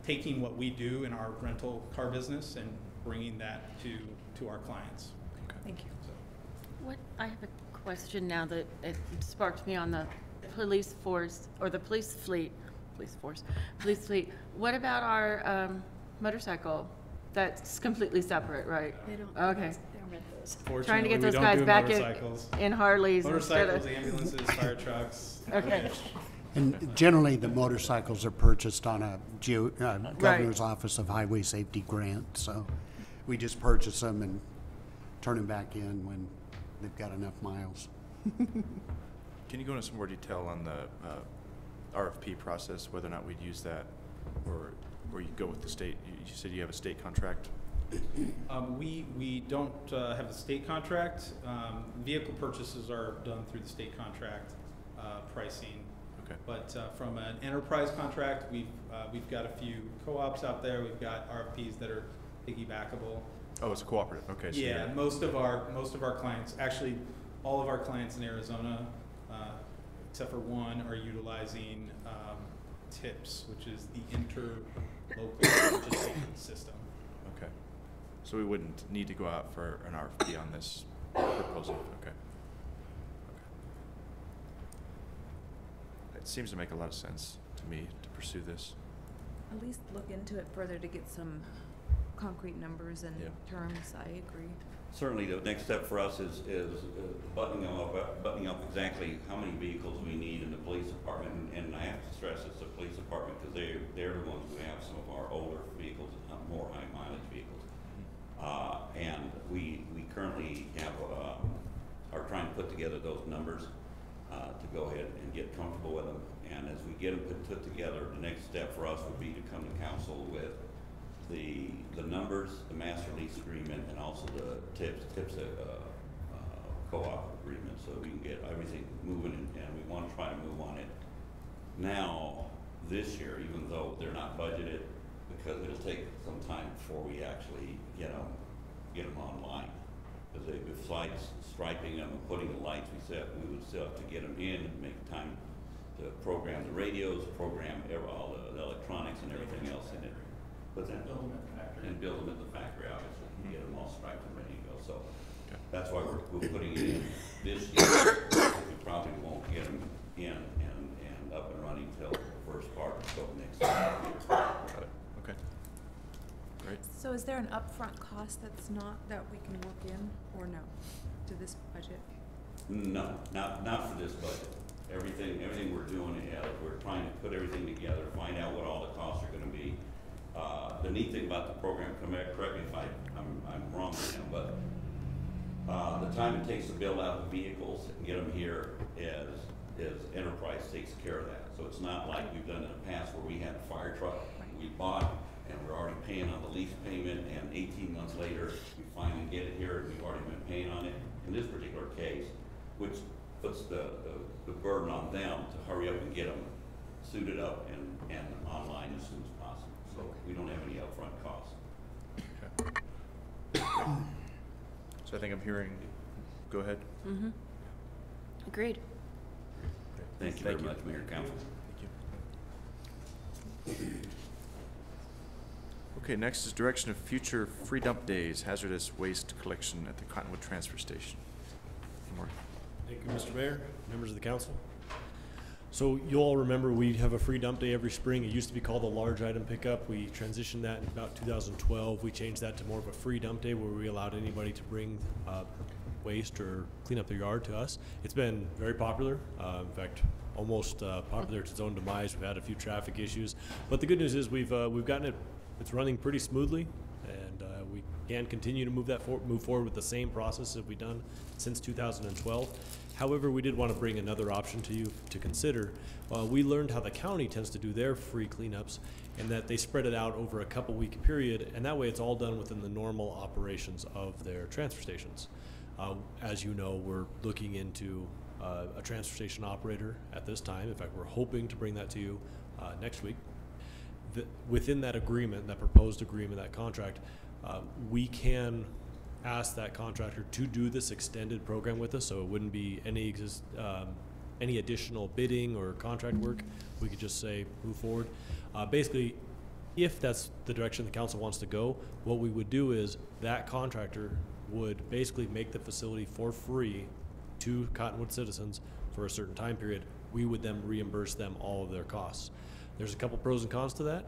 taking what we do in our rental car business and bringing that to our clients. Okay. Thank you. I have a question now that it sparked me on the police force, or the police fleet. What about our motorcycle? That's completely separate, right? They don't. Okay. They don't rent those. Trying to get Fortunately, those we don't guys do back motorcycles. in Harleys instead Motorcycles, of. ambulances, fire trucks. Okay. And generally, the motorcycles are purchased on a Governor's Office of Highway Safety grant, so we just purchase them and turn them back in when they've got enough miles. Can you go into some more detail on the RFP process, whether or not we'd use that, or you go with the state? You said you have a state contract. We don't have a state contract. Vehicle purchases are done through the state contract pricing. Okay. But from an enterprise contract, we've got a few co-ops out there. We've got RFPs that are piggybackable. Oh, it's a cooperative. Okay. So yeah, most of our clients, actually, all of our clients in Arizona, except for one, are utilizing TIPS, which is the interlocal purchasing system. Okay. So we wouldn't need to go out for an RFP on this proposal. Okay. It seems to make a lot of sense to me to pursue this. At least look into it further to get some concrete numbers and terms. I agree. Certainly, the next step for us is buttoning up exactly how many vehicles we need in the police department. And I have to stress it's the police department, because they're the ones who have some of our older vehicles, more high mileage vehicles. And we currently are trying to put together those numbers to go ahead and get comfortable with them. And as we get them put together, the next step for us would be to come to council with the numbers, the master lease agreement, and also the TIPS co-op agreement, so we can get everything moving, and we want to try to move on it now this year, even though they're not budgeted, because it'll take some time before we actually get them online. Because besides striping them and putting the lights, we would still have to get them in and make time to program the radios, program all the electronics and everything else in it. But then build them at the factory. And build them at the factory, obviously, and get them all striped and ready to go. So that's why we're putting it in this year. We probably won't get them in and up and running till the first part of next year. Got it. Okay. Great. So is there an upfront cost that we can work in, or no, to this budget? No, not for this budget. Everything we're doing, we're trying to put everything together, find out what all the costs are going to be. The neat thing about the program, correct me if I'm wrong, but the time it takes to build out the vehicles and get them here is Enterprise takes care of that. So it's not like we've done in the past where we had a fire truck, we bought it, and we're already paying on the lease payment, and 18 months later, we finally get it here, and we've already been paying on it. In this particular case, which puts the burden on them to hurry up and get them suited up and online as soon as possible. So we don't have any upfront costs. So I think I'm hearing, go ahead. Mm-hmm. Agreed. Thank you very much, Mayor and Council. Thank you. Okay, next is direction of future free dump days, hazardous waste collection at the Cottonwood Transfer Station. Morgan. Thank you, Mr. Mayor, members of the council. So you all remember we have a free dump day every spring. It used to be called a large item pickup. We transitioned that in about 2012. We changed that to more of a free dump day where we allowed anybody to bring waste or clean up their yard to us. It's been very popular. In fact, almost popular to its own demise. We've had a few traffic issues, but the good news is we've gotten it. It's running pretty smoothly, and we can continue to move forward with the same process that we've done since 2012. However, we did want to bring another option to you to consider. We learned how the county tends to do their free cleanups, and that they spread it out over a couple-week period, and that way it's all done within the normal operations of their transfer stations. As you know, we're looking into a transfer station operator at this time. In fact, we're hoping to bring that to you next week. Within that agreement, that proposed agreement, that contract, we can ask that contractor to do this extended program with us, so it wouldn't be any additional bidding or contract work. We could just say move forward. Basically, if that's the direction the council wants to go, what we would do is that contractor would basically make the facility for free to Cottonwood citizens for a certain time period. We would then reimburse them all of their costs. There's a couple pros and cons to that.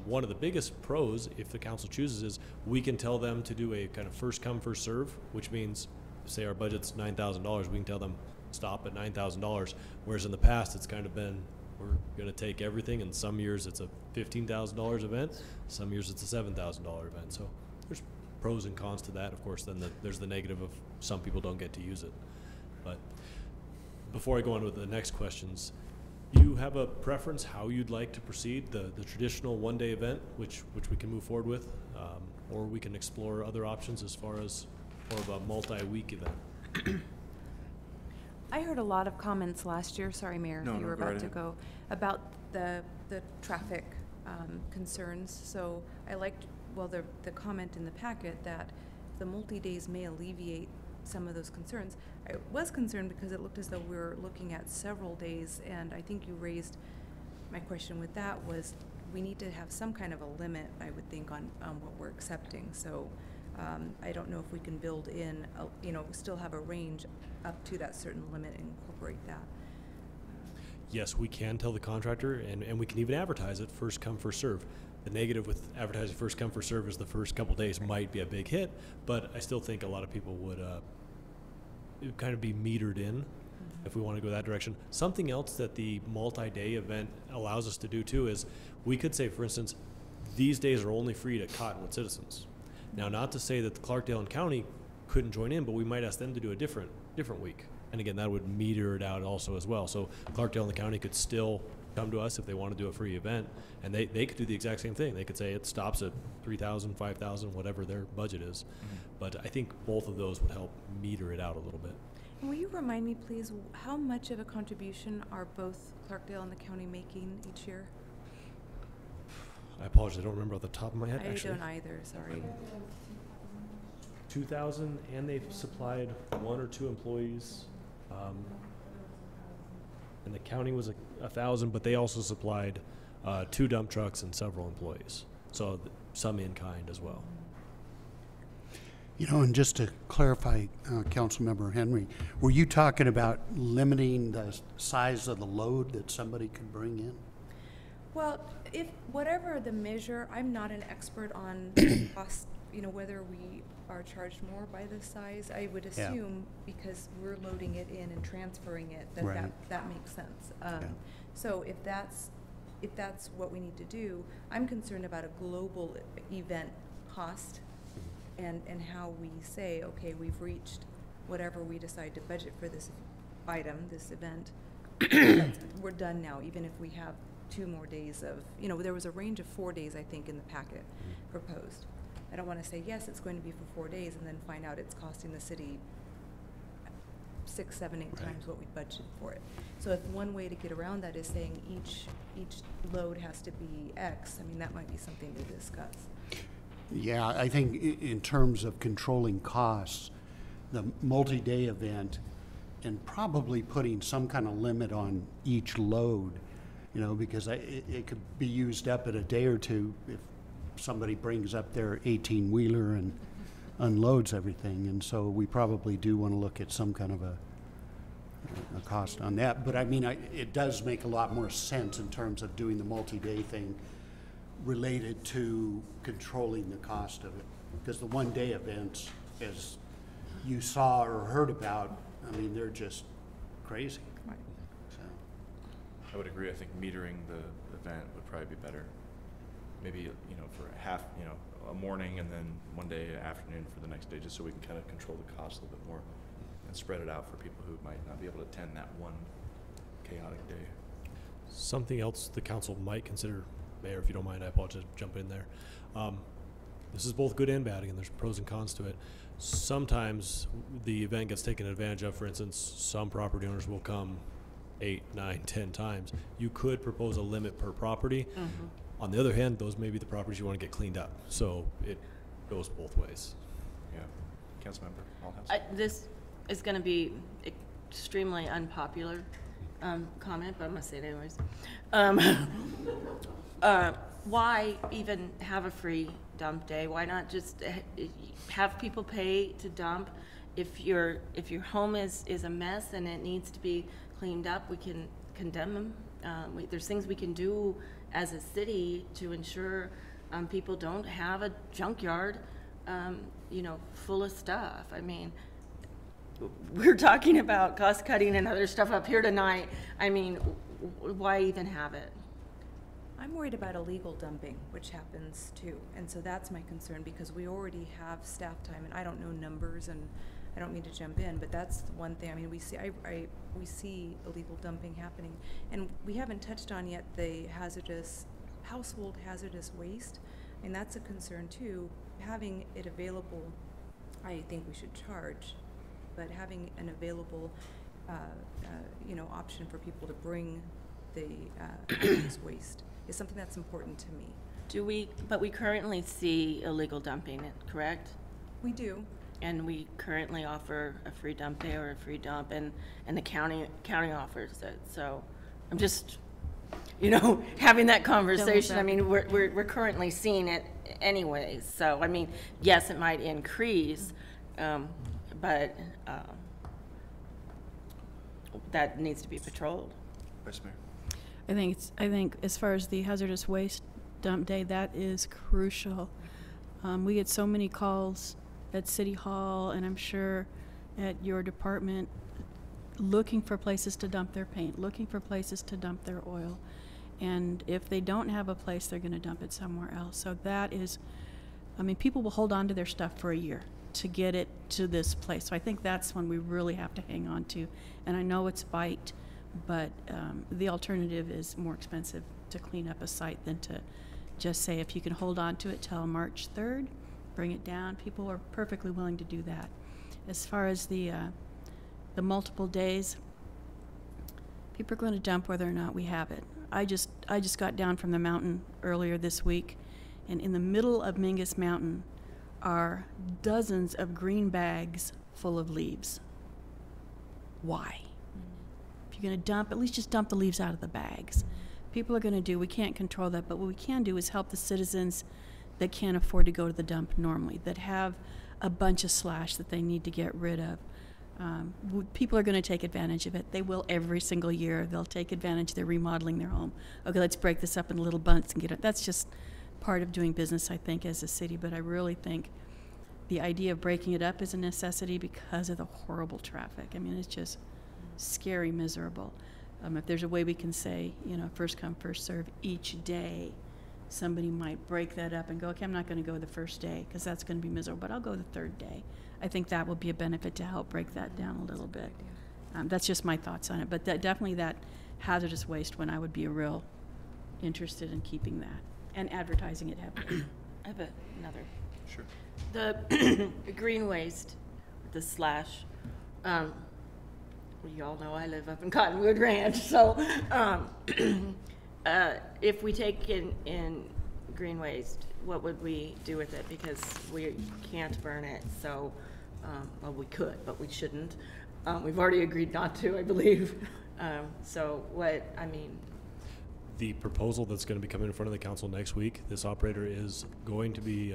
One of the biggest pros, if the council chooses, is we can tell them to do a kind of first come, first serve, which means, say our budget's $9,000, we can tell them stop at $9,000, whereas in the past it's kind of been, we're going to take everything, and some years it's a $15,000 event, some years it's a $7,000 event. So there's pros and cons to that. Of course, then there's the negative of some people don't get to use it. But before I go on with the next questions, you have a preference how you'd like to proceed, the traditional one-day event, which we can move forward with, or we can explore other options as far as more of a multi-week event? I heard a lot of comments last year, sorry Mayor, No, if you no, were go right about to ahead. go, about the traffic concerns. So I liked, well, the comment in the packet that the multi-days may alleviate some of those concerns. I was concerned because it looked as though we were looking at several days, and I think you raised, my question with that was, we need to have some kind of a limit, I would think, on what we're accepting. So I don't know if we can build in, still have a range up to that certain limit and incorporate that. Yes, we can tell the contractor, and we can even advertise it first come, first serve. The negative with advertising first come, first serve is the first couple days might be a big hit, but I still think a lot of people would kind of be metered in if we want to go that direction. Something else that the multi-day event allows us to do too is we could say, for instance, these days are only free to Cottonwood citizens. Now, not to say that the Clarkdale and County couldn't join in, but we might ask them to do a different week. And again, that would meter it out also as well. So Clarkdale and the county could still come to us if they want to do a free event, and they could do the exact same thing. They could say it stops at 3,000, 5,000, whatever their budget is. But I think both of those would help meter it out a little bit. And will you remind me, please, how much of a contribution are both Clarkdale and the county making each year? I apologize, I don't remember off the top of my head. I actually. don't either, sorry. 2,000, and they've supplied 1 or 2 employees. And the county was 1,000, but they also supplied 2 dump trucks and several employees. So some in kind as well. You know, and just to clarify, Councilmember Henry, were you talking about limiting the size of the load that somebody could bring in? Well, if whatever the measure, I'm not an expert on cost, whether we are charged more by the size. I would assume because we're loading it in and transferring it, that makes sense. So if that's what we need to do, I'm concerned about a global event cost and how we say, okay, we've reached whatever we decide to budget for this item, this event. We're done now, even if we have 2 more days of, there was a range of 4 days, I think, in the packet proposed. I don't want to say, yes, it's going to be for 4 days and then find out it's costing the city 6, 7, 8 times what we budgeted for it. So if one way to get around that is saying each load has to be X, I mean, that might be something to discuss. Yeah, I think in terms of controlling costs, the multi-day event and probably putting some kind of limit on each load, you know, because it could be used up in a day or two if somebody brings up their 18-wheeler and unloads everything. And so we probably do want to look at some kind of a cost on that. But I mean, it does make a lot more sense in terms of doing the multi-day thing related to controlling the cost of it. Because the one-day events, as you saw or heard about, I mean, they're just crazy. Right. So. I would agree. I think metering the event would probably be better. Maybe, you know, for a morning and then one day afternoon for the next day, just so we can kind of control the cost a little bit more and spread it out for people who might not be able to attend that one chaotic day. Something else the council might consider, Mayor, if you don't mind, I apologize to jump in there. This is both good and bad, and there's pros and cons to it. Sometimes the event gets taken advantage of. For instance, some property owners will come 8, 9, 10 times. You could propose a limit per property. Mm-hmm. On the other hand, those may be the properties you want to get cleaned up. So it goes both ways. Yeah. Councilmember Aldhouse. This is going to be extremely unpopular comment, but I'm going to say it anyways. Why even have a free dump day? Why not just have people pay to dump? If your home is a mess and it needs to be cleaned up, we can condemn them. There's things we can do as a city to ensure people don't have a junkyard, full of stuff. I mean, we're talking about cost cutting and other stuff up here tonight. I mean, why even have it? I'm worried about illegal dumping, which happens too, and so that's my concern, because we already have staff time, and I don't know numbers, and I don't mean to jump in, but that's the one thing. I mean, we see illegal dumping happening, and we haven't touched on yet the household hazardous waste. I mean, that's a concern too. Having it available, I think we should charge, but having an available, option for people to bring the hazardous waste is something that's important to me. But we currently see illegal dumping, correct? We do. And we currently offer a free dump day or a free dump, and the county offers it. So I'm just, having that conversation. I mean, we're currently seeing it anyways. So I mean, yes, it might increase, but that needs to be patrolled. Vice Mayor. I think as far as the hazardous waste dump day, that is crucial. We get so many calls at City Hall, and I'm sure at your department, looking for places to dump their paint, looking for places to dump their oil. And if they don't have a place, they're going to dump it somewhere else. So that is, I mean, people will hold on to their stuff for a year to get it to this place. So I think that's when we really have to hang on to. And I know it's bite, but the alternative is more expensive to clean up a site than to just say, if you can hold on to it till March 3rd, bring it down. People are perfectly willing to do that. As far as the multiple days, people are going to dump whether or not we have it. I just got down from the mountain earlier this week, and in the middle of Mingus Mountain are dozens of green bags full of leaves. Why? If you're going to dump, at least just dump the leaves out of the bags. People are going to do, we can't control that, but what we can do is help the citizens that can't afford to go to the dump normally, that have a bunch of slash that they need to get rid of. People are going to take advantage of it. They will every single year. They'll take advantage. They're remodeling their home. Okay, let's break this up into little bunts and get it. That's just part of doing business, I think, as a city. But I really think the idea of breaking it up is a necessity because of the horrible traffic. I mean, it's just scary, miserable. If there's a way we can say, first come, first serve each day, somebody might break that up and go, okay, I'm not going to go the first day because that's going to be miserable, but I'll go the third day. I think that will be a benefit to help break that down a little bit. That's just my thoughts on it, but definitely that hazardous waste one, I would be real interested in keeping that and advertising it heavily. I have another. Sure. The green waste, the slash. You all know I live up in Cottonwood Ranch, so if we take in green waste, what would we do with it? Because we can't burn it, so, well, we could, but we shouldn't. We've already agreed not to, I believe. So what, I mean, The proposal that's going to be coming in front of the council next week, this operator is going to be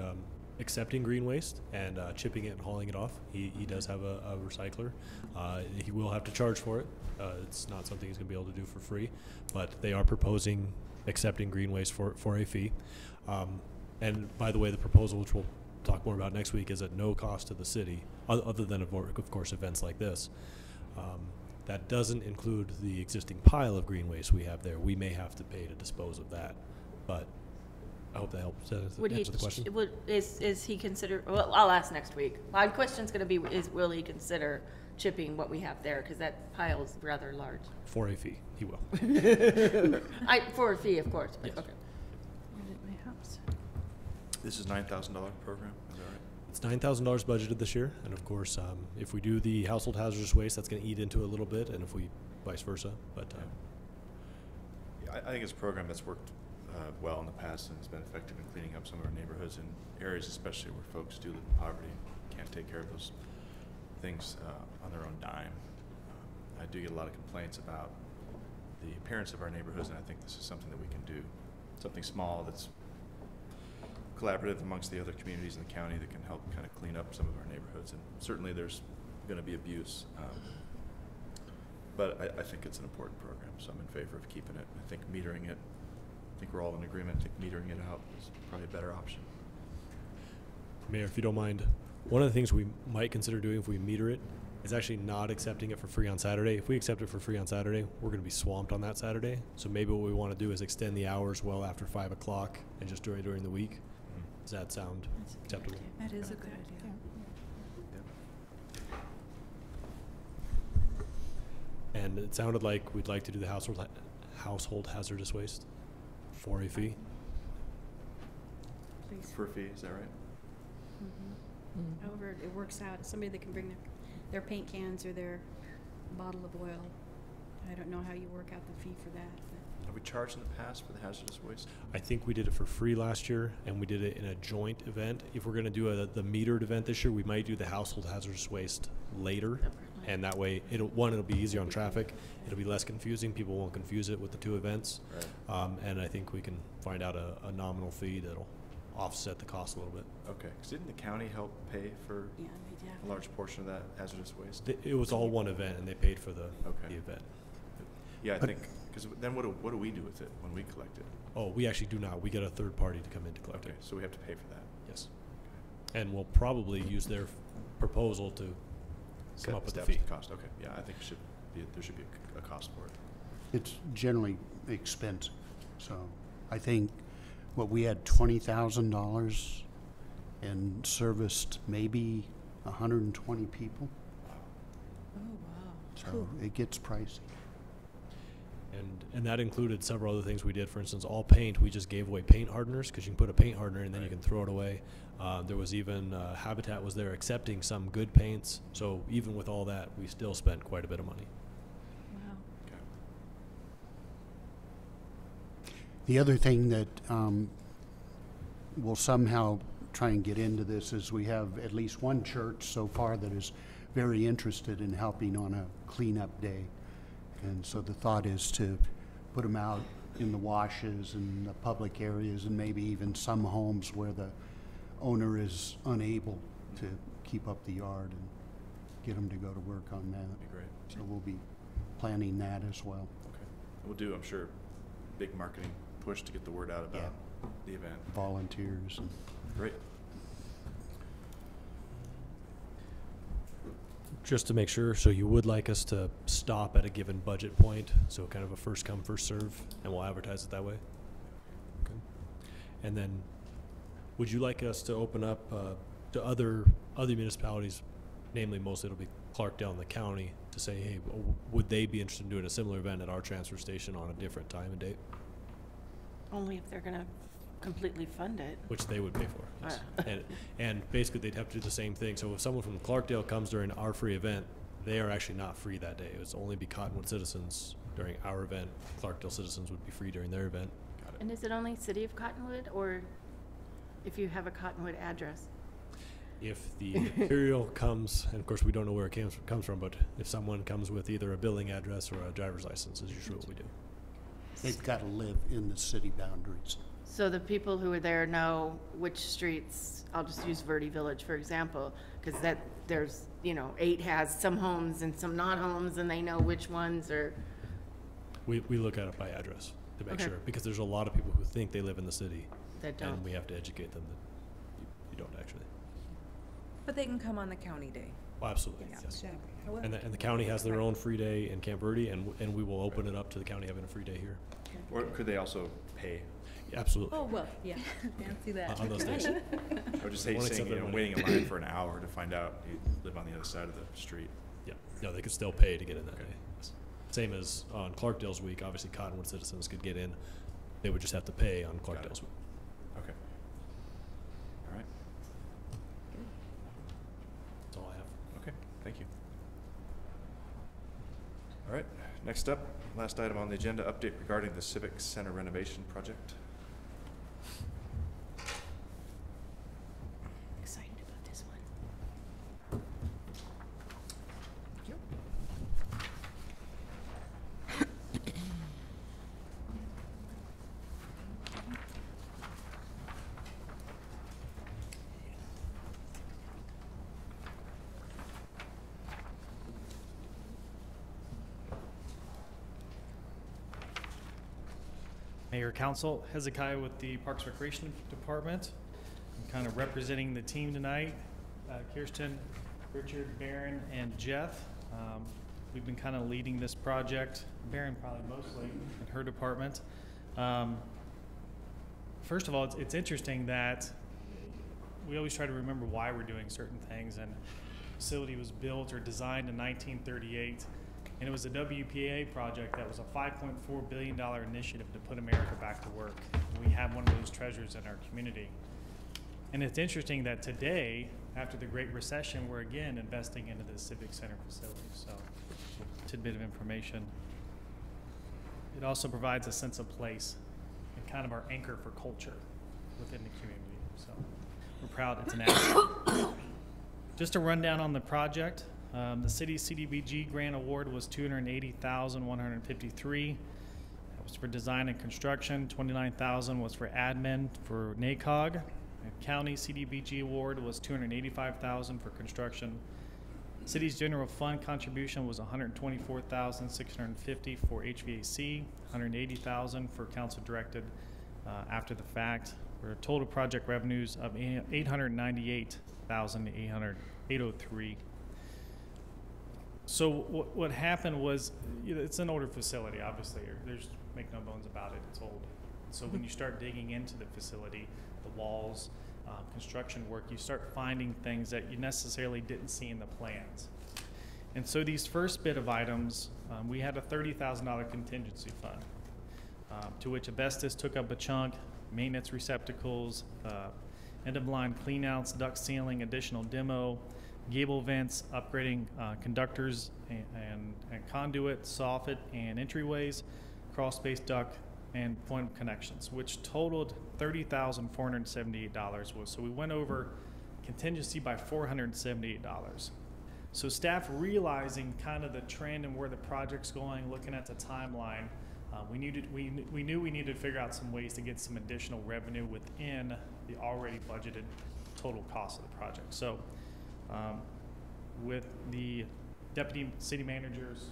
accepting green waste and chipping it and hauling it off. He does have a recycler. He will have to charge for it. It's not something he's going to be able to do for free, but they are proposing accepting green waste for a fee. And by the way, the proposal, which we'll talk more about next week, is at no cost to the city, other than, of course, events like this. That doesn't include the existing pile of green waste we have there. We may have to pay to dispose of that, but I hope that helps answer the question. Is he consider, well, I'll ask next week. My question's gonna be, will he consider chipping what we have there? Because that pile is rather large. For a fee, he will. For a fee, of course, but, Yes. okay. This is $9,000 program, is that right? It's $9,000 budgeted this year, and of course, if we do the household hazardous waste, that's going to eat into it a little bit, and if we vice versa. But Yeah, I think it's a program that's worked well in the past and has been effective in cleaning up some of our neighborhoods and areas, especially where folks do live in poverty, can't take care of those things on their own dime. I do get a lot of complaints about the appearance of our neighborhoods, and I think this is something that we can do, something small that's collaborative amongst the other communities in the county that can help kind of clean up some of our neighborhoods. And certainly there's going to be abuse, but I think it's an important program, so I'm in favor of keeping it. I think metering it, I think we're all in agreement. I think metering it out is probably a better option. Mayor, if you don't mind, one of the things we might consider doing if we meter it is actually not accepting it for free on Saturday. If we accept it for free on Saturday, we're going to be swamped on that Saturday. So maybe what we want to do is extend the hours well after 5 o'clock and just during the week. Does that sound acceptable? That is a good idea. And it sounded like we'd like to do the household hazardous waste for a fee. Please. For a fee, is that right? However, it works out, somebody that can bring their paint cans or their bottle of oil. I don't know how you work out the fee for that. Have we charged in the past for the hazardous waste? I think we did it for free last year, and we did it in a joint event. If we're going to do the metered event this year, we might do the household hazardous waste later, and that way, it'll be easier on traffic. It'll be less confusing. People won't confuse it with the two events, right. And I think we can find out a nominal fee that'll offset the cost a little bit. Okay, because didn't the county help pay for a large portion of that hazardous waste? It was all one event, and they paid for the event. Yeah, I think, because then what do we do with it when we collect it? Oh, we actually do not. We get a third party to come in to collect it. So we have to pay for that? Yes. And we'll probably use their proposal to come up with the fee. Cost. Okay, yeah, I think there should be a cost for it. It's generally expensive, so I think what we had $20,000 and serviced maybe 120 people. Oh, wow. So it gets pricey. And that included several other things we did. For instance, all paint, we just gave away paint hardeners because you can put a paint hardener and then you can throw it away. There was even Habitat was there accepting some good paints. So even with all that, we still spent quite a bit of money. Wow. Okay. The other thing that we'll somehow try and get into this is we have at least one church so far that is very interested in helping on a cleanup day. And so the thought is to put them out in the washes and the public areas and maybe even some homes where the owner is unable to keep up the yard and get them to go to work on that. That'd be great. So we'll be planning that as well. Okay. We'll do, I'm sure, big marketing push to get the word out about the event. Volunteers. And Great. Just to make sure, so you would like us to stop at a given budget point, so kind of a first come, first serve, and we'll advertise it that way? Okay. And then, would you like us to open up to other municipalities, namely mostly it'll be Clarkdale and the county, to say, hey, would they be interested in doing a similar event at our transfer station on a different time and date? Only if they're gonna completely fund it. Which they would pay for, yes. And basically they'd have to do the same thing. So if someone from Clarkdale comes during our free event, they are actually not free that day. It would only be Cottonwood citizens during our event. Clarkdale citizens would be free during their event. Got And is it only City of Cottonwood, or if you have a Cottonwood address? If the material comes, and of course we don't know where it comes from, but if someone comes with either a billing address or a driver's license is usually what we do. They've got to live in the city boundaries. So the people who are there know which streets, I'll just use Verde Village, for example, because that there's, 8 has some homes and some not homes, and they know which ones are. We look at it by address to make Okay. sure, because there's a lot of people who think they live in the city. That don't. And we have to educate them that you don't actually. But they can come on the county day. Well, absolutely, Yeah, yes. exactly. And the county has their own free day in Camp Verde, and we will open it up to the county having a free day here. Or could they also pay? Yeah, absolutely. Oh, well, yeah, fancy that. On those days. I would just hate Won't saying, accept their money. waiting in line for an hour to find out you live on the other side of the street. Yeah, no, they could still pay to get in that day. Yes. Same as on Clarkdale's week, obviously Cottonwood citizens could get in. They would just have to pay on Clarkdale's week. Okay. All right. That's all I have. Okay, thank you. All right, next up, last item on the agenda, update regarding the Civic Center renovation project. Excited about this one. Mayor, Council, Hezekiah with the Parks Recreation Department. I'm kind of representing the team tonight. Kirsten, Richard, Barron, and Jeff. We've been kind of leading this project, Barron probably mostly, in her department. First of all, it's interesting that we always try to remember why we're doing certain things, and the facility was built or designed in 1938. And it was a WPA project that was a $5.4 billion initiative to put America back to work. And we have one of those treasures in our community. And it's interesting that today, after the Great Recession, we're again investing into the Civic Center facility. So, tidbit of information. It also provides a sense of place and kind of our anchor for culture within the community. So, we're proud it's an asset. Just a rundown on the project. The city's CDBG grant award was $280,153. That was for design and construction. $29,000 was for admin for NACOG. The county CDBG award was $285,000 for construction. City's general fund contribution was $124,650 for HVAC, $180,000 for council directed after the fact, for total project revenues of $898,803. So what happened was, it's an older facility, obviously. There's make no bones about it. It's old. So when you start digging into the facility, the walls, construction work, you start finding things that you necessarily didn't see in the plans. And so these first bit of items, we had a $30,000 contingency fund, to which asbestos took up a chunk, maintenance receptacles, end-of-line cleanouts, duct sealing, additional demo, gable vents, upgrading conductors and conduit, soffit, and entryways, crawl space duct, and point of connections, which totaled $30,478. So we went over contingency by $478. So staff, realizing kind of the trend and where the project's going, looking at the timeline, we knew we needed to figure out some ways to get some additional revenue within the already budgeted total cost of the project. So with the deputy city manager's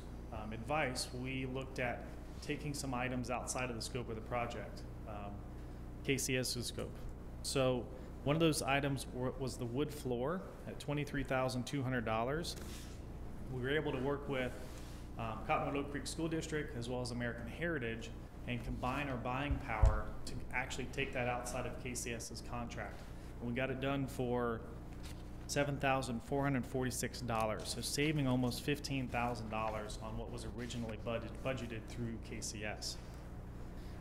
advice, we looked at taking some items outside of the scope of the project, KCS's scope. So one of those items was the wood floor at $23,200. We were able to work with Cottonwood Oak Creek School District as well as American Heritage and combine our buying power to actually take that outside of KCS's contract. And we got it done for $7,446, so saving almost $15,000 on what was originally budgeted through KCS.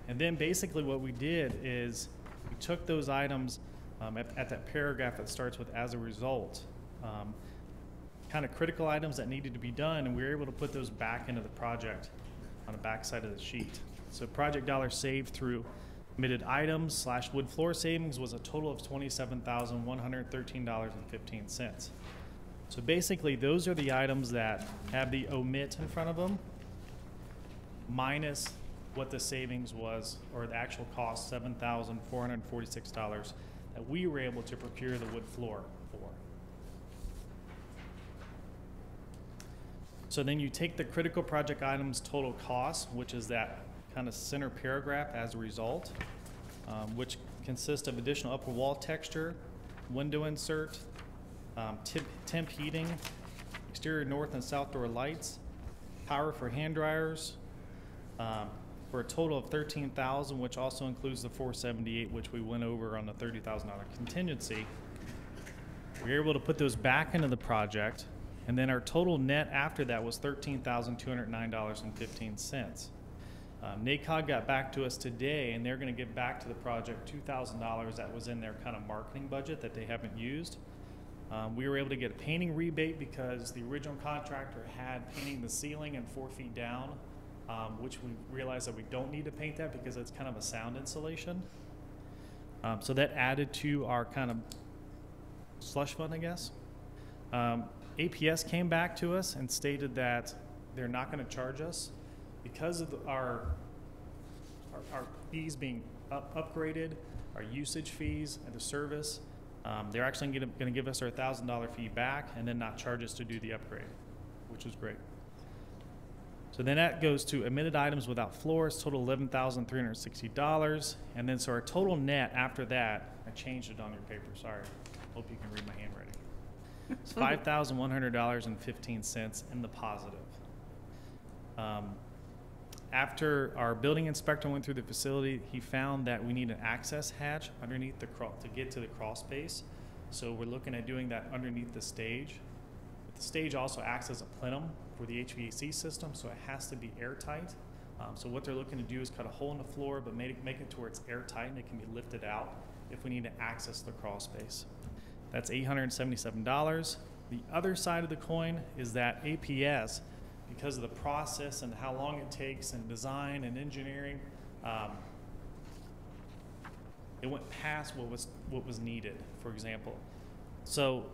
And then basically what we did is we took those items at that paragraph that starts with "as a result," kind of critical items that needed to be done, and we were able to put those back into the project on the back side of the sheet. So project dollars saved through Omitted items / wood floor savings was a total of $27,113.15. So basically, those are the items that have the omit in front of them, minus what the savings was, or the actual cost, $7,446, that we were able to procure the wood floor for. So then you take the critical project items total cost, which is that kind of center paragraph as a result, which consists of additional upper wall texture, window insert, temp heating, exterior north and south door lights, power for hand dryers, for a total of $13,000, which also includes the $478, which we went over on the $30,000 contingency. We were able to put those back into the project, and then our total net after that was $13,209.15. NACOG got back to us today, and they're going to give back to the project $2,000 that was in their kind of marketing budget that they haven't used. We were able to get a painting rebate because the original contractor had painting the ceiling and 4 feet down, which we realized that we don't need to paint that because it's kind of a sound insulation. So that added to our kind of slush fund, I guess. APS came back to us and stated that they're not going to charge us because of our fees being upgraded, our usage fees and the service. They're actually going to give us our $1,000 fee back and then not charge us to do the upgrade, which is great. So then that goes to omitted items without floors, total $11,360. And then so our total net after that, I changed it on your paper, sorry. Hope you can read my handwriting. It's $5,100.15 in the positive. After our building inspector went through the facility, he found that we need an access hatch underneath the to get to the crawl space. So we're looking at doing that underneath the stage. But the stage also acts as a plenum for the HVAC system, so it has to be airtight. So what they're looking to do is cut a hole in the floor, but make it to where it's airtight and it can be lifted out if we need to access the crawl space. That's $877. The other side of the coin is that APS, because of the process and how long it takes and design and engineering, it went past what was needed, for example. So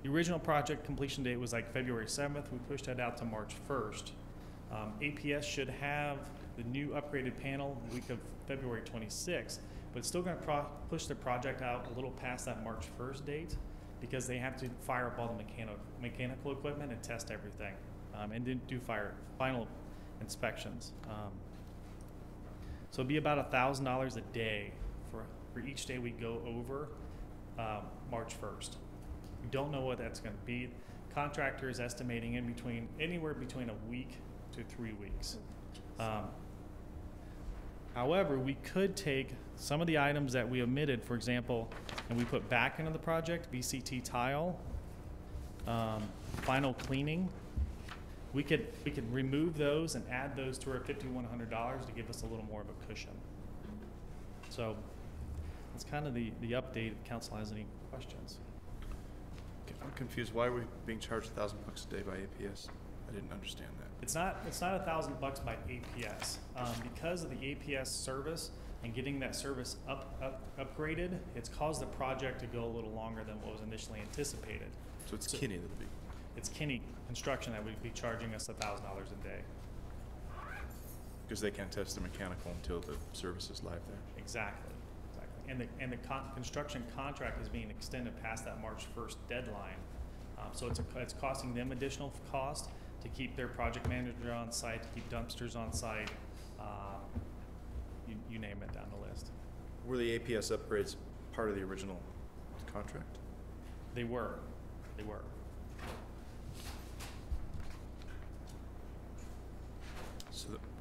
the original project completion date was like February 7th. We pushed that out to March 1st. APS should have the new upgraded panel the week of February 26th, but it's still going to push the project out a little past that March 1st date because they have to fire up all the mechanical equipment and test everything. And didn't do final inspections. So it'd be about $1,000 a day for each day we go over March 1st. We don't know what that's going to be. Contractor is estimating anywhere between a week to 3 weeks. However, we could take some of the items that we omitted, for example, and we put back into the project, VCT tile, final cleaning. We could remove those and add those to our $5,100 to give us a little more of a cushion. So that's kind of the update. If council has any questions. Okay, I'm confused. Why are we being charged $1,000 a day by APS? I didn't understand that. It's not $1,000 by APS because of the APS service and getting that service upgraded. It's caused the project to go a little longer than what was initially anticipated. So it's Kinney that'll be. It's Kinney Construction that would be charging us $1,000 a day. Because they can't test the mechanical until the service is live there. Exactly. And the construction contract is being extended past that March 1st deadline. So it's costing them additional cost to keep their project manager on site, to keep dumpsters on site, you name it down the list. Were the APS upgrades part of the original contract? They were.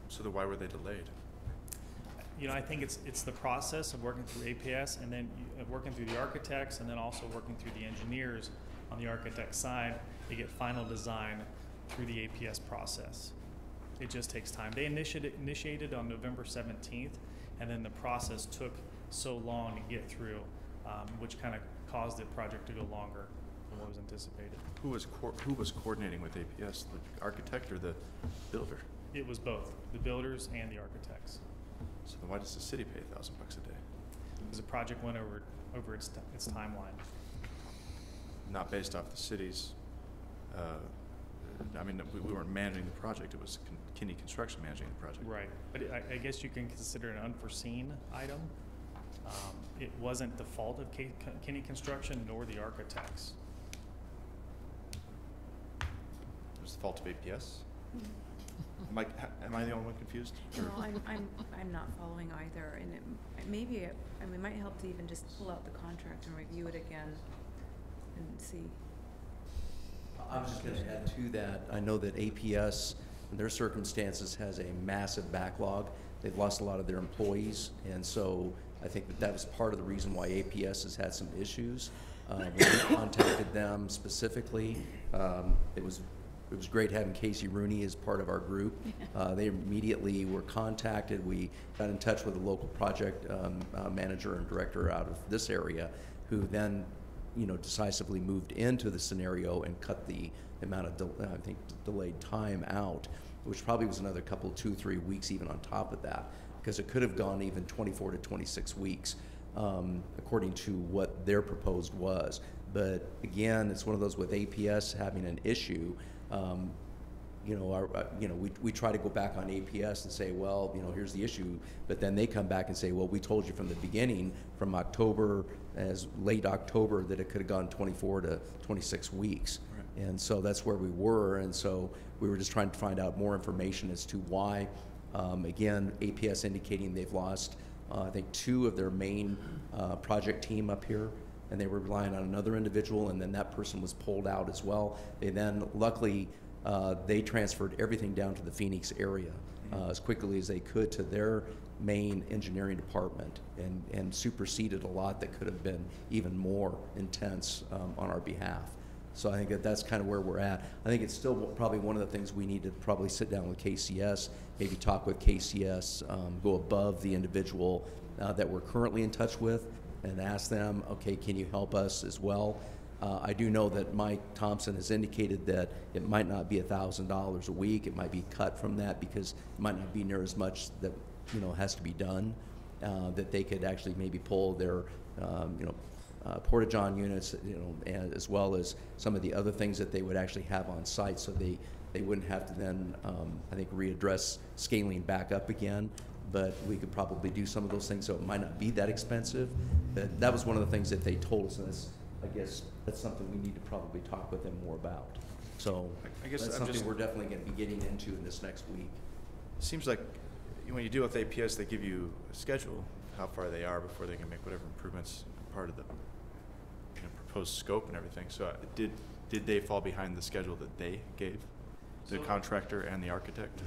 So why were they delayed? You know, I think it's the process of working through APS and then working through the architects and then also working through the engineers on the architect side to get final design through the APS process. It just takes time. They initiated on November 17th, and then the process took so long to get through, which kind of caused the project to go longer than what was anticipated. Who was coordinating with APS, the architect or the builder? It was both, the builders and the architects. So then why does the city pay $1,000 a day? Because the project went over its timeline. Not based off the city's, I mean, we weren't managing the project, it was Kinney Construction managing the project. Right, but I guess you can consider it an unforeseen item. It wasn't the fault of Kinney Construction nor the architects. It was the fault of APS? Am I the only one confused? No, I'm not following either, and it might help to even just pull out the contract and review it again and see. I was just going to add to that. I know that APS, in their circumstances, has a massive backlog. They've lost a lot of their employees, and so I think that was part of the reason why APS has had some issues. When we contacted them specifically, it was great having Casey Rooney as part of our group. They immediately were contacted. We got in touch with a local project manager and director out of this area, who then, decisively moved into the scenario and cut the amount of, delayed time out, which probably was another couple, 2-3 weeks even on top of that, because it could have gone even 24 to 26 weeks, according to what their proposed was. But again, it's one of those with APS having an issue. We try to go back on APS and say, well, here's the issue, but then they come back and say, well, we told you from the beginning, from October, as late October, that it could have gone 24 to 26 weeks. Right. And so that's where we were, and so we were just trying to find out more information as to why. Again, APS indicating they've lost, I think, 2 of their main project team up here, and they were relying on another individual, and then that person was pulled out as well. They then, luckily, they transferred everything down to the Phoenix area as quickly as they could to their main engineering department, and superseded a lot that could have been even more intense on our behalf. So I think that's kind of where we're at. I think it's still probably one of the things we need to probably sit down with KCS, maybe talk with KCS, go above the individual that we're currently in touch with, and ask them, okay, can you help us as well? I do know that Mike Thompson has indicated that it might not be $1,000 a week. It might be cut from that because it might not be near as much that has to be done. That they could actually maybe pull their porta-john units, and as well as some of the other things that they would actually have on site, so they wouldn't have to then I think readdress scaling back up again. But we could probably do some of those things, so it might not be that expensive. But that was one of the things that they told us, and I guess that's something we need to probably talk with them more about. So I guess that's something we're definitely going to be getting into in this next week. It seems like when you deal with APS, they give you a schedule, how far they are before they can make whatever improvements part of the proposed scope and everything. So did they fall behind the schedule that they gave, the contractor and the architect?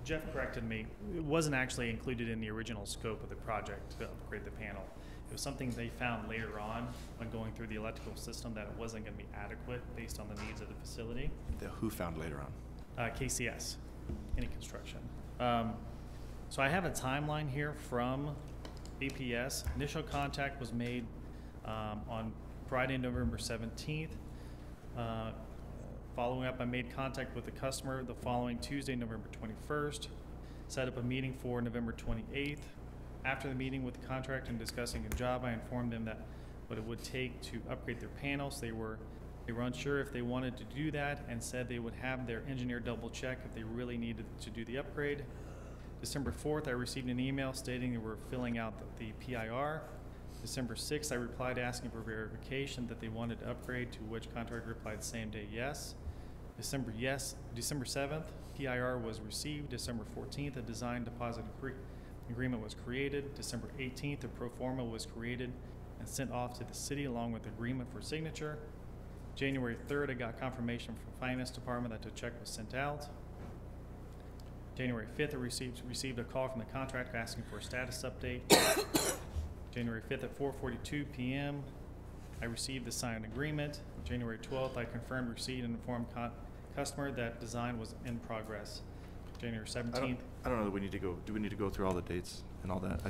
Jeff corrected me. It wasn't actually included in the original scope of the project to upgrade the panel. It was something they found later on when going through the electrical system that it wasn't going to be adequate based on the needs of the facility. Who found later on? KCS, Kinney Construction. So I have a timeline here from APS. Initial contact was made on Friday, November 17th. Following up, I made contact with the customer the following Tuesday, November 21st. Set up a meeting for November 28th. After the meeting with the contractor and discussing a job, I informed them that what it would take to upgrade their panels. They were unsure if they wanted to do that, and said they would have their engineer double check if they really needed to do the upgrade. December 4th, I received an email stating they were filling out the PIR. December 6th, I replied asking for verification that they wanted to upgrade, to which contractor replied the same day, yes. December 7th, PIR was received. December 14th, a design deposit agreement was created. December 18th, a pro forma was created and sent off to the city along with agreement for signature. January 3rd, I got confirmation from Finance Department that the check was sent out. January 5th, I received a call from the contractor asking for a status update. January 5th at 4:42 p.m., I received the signed agreement. January 12th, I confirmed receipt and informed customer that design was in progress. January 17th. I don't know that we need to go. Do we need to go through all the dates and all that?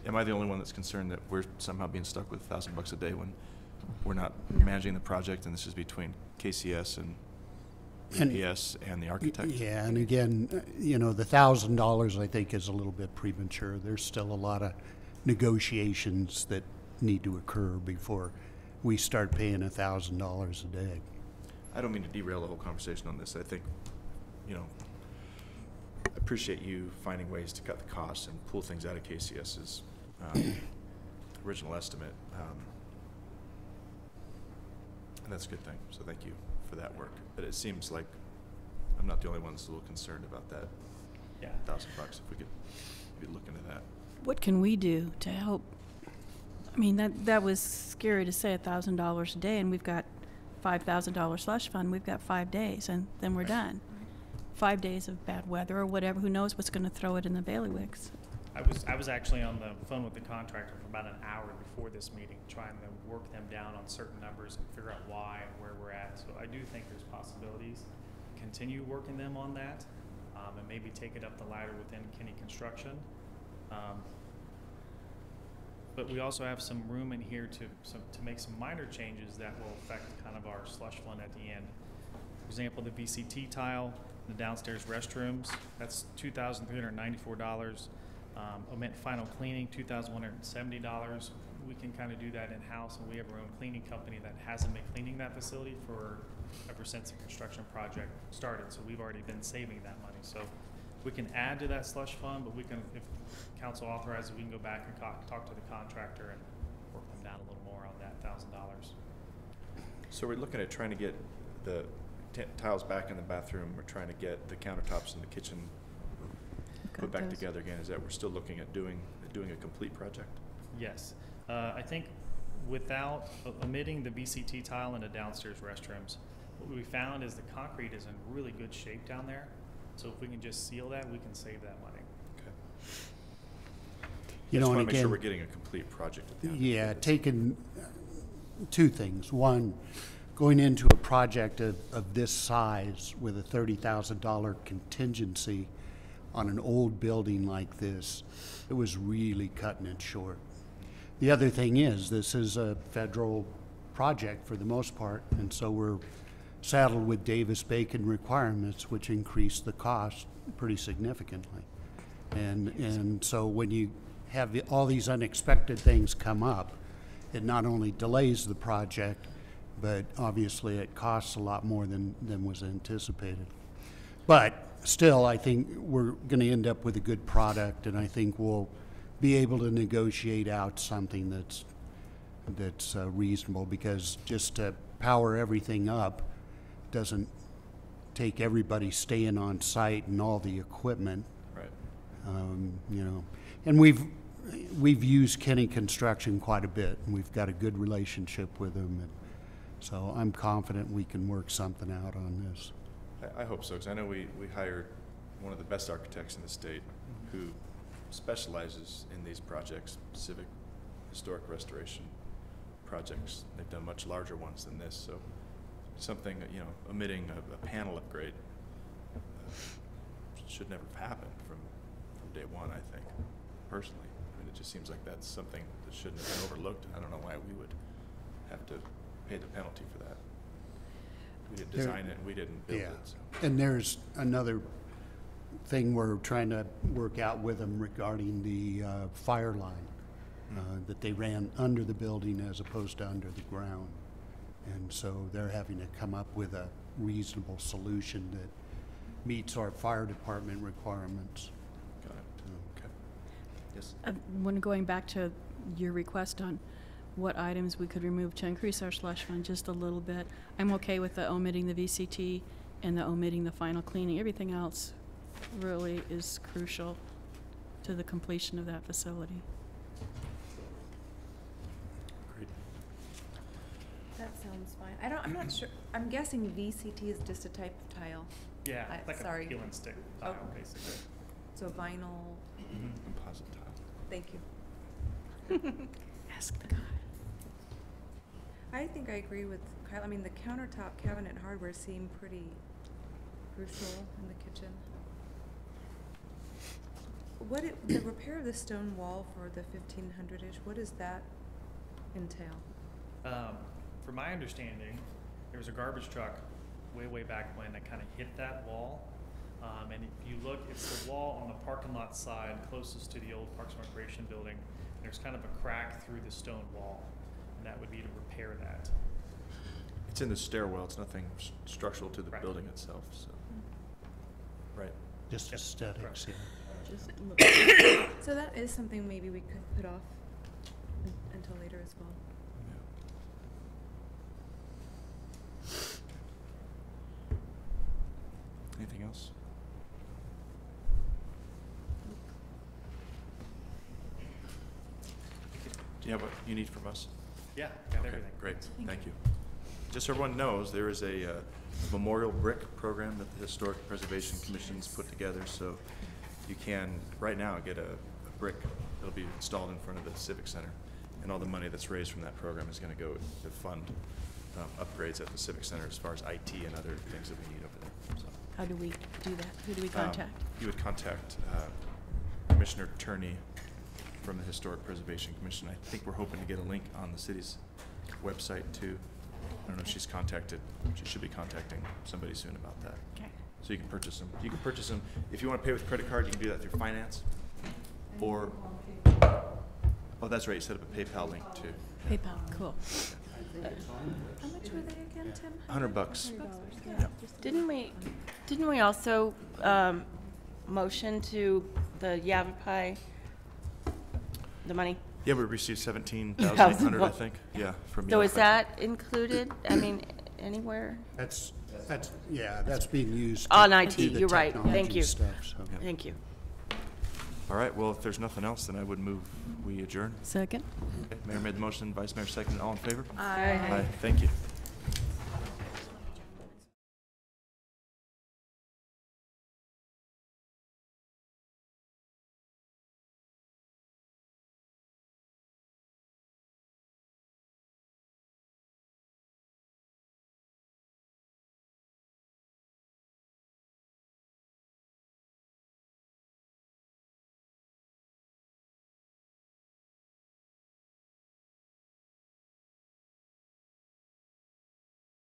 Am I the only one that's concerned that we're somehow being stuck with $1,000 a day when we're not managing the project, and this is between KCS and EPS and the architect. Yeah, and again, you know, the $1,000 I think is a little bit premature. There's still a lot of negotiations that need to occur before we start paying $1,000 a day. I don't mean to derail the whole conversation on this. I think, you know, I appreciate you finding ways to cut the costs and pull things out of KCS's original estimate. And that's a good thing, so thank you for that work. But it seems like I'm not the only one that's a little concerned about that. Yeah. $1,000, if we could be looking at that. What can we do to help? I mean, that was scary to say $1,000 a day, and we've got $5,000 slush fund. We've got 5 days, and then we're done. 5 days of bad weather or whatever. Who knows what's going to throw it in the bailiwicks? I was actually on the phone with the contractor for about an hour before this meeting, trying to work them down on certain numbers and figure out why and where we're at. So I do think there's possibilities. Continue working them on that, and maybe take it up the ladder within Kinney Construction. But we also have some room in here to make some minor changes that will affect kind of our slush fund at the end. For example, the VCT tile, the downstairs restrooms, that's $2,394. Omit final cleaning, $2,170. We can kind of do that in-house, and we have our own cleaning company that hasn't been cleaning that facility ever since the construction project started. So we've already been saving that money. So we can add to that slush fund, but we can, if council authorizes, we can go back and talk to the contractor and work them down a little more on that $1,000. So we're looking at trying to get the tiles back in the bathroom. We're trying to get the countertops in the kitchen put back together again. Is that we're still looking at doing a complete project? Yes. I think without omitting the VCT tile in the downstairs restrooms, what we found is the concrete is in really good shape down there. So if we can just seal that, we can save that money. Okay. You know, just and want to make sure again, we're getting a complete project at the end. Yeah, taking two things. One, going into a project of this size with a $30,000 contingency on an old building like this, it was really cutting it short. The other thing is, this is a federal project for the most part, and so we're saddled with Davis-Bacon requirements, which increase the cost pretty significantly. And so when you have all these unexpected things come up, it not only delays the project, but obviously it costs a lot more than was anticipated. But still, I think we're going to end up with a good product, and I think we'll be able to negotiate out something that's reasonable, because just to power everything up doesn't take everybody staying on site and all the equipment. Right. You know, and we've used Kinney Construction quite a bit, and we've got a good relationship with them, and so I'm confident we can work something out on this. I hope so, because I know we hired one of the best architects in the state who specializes in these projects, civic, historic restoration projects. They've done much larger ones than this, so something, you know, omitting a panel upgrade should never have happened from day one, I think, personally. I mean, it just seems like that's something that shouldn't have been overlooked. I don't know why we would have to pay the penalty for that. We didn't design it, and we didn't build it. So. And there's another thing we're trying to work out with them regarding the fire line that they ran under the building as opposed to under the ground. And so they're having to come up with a reasonable solution that meets our fire department requirements. Got it. Okay. Yes. When going back to your request on what items we could remove to increase our slush fund just a little bit, I'm okay with the omitting the VCT and the omitting the final cleaning. Everything else really is crucial to the completion of that facility. Great. That sounds fine. I'm not sure. I'm guessing VCT is just a type of tile. Yeah, like sorry. a peel and stick tile, basically. So vinyl. Composite tile. Thank you. Ask the guy. I think I agree with Kyle. I mean, the countertop cabinet hardware seem pretty crucial in the kitchen. The repair of the stone wall for the 1500-ish, what does that entail? From my understanding, there was a garbage truck way back when that kind of hit that wall. And if you look, it's the wall on the parking lot side closest to the old Parks and Recreation building. There's kind of a crack through the stone wall, and that would be to repair that. It's in the stairwell. It's nothing structural to the building itself. So, right. Just aesthetics, yeah. So that is something maybe we could put off until later as well. Anything else? Do you have what you need from us? Yeah, got Okay, everything. great. Thank you. Just so everyone knows, there is a memorial brick program that the Historic Preservation Commission's put together, so you can, right now, get a brick that'll be installed in front of the Civic Center, and all the money that's raised from that program is going to go to fund upgrades at the Civic Center as far as IT and other things that we need over there. So, How do we do that? Who do we contact? you would contact Commissioner Turney from the Historic Preservation Commission. I think we're hoping to get a link on the city's website too. I don't know if she's contacted. She should be contacting somebody soon about that. Okay. So you can purchase them. You can purchase them. If you want to pay with credit card, you can do that through finance. Or, oh, that's right. You set up a PayPal link too. PayPal, cool. How much were they again, Tim? $100. Yeah. Didn't we also motion to the Yavapai, the money? Yeah, we received $17,800, I think. Yeah, from So is Yavapai. that included? I mean, anywhere? That's being used On to IT, do the you're right. Thank technology you. stuff, so. Thank you. All right. Well, if there's nothing else, then I would move we adjourn. Second. Okay. Mayor made the motion. Vice Mayor seconded. All in favor? Aye. Aye. Thank you.